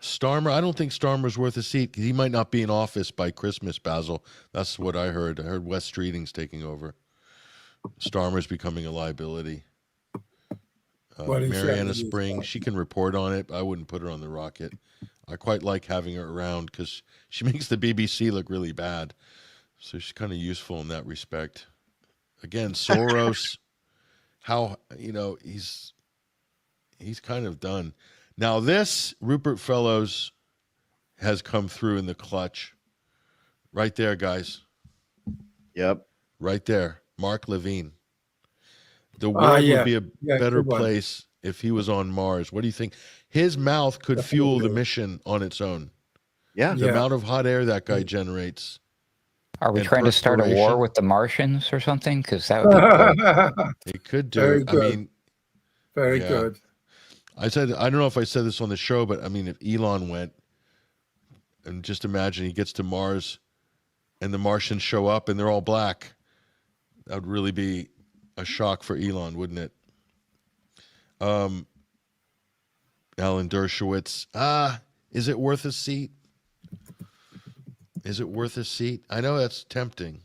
Starmer, I don't think Starmer's worth a seat. He might not be in office by Christmas, Basil. That's what I heard. I heard Wes Streeting's taking over. Starmer's becoming a liability. Mariana Spring, she can report on it. I wouldn't put her on the rocket. I quite like having her around because she makes the BBC look really bad. So she's kind of useful in that respect. Again, Soros, how, you know, he's kind of done. Now this, Rupert Fellows has come through in the clutch. Right there, guys. Yep. Right there. Mark Levine. The world would be a better place if he was on Mars. What do you think? His mouth could fuel the mission on its own. Yeah. The amount of hot air that guy generates. Are we trying to start a war with the Martians or something? Because that would be cool. They could do it. I mean, very good. I don't know if I said this on the show, but I mean, if Elon went, and just imagine he gets to Mars and the Martians show up and they're all black. That would really be a shock for Elon, wouldn't it? Alan Dershowitz. Is it worth a seat? Is it worth a seat? I know that's tempting,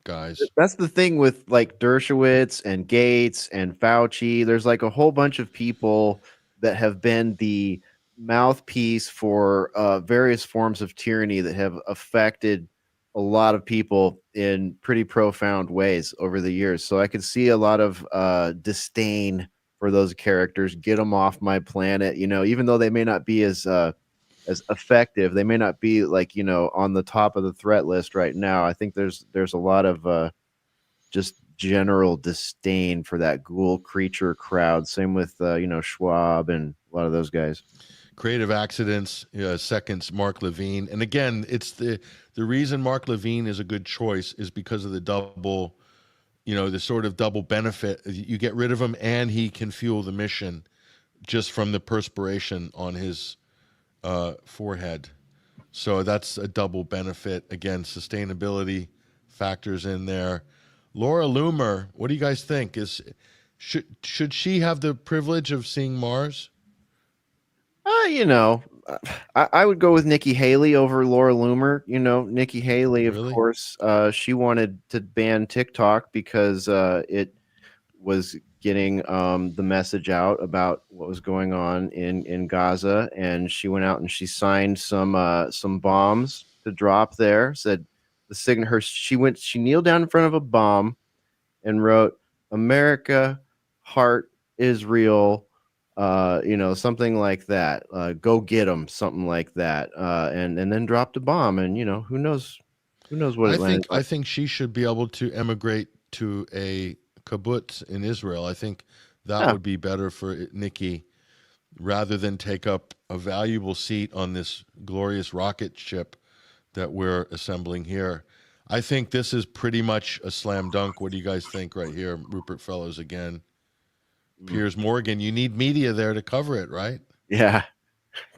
guys. That's the thing with like Dershowitz and Gates and Fauci. There's like a whole bunch of people that have been the mouthpiece for various forms of tyranny that have affected a lot of people in pretty profound ways over the years. So I could see a lot of disdain for those characters. Get them off my planet. You know, even though they may not be as effective, they may not be like, you know, on the top of the threat list right now. I think there's a lot of just general disdain for that ghoul creature crowd. Same with you know, Schwab and a lot of those guys. Creative Accidents, seconds, Mark Levine. And again, it's the reason Mark Levine is a good choice is because of the double, you know, the sort of double benefit. You get rid of him and he can fuel the mission just from the perspiration on his forehead. So that's a double benefit. Again, sustainability factors in there. Laura Loomer, what do you guys think? Should she have the privilege of seeing Mars? You know, I would go with Nikki Haley over Laura Loomer. You know, Nikki Haley, of course, she wanted to ban TikTok because it was getting the message out about what was going on in Gaza, and she went out and she signed some bombs to drop there. Said she kneeled down in front of a bomb and wrote "America, Heart, Israel." You know, something like that. Go get them, something like that. And then dropped a bomb, and you know, who knows what it landed. I think she should be able to emigrate to a kibbutz in Israel. I think that would be better for Nikki, rather than take up a valuable seat on this glorious rocket ship that we're assembling here. I think this is pretty much a slam dunk. What do you guys think right here? Rupert Fellows again. Piers Morgan, you need media there to cover it, right? Yeah,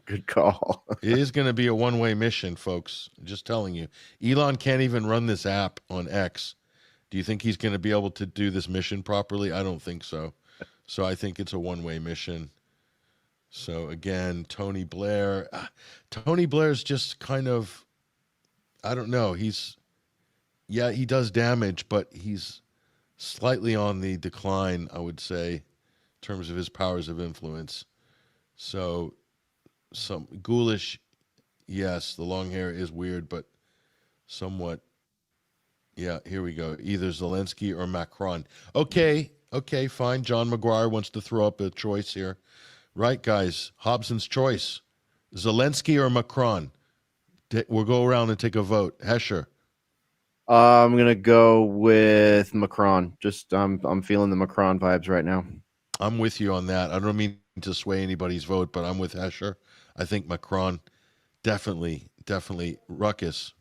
good call. It is going to be a one-way mission, folks. Just telling you. Elon can't even run this app on X. Do you think he's going to be able to do this mission properly? I don't think so. So I think it's a one-way mission. So again, Tony Blair. Tony Blair's just kind of, I don't know. He does damage, but he's slightly on the decline, I would say, in terms of his powers of influence. So some ghoulish, yes, the long hair is weird, but somewhat, yeah, here we go. Either Zelensky or Macron. Okay, fine. John McGuire wants to throw up a choice here. Right, guys, Hobson's choice. Zelensky or Macron? We'll go around and take a vote. Hesher. I'm gonna go with Macron. Just I'm feeling the Macron vibes right now. I'm with you on that. I don't mean to sway anybody's vote, but I'm with Hesher. I think Macron, definitely. Ruckus,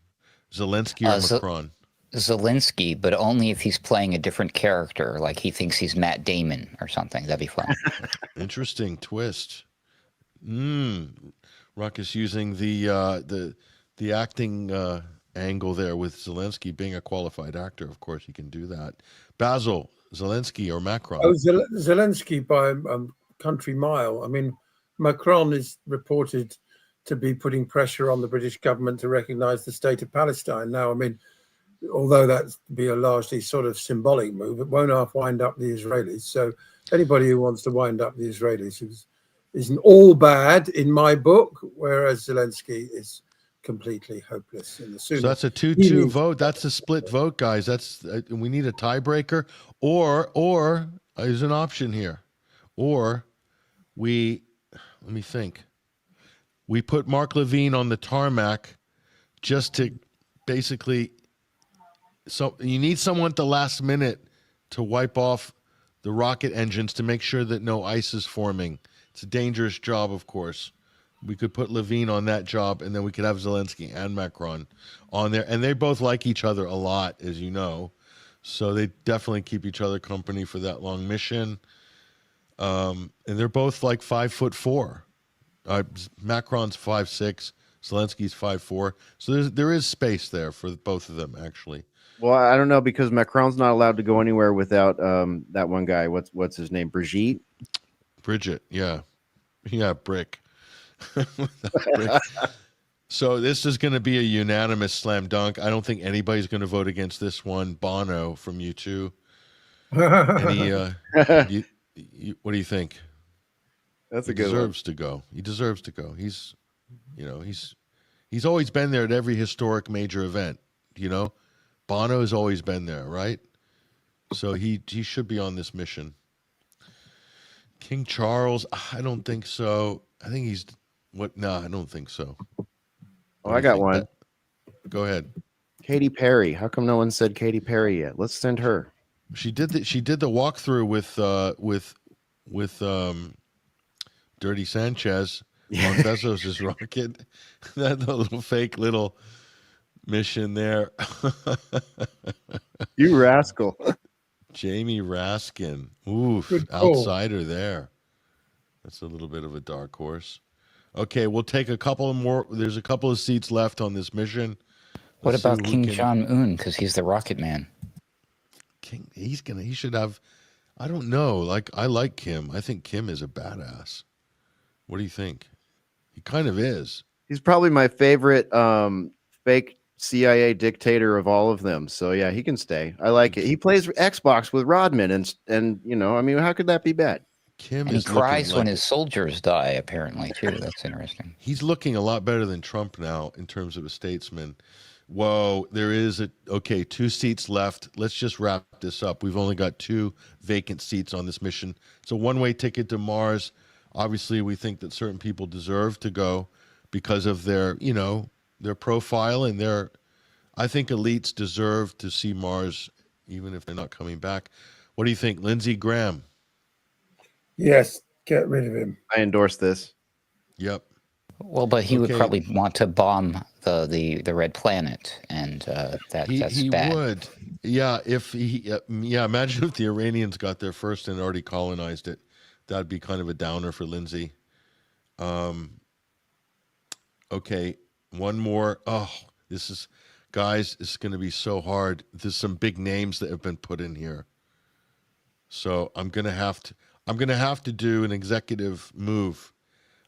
Zelensky or Macron? Zelensky, but only if he's playing a different character, like he thinks he's Matt Damon or something. That'd be fun. Interesting twist. Ruckus using the acting angle there with Zelensky being a qualified actor. Of course, he can do that. Basil, Zelensky or Macron? Oh, Zelensky by country mile. I mean, Macron is reported to be putting pressure on the British government to recognise the state of Palestine. Now, I mean, although that'd be a largely sort of symbolic move, it won't wind up the Israelis. So anybody who wants to wind up the Israelis isn't all bad in my book, whereas Zelensky is completely hopeless. So that's a 2-2 vote. That's a split vote, guys. That's we need a tiebreaker, or there's an option here, or let me think. We put Mark Levine on the tarmac just to basically. So you need someone at the last minute to wipe off the rocket engines to make sure that no ice is forming. It's a dangerous job, of course. We could put Levine on that job, and then we could have Zelensky and Macron on there. And they both like each other a lot, as you know. So they definitely keep each other company for that long mission. And they're both like 5'4". Macron's 5'6", Zelensky's 5'4". So there is space there for both of them, actually. Well, I don't know, because Macron's not allowed to go anywhere without that one guy. What's his name? Bridget, yeah. Brick. So this is going to be a unanimous slam dunk. I don't think anybody's going to vote against this one. Bono from U2. What do you think? That's a good one. He deserves to go. He's always been there at every historic major event. Bono has always been there, right? So he should be on this mission. King Charles, I don't think so. I think he's No, I don't think so. Oh, I got one. Go ahead. Katy Perry. How come no one said Katy Perry yet? Let's send her. She did the walkthrough with Dirty Sanchez on Bezos' rocket. That little fake little mission there. You rascal. Jamie Raskin. Oof, outsider there. That's a little bit of a dark horse. Okay, we'll take a couple more. There's a couple of seats left on this mission. What about King Jong-un? Because he's the rocket man. He should have, I don't know. I like Kim. I think Kim is a badass. What do you think? He kind of is. He's probably my favorite fake CIA dictator of all of them. So yeah, he can stay. I like it. He plays Xbox with Rodman, and I mean, how could that be bad? And he cries when his soldiers die, apparently, too. That's interesting. He's looking a lot better than Trump now in terms of a statesman. Whoa, there is 2 seats left. Let's just wrap this up. We've only got 2 vacant seats on this mission. It's a one-way ticket to Mars. Obviously, we think that certain people deserve to go because of their profile and I think elites deserve to see Mars, even if they're not coming back. What do you think, Lindsey Graham? Yes, get rid of him. I endorse this. Yep. Well, but he would probably want to bomb the red planet, and that's bad. He would. Yeah, imagine if the Iranians got there first and already colonized it. That'd be kind of a downer for Lindsay. Okay, one more. Oh, this is going to be so hard. There's some big names that have been put in here. So I'm going to have to do an executive move.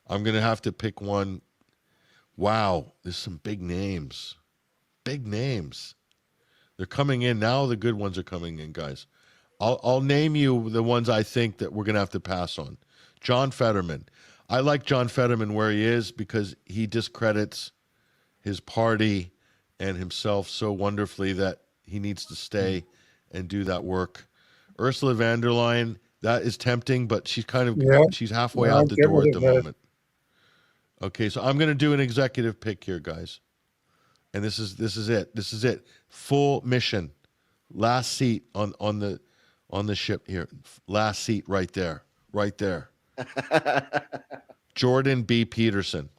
I'm going to have to pick one. Wow, there's some big names. Big names. They're coming in now. The good ones are coming in, guys. I'll name you the ones I think that we're going to have to pass on. John Fetterman. I like John Fetterman where he is because he discredits his party and himself so wonderfully that he needs to stay and do that work. Ursula von der Leyen, that is tempting, but she's she's halfway out the door at the moment. Okay, so I'm going to do an executive pick here, guys. and this is it. This is it. Full mission. Last seat on the ship here. Last seat right there. Right there. Jordan B. Peterson.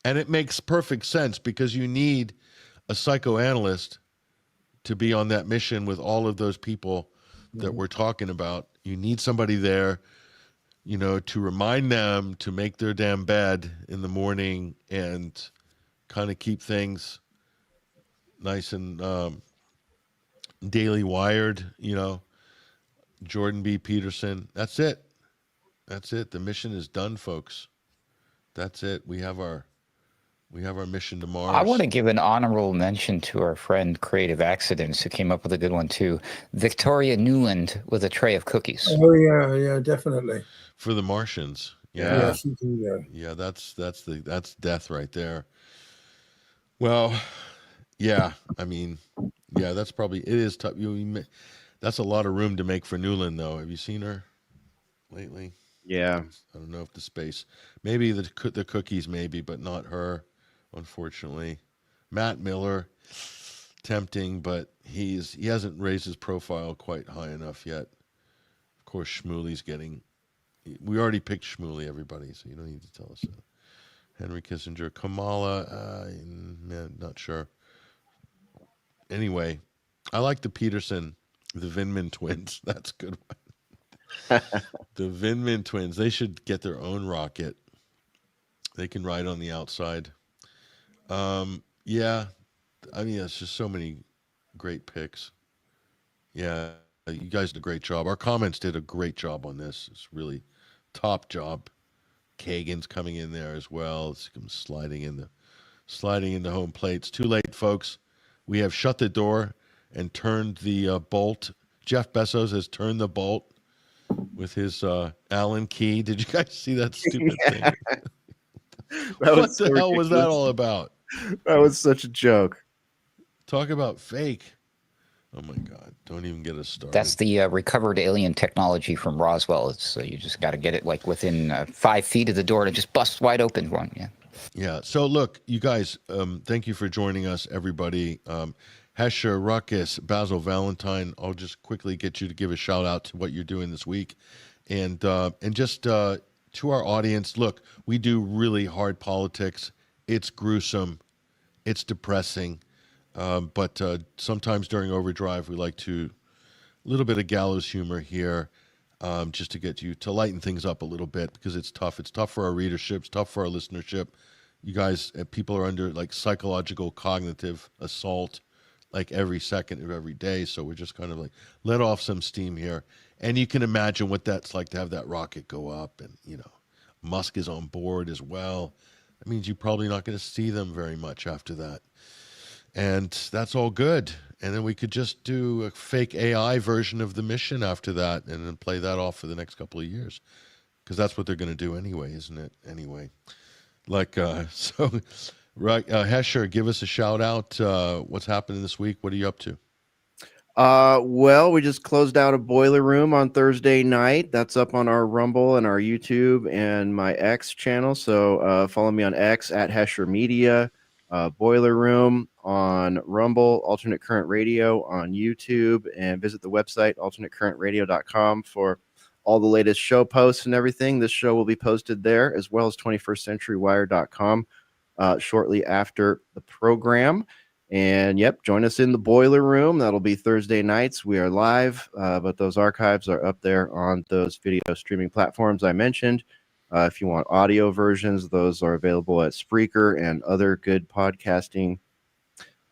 And it makes perfect sense because you need a psychoanalyst to be on that mission with all of those people that we're talking about. You need somebody there, you know, to remind them to make their damn bed in the morning and kind of keep things nice and daily wired, you know. Jordan B. Peterson. That's it. That's it. The mission is done, folks. That's it. We have our mission to Mars. I want to give an honorable mention to our friend Creative Accidents, who came up with a good one too. Victoria Newland with a tray of cookies. Oh yeah, definitely. For the Martians. Yeah. Yeah, that's death right there. Well, yeah, I mean, yeah, that's probably, it is tough. That's a lot of room to make for Newland, though. Have you seen her lately? Yeah. I don't know if the space, maybe the cookies, maybe, but not her, unfortunately. Matt Miller, tempting, but he hasn't raised his profile quite high enough yet. Of course, Shmuley's we already picked Shmuley, everybody, so you don't need to tell us that. Henry Kissinger, Kamala, not sure. Anyway, I like the Peterson, the Vindman twins. That's a good one. The Vindman twins, they should get their own rocket. They can ride on the outside. Yeah, I mean, it's just so many great picks. Yeah, you guys did a great job. Our comments did a great job on this. It's really top job. Kagan's coming in there as well. It's sliding into home plate. It's too late, folks. We have shut the door and turned the bolt. Jeff Bezos has turned the bolt with his Allen key. Did you guys see that stupid thing? What the hell was that all about? That was such a joke. Talk about fake. Oh my God! Don't even get us started. That's the recovered alien technology from Roswell. So you just got to get it like within 5 feet of the door to just bust wide open one. Yeah. Yeah. So look, you guys, thank you for joining us, everybody. Hesher, Ruckus, Basil Valentine. I'll just quickly get you to give a shout out to what you're doing this week, and just to our audience. Look, we do really hard politics. It's gruesome. It's depressing. But sometimes during Overdrive, we like a little bit of gallows humor here, just to get you to lighten things up a little bit, because it's tough. It's tough for our readership. It's tough for our listenership. You guys, people are under like psychological, cognitive assault, like every second of every day. So we're just kind of like let off some steam here. And you can imagine what that's like to have that rocket go up, and Musk is on board as well. That means you're probably not going to see them very much after that. And that's all good. And then we could just do a fake AI version of the mission after that and then play that off for the next couple of years. Because that's what they're going to do anyway, isn't it? Anyway. Like, so, right, Hesher, give us a shout out. What's happening this week? What are you up to? Well, we just closed out a Boiler Room on Thursday night. That's up on our Rumble and our YouTube and my X channel. So follow me on X at Hesher Media. Boiler Room on Rumble, Alternate Current Radio on YouTube, and visit the website alternatecurrentradio.com for all the latest show posts and everything. This show will be posted there, as well as 21stcenturywire.com shortly after the program. And yep, join us in the Boiler Room. That'll be Thursday nights. We are live, but those archives are up there on those video streaming platforms I mentioned. If you want audio versions, those are available at Spreaker and other good podcasting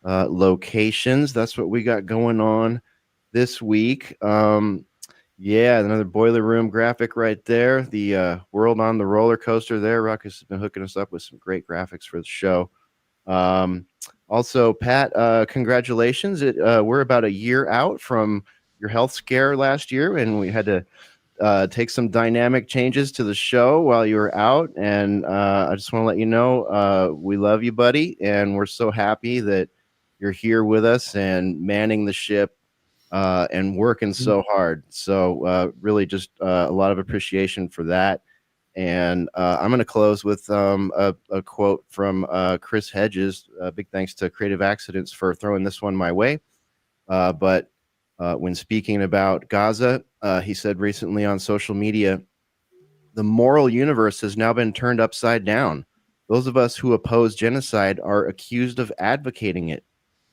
locations. That's what we got going on this week. Yeah, another Boiler Room graphic right there. The World on the Roller Coaster there. Ruckus has been hooking us up with some great graphics for the show. Also, Pat, congratulations. We're about a year out from your health scare last year, and we had to take some dynamic changes to the show while you were out. And I just want to let you know we love you, buddy. And we're so happy that you're here with us and manning the ship and working so hard. So really just a lot of appreciation for that. And I'm going to close with a quote from Chris Hedges. Big thanks to Creative Accidents for throwing this one my way. But when speaking about Gaza, he said recently on social media, the moral universe has now been turned upside down. Those of us who oppose genocide are accused of advocating it.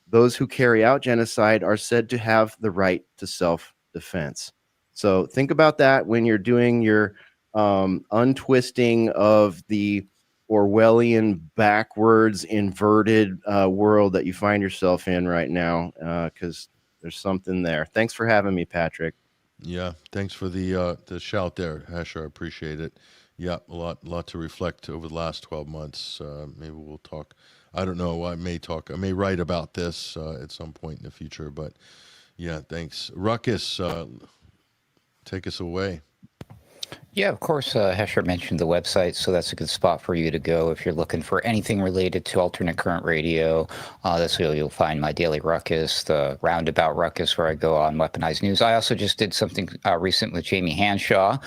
Those who carry out genocide are said to have the right to self-defense. So think about that when you're doing your untwisting of the Orwellian backwards inverted world that you find yourself in right now, because there's something there. Thanks for having me, Patrick. Yeah, thanks for the shout there, Hesher. I appreciate it. Yeah, a lot to reflect over the last 12 months. Maybe we'll talk. I don't know. I may write about this at some point in the future. But yeah, thanks, Ruckus. Take us away. Yeah, of course, Hesher mentioned the website, so that's a good spot for you to go if you're looking for anything related to alternate current radio. That's where you'll find my daily Ruckus, the Roundabout Ruckus, where I go on weaponized news. I also just did something recent with Jamie Hanshaw,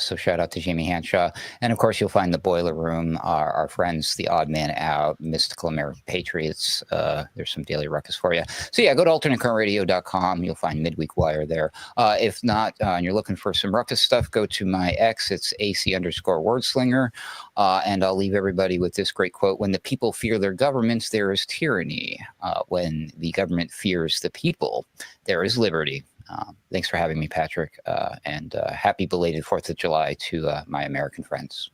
so shout out to Jamie Hanshaw. And of course, you'll find the Boiler Room, our friends, the Odd Man Out, Mystical American Patriots. There's some daily Ruckus for you. So yeah, go to alternateCurrentRadio.com. You'll find Midweek Wire there. If not, and you're looking for some Ruckus stuff, go to my X, it's AC_wordslinger. And I'll leave everybody with this great quote. When the people fear their governments, there is tyranny. When the government fears the people, there is liberty. Thanks for having me, Patrick. And happy belated 4th of July to my American friends.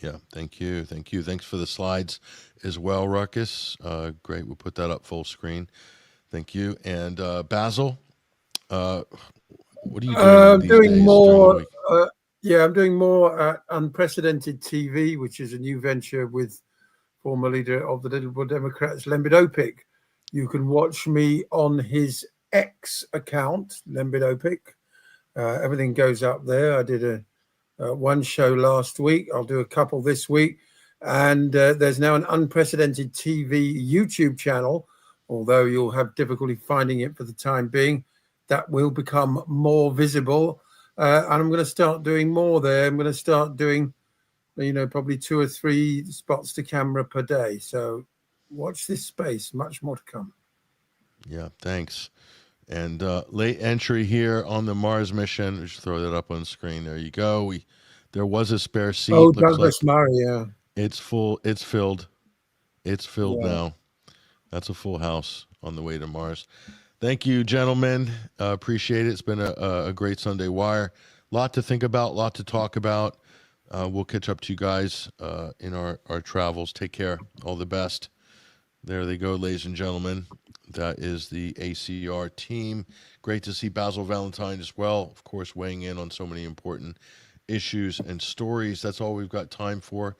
Yeah, thank you. Thank you. Thanks for the slides as well, Ruckus. Great. We'll put that up full screen. Thank you. And Basil, what are you doing these days? More. Yeah, I'm doing more Unprecedented TV, which is a new venture with former leader of the Liberal Democrats, Lembit Opik. You can watch me on his X account, Lembit Opik. Everything goes up there. I did one show last week. I'll do a couple this week. And there's now an Unprecedented TV YouTube channel, although you'll have difficulty finding it for the time being. That will become more visible. And I'm going to start doing more there. I'm going to start doing, probably 2 or 3 spots to camera per day. So watch this space. Much more to come. Yeah, thanks. And late entry here on the Mars mission. Just throw that up on the screen. There you go. There was a spare seat. Oh, Douglas Murray, yeah. It's full. It's filled. It's filled Yeah. now. That's a full house on the way to Mars. Thank you, gentlemen. Appreciate it. It's been a great Sunday Wire. Lot to think about, lot to talk about. We'll catch up to you guys in our travels. Take care. All the best. There they go, ladies and gentlemen. That is the ACR team. Great to see Basil Valentine as well, of course, weighing in on so many important issues and stories. That's all we've got time for.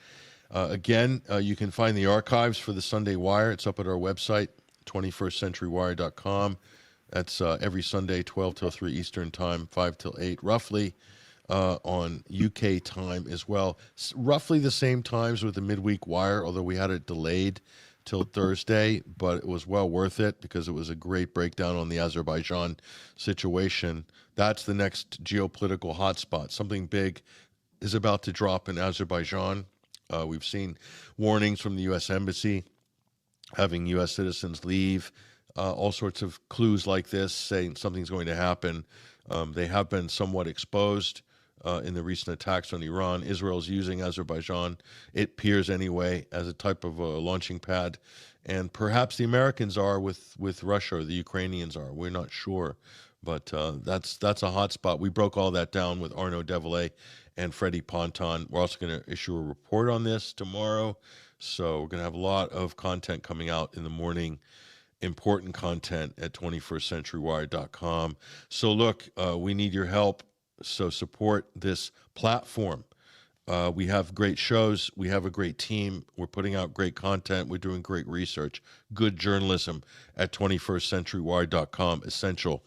Again, you can find the archives for the Sunday Wire. It's up at our website, 21stcenturywire.com. That's every Sunday, 12 till 3 Eastern time, 5 till 8, roughly, on UK time as well. Roughly the same times with the Midweek Wire, although we had it delayed till Thursday, but it was well worth it because it was a great breakdown on the Azerbaijan situation. That's the next geopolitical hotspot. Something big is about to drop in Azerbaijan. We've seen warnings from the U.S. Embassy having U.S. citizens leave, all sorts of clues like this saying something's going to happen. They have been somewhat exposed in the recent attacks on Iran. Israel's using Azerbaijan, it appears anyway, as a type of a launching pad. And perhaps the Americans are with Russia, or the Ukrainians are. We're not sure. But that's a hot spot. We broke all that down with Arnaud Devalet and Freddie Ponton. We're also going to issue a report on this tomorrow. So we're going to have a lot of content coming out in the morning, important content at 21stcenturywire.com. So look, we need your help. So support this platform. We have great shows. We have a great team. We're putting out great content. We're doing great research, good journalism at 21stcenturywire.com, essential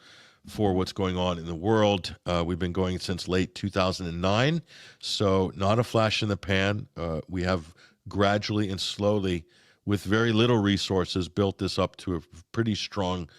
for what's going on in the world. We've been going since late 2009, so not a flash in the pan. We have gradually and slowly, with very little resources, built this up to a pretty strong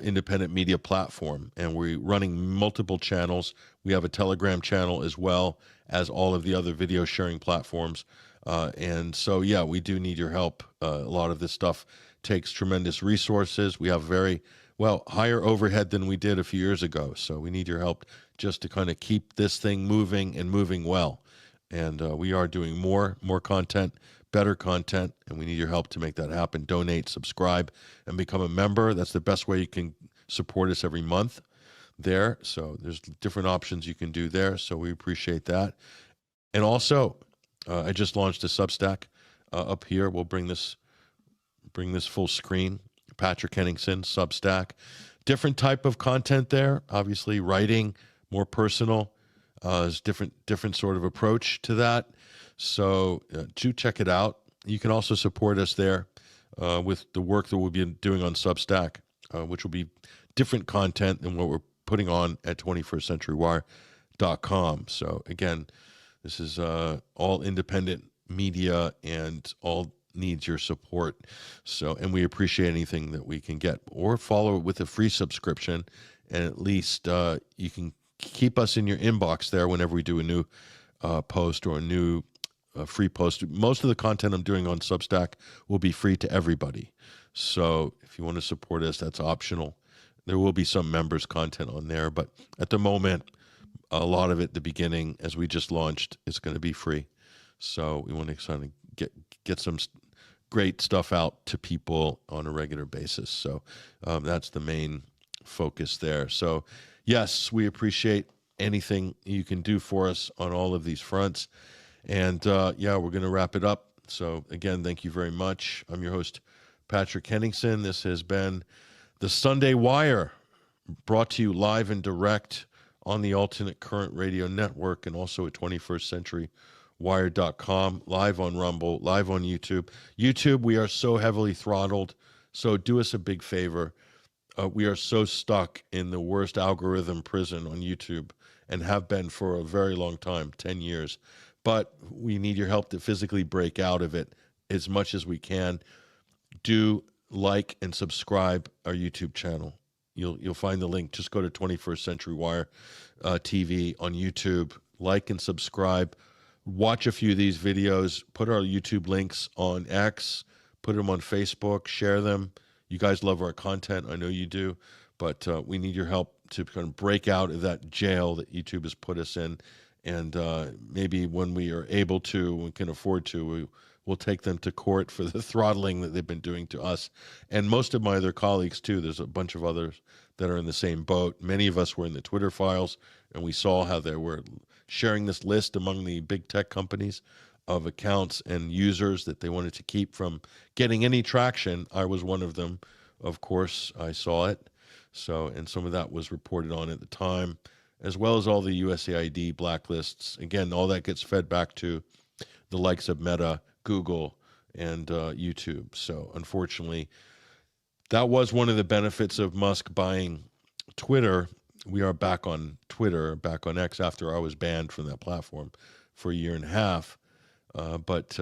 independent media platform, and we're running multiple channels. We have a Telegram channel as well as all of the other video sharing platforms. And so, yeah, we do need your help. A lot of this stuff takes tremendous resources. We have very, well, higher overhead than we did a few years ago. So we need your help just to kind of keep this thing moving and moving well. And we are doing more content, better content, and we need your help to make that happen. Donate, subscribe, and become a member. That's the best way you can support us every month there. So there's different options you can do there. So we appreciate that. And also, I just launched a Substack up here. We'll bring this full screen. Patrick Henningsen, Substack. Different type of content there. Obviously, writing, more personal. Is different sort of approach to that. So do check it out. You can also support us there with the work that we'll be doing on Substack, which will be different content than what we're putting on at 21stcenturywire.com. So again, this is all independent media and all needs your support. So, and we appreciate anything that we can get, or follow it with a free subscription, and at least you can keep us in your inbox there whenever we do a new post or a new free post. Most of the content I'm doing on Substack will be free to everybody. So if you want to support us, that's optional. There will be some members content on there, but at the moment, a lot of it, the beginning, as we just launched, is going to be free. So we want to kind of get some great stuff out to people on a regular basis. So that's the main focus there. So yes, we appreciate anything you can do for us on all of these fronts. And yeah, we're going to wrap it up. So again, thank you very much. I'm your host, Patrick Henningsen. This has been the Sunday Wire, brought to you live and direct on the Alternate Current Radio Network, and also at 21stcenturywire.com, live on Rumble, live on YouTube. YouTube, we are so heavily throttled, so do us a big favor. We are so stuck in the worst algorithm prison on YouTube, and have been for a very long time, 10 years. But we need your help to physically break out of it as much as we can. Do like and subscribe our YouTube channel. You'll find the link. Just go to 21st Century Wire TV on YouTube. Like and subscribe. Watch a few of these videos. Put our YouTube links on X. Put them on Facebook. Share them. You guys love our content. I know you do. But we need your help to kind of break out of that jail that YouTube has put us in. And maybe when we are able to and can afford to, we'll take them to court for the throttling that they've been doing to us. And most of my other colleagues, too. There's a bunch of others that are in the same boat. Many of us were in the Twitter files, and we saw how they were sharing this list among the big tech companies of accounts and users that they wanted to keep from getting any traction. I was one of them. Of course, I saw it. So, and some of that was reported on at the time, as well as all the USAID blacklists. Again, all that gets fed back to the likes of Meta, Google, and YouTube. So unfortunately, that was one of the benefits of Musk buying Twitter. We are back on Twitter, back on X, after I was banned from that platform for a year and a half. But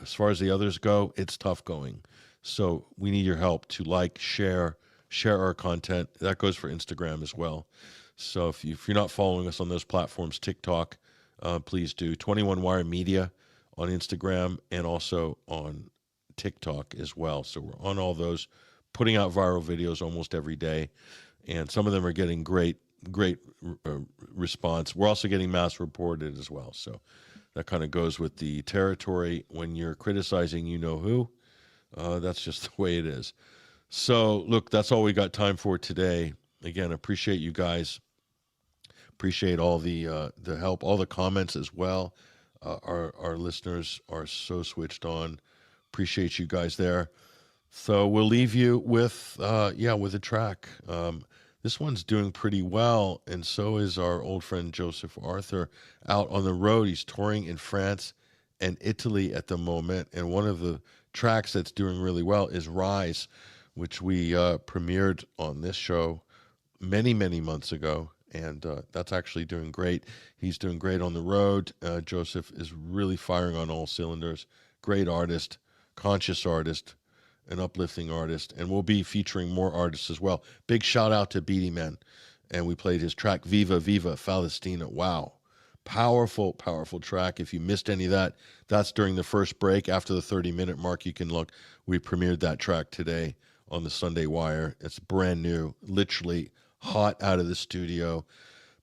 as far as the others go, it's tough going. So we need your help to like, share our content. That goes for Instagram as well. So if you're not following us on those platforms, TikTok, please do. 21 Wire Media on Instagram and also on TikTok as well. So we're on all those, putting out viral videos almost every day. And some of them are getting great response. We're also getting mass reported as well. So that kind of goes with the territory. When you're criticizing you know who, that's just the way it is. So look, that's all we got time for today. Again, appreciate you guys. Appreciate all the help, all the comments as well. Our listeners are so switched on. Appreciate you guys there. So we'll leave you with a track. This one's doing pretty well, and so is our old friend Joseph Arthur out on the road. He's touring in France and Italy at the moment, and one of the tracks that's doing really well is Rise, which we premiered on this show many months ago. And that's actually doing great. He's doing great on the road. Joseph is really firing on all cylinders. Great artist, conscious artist, an uplifting artist, and we'll be featuring more artists as well. Big shout out to Beady Man, and we played his track Viva Viva Palestina. Wow, powerful, powerful track. If you missed any of that, that's during the first break. After the 30-minute mark, you can look. We premiered that track today on the Sunday Wire. It's brand new, literally hot out of the studio.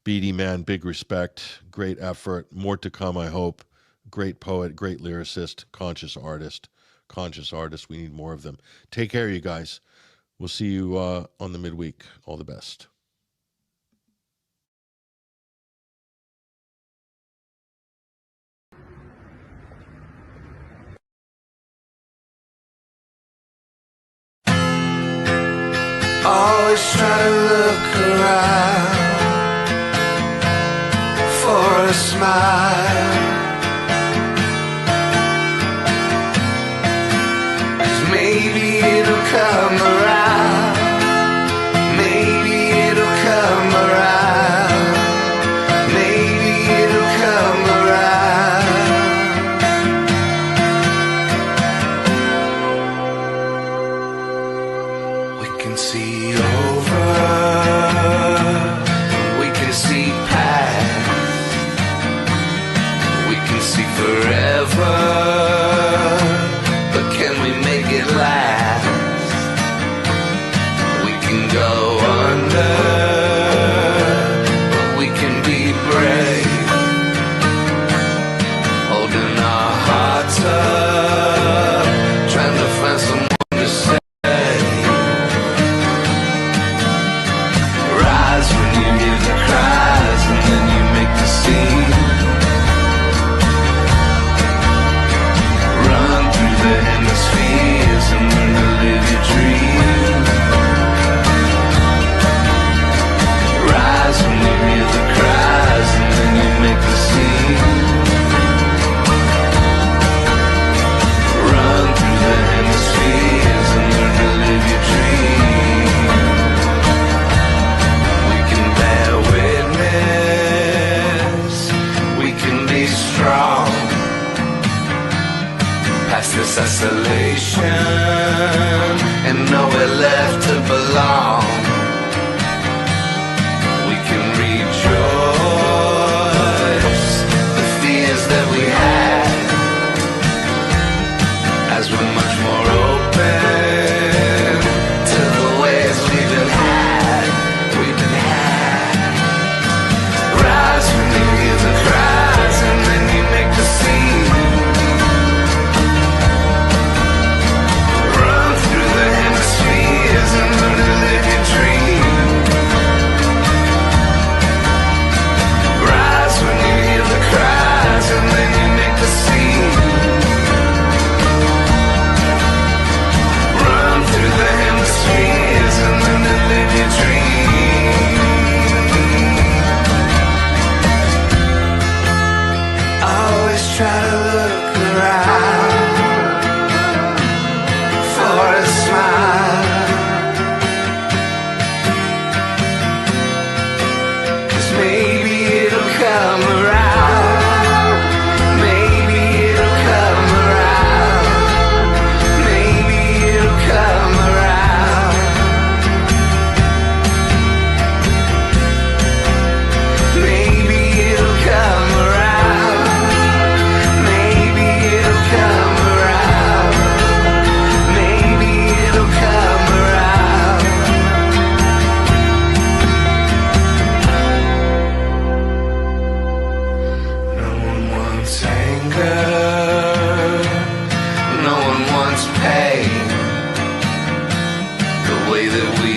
Beady Man, big respect, great effort, more to come, I hope. Great poet, great lyricist, conscious artist. We need more of them. Take care, you guys. We'll see you on the midweek. All the best. Always try to look around for a smile, 'cause maybe it'll come around, maybe it'll come around, maybe it'll come around. We can see over, we can see past, we can see forever, but can we make it last? We can go under, but we can be brave, holding our hearts up, trying to find someone to save. Rise when you hear the cries, and then you make the scene. Run through the hemispheres and learn to live your dream. Rise when you hear the cries, and then you make the scene. Run through the hemispheres and learn to live your dream. We can bear witness, we can be strong, past this isolation, and know we're left to belong. We can rejoice the fears that we had, as we're much more open to the ways we've been had, we've been had. Rise when you hear the cries, and then you make the scene. Run through the hemispheres and learn to live your dream. Rise when you hear the cries, and then you make the scene. Run through the hemispheres and learn to live your dream. Always try to look around for a smile, 'cause maybe it'll come around, maybe it'll come around, maybe it'll come around, maybe it'll come around, maybe it'll come around, maybe it'll come around. No one wants anger, no one wants pain, the way that we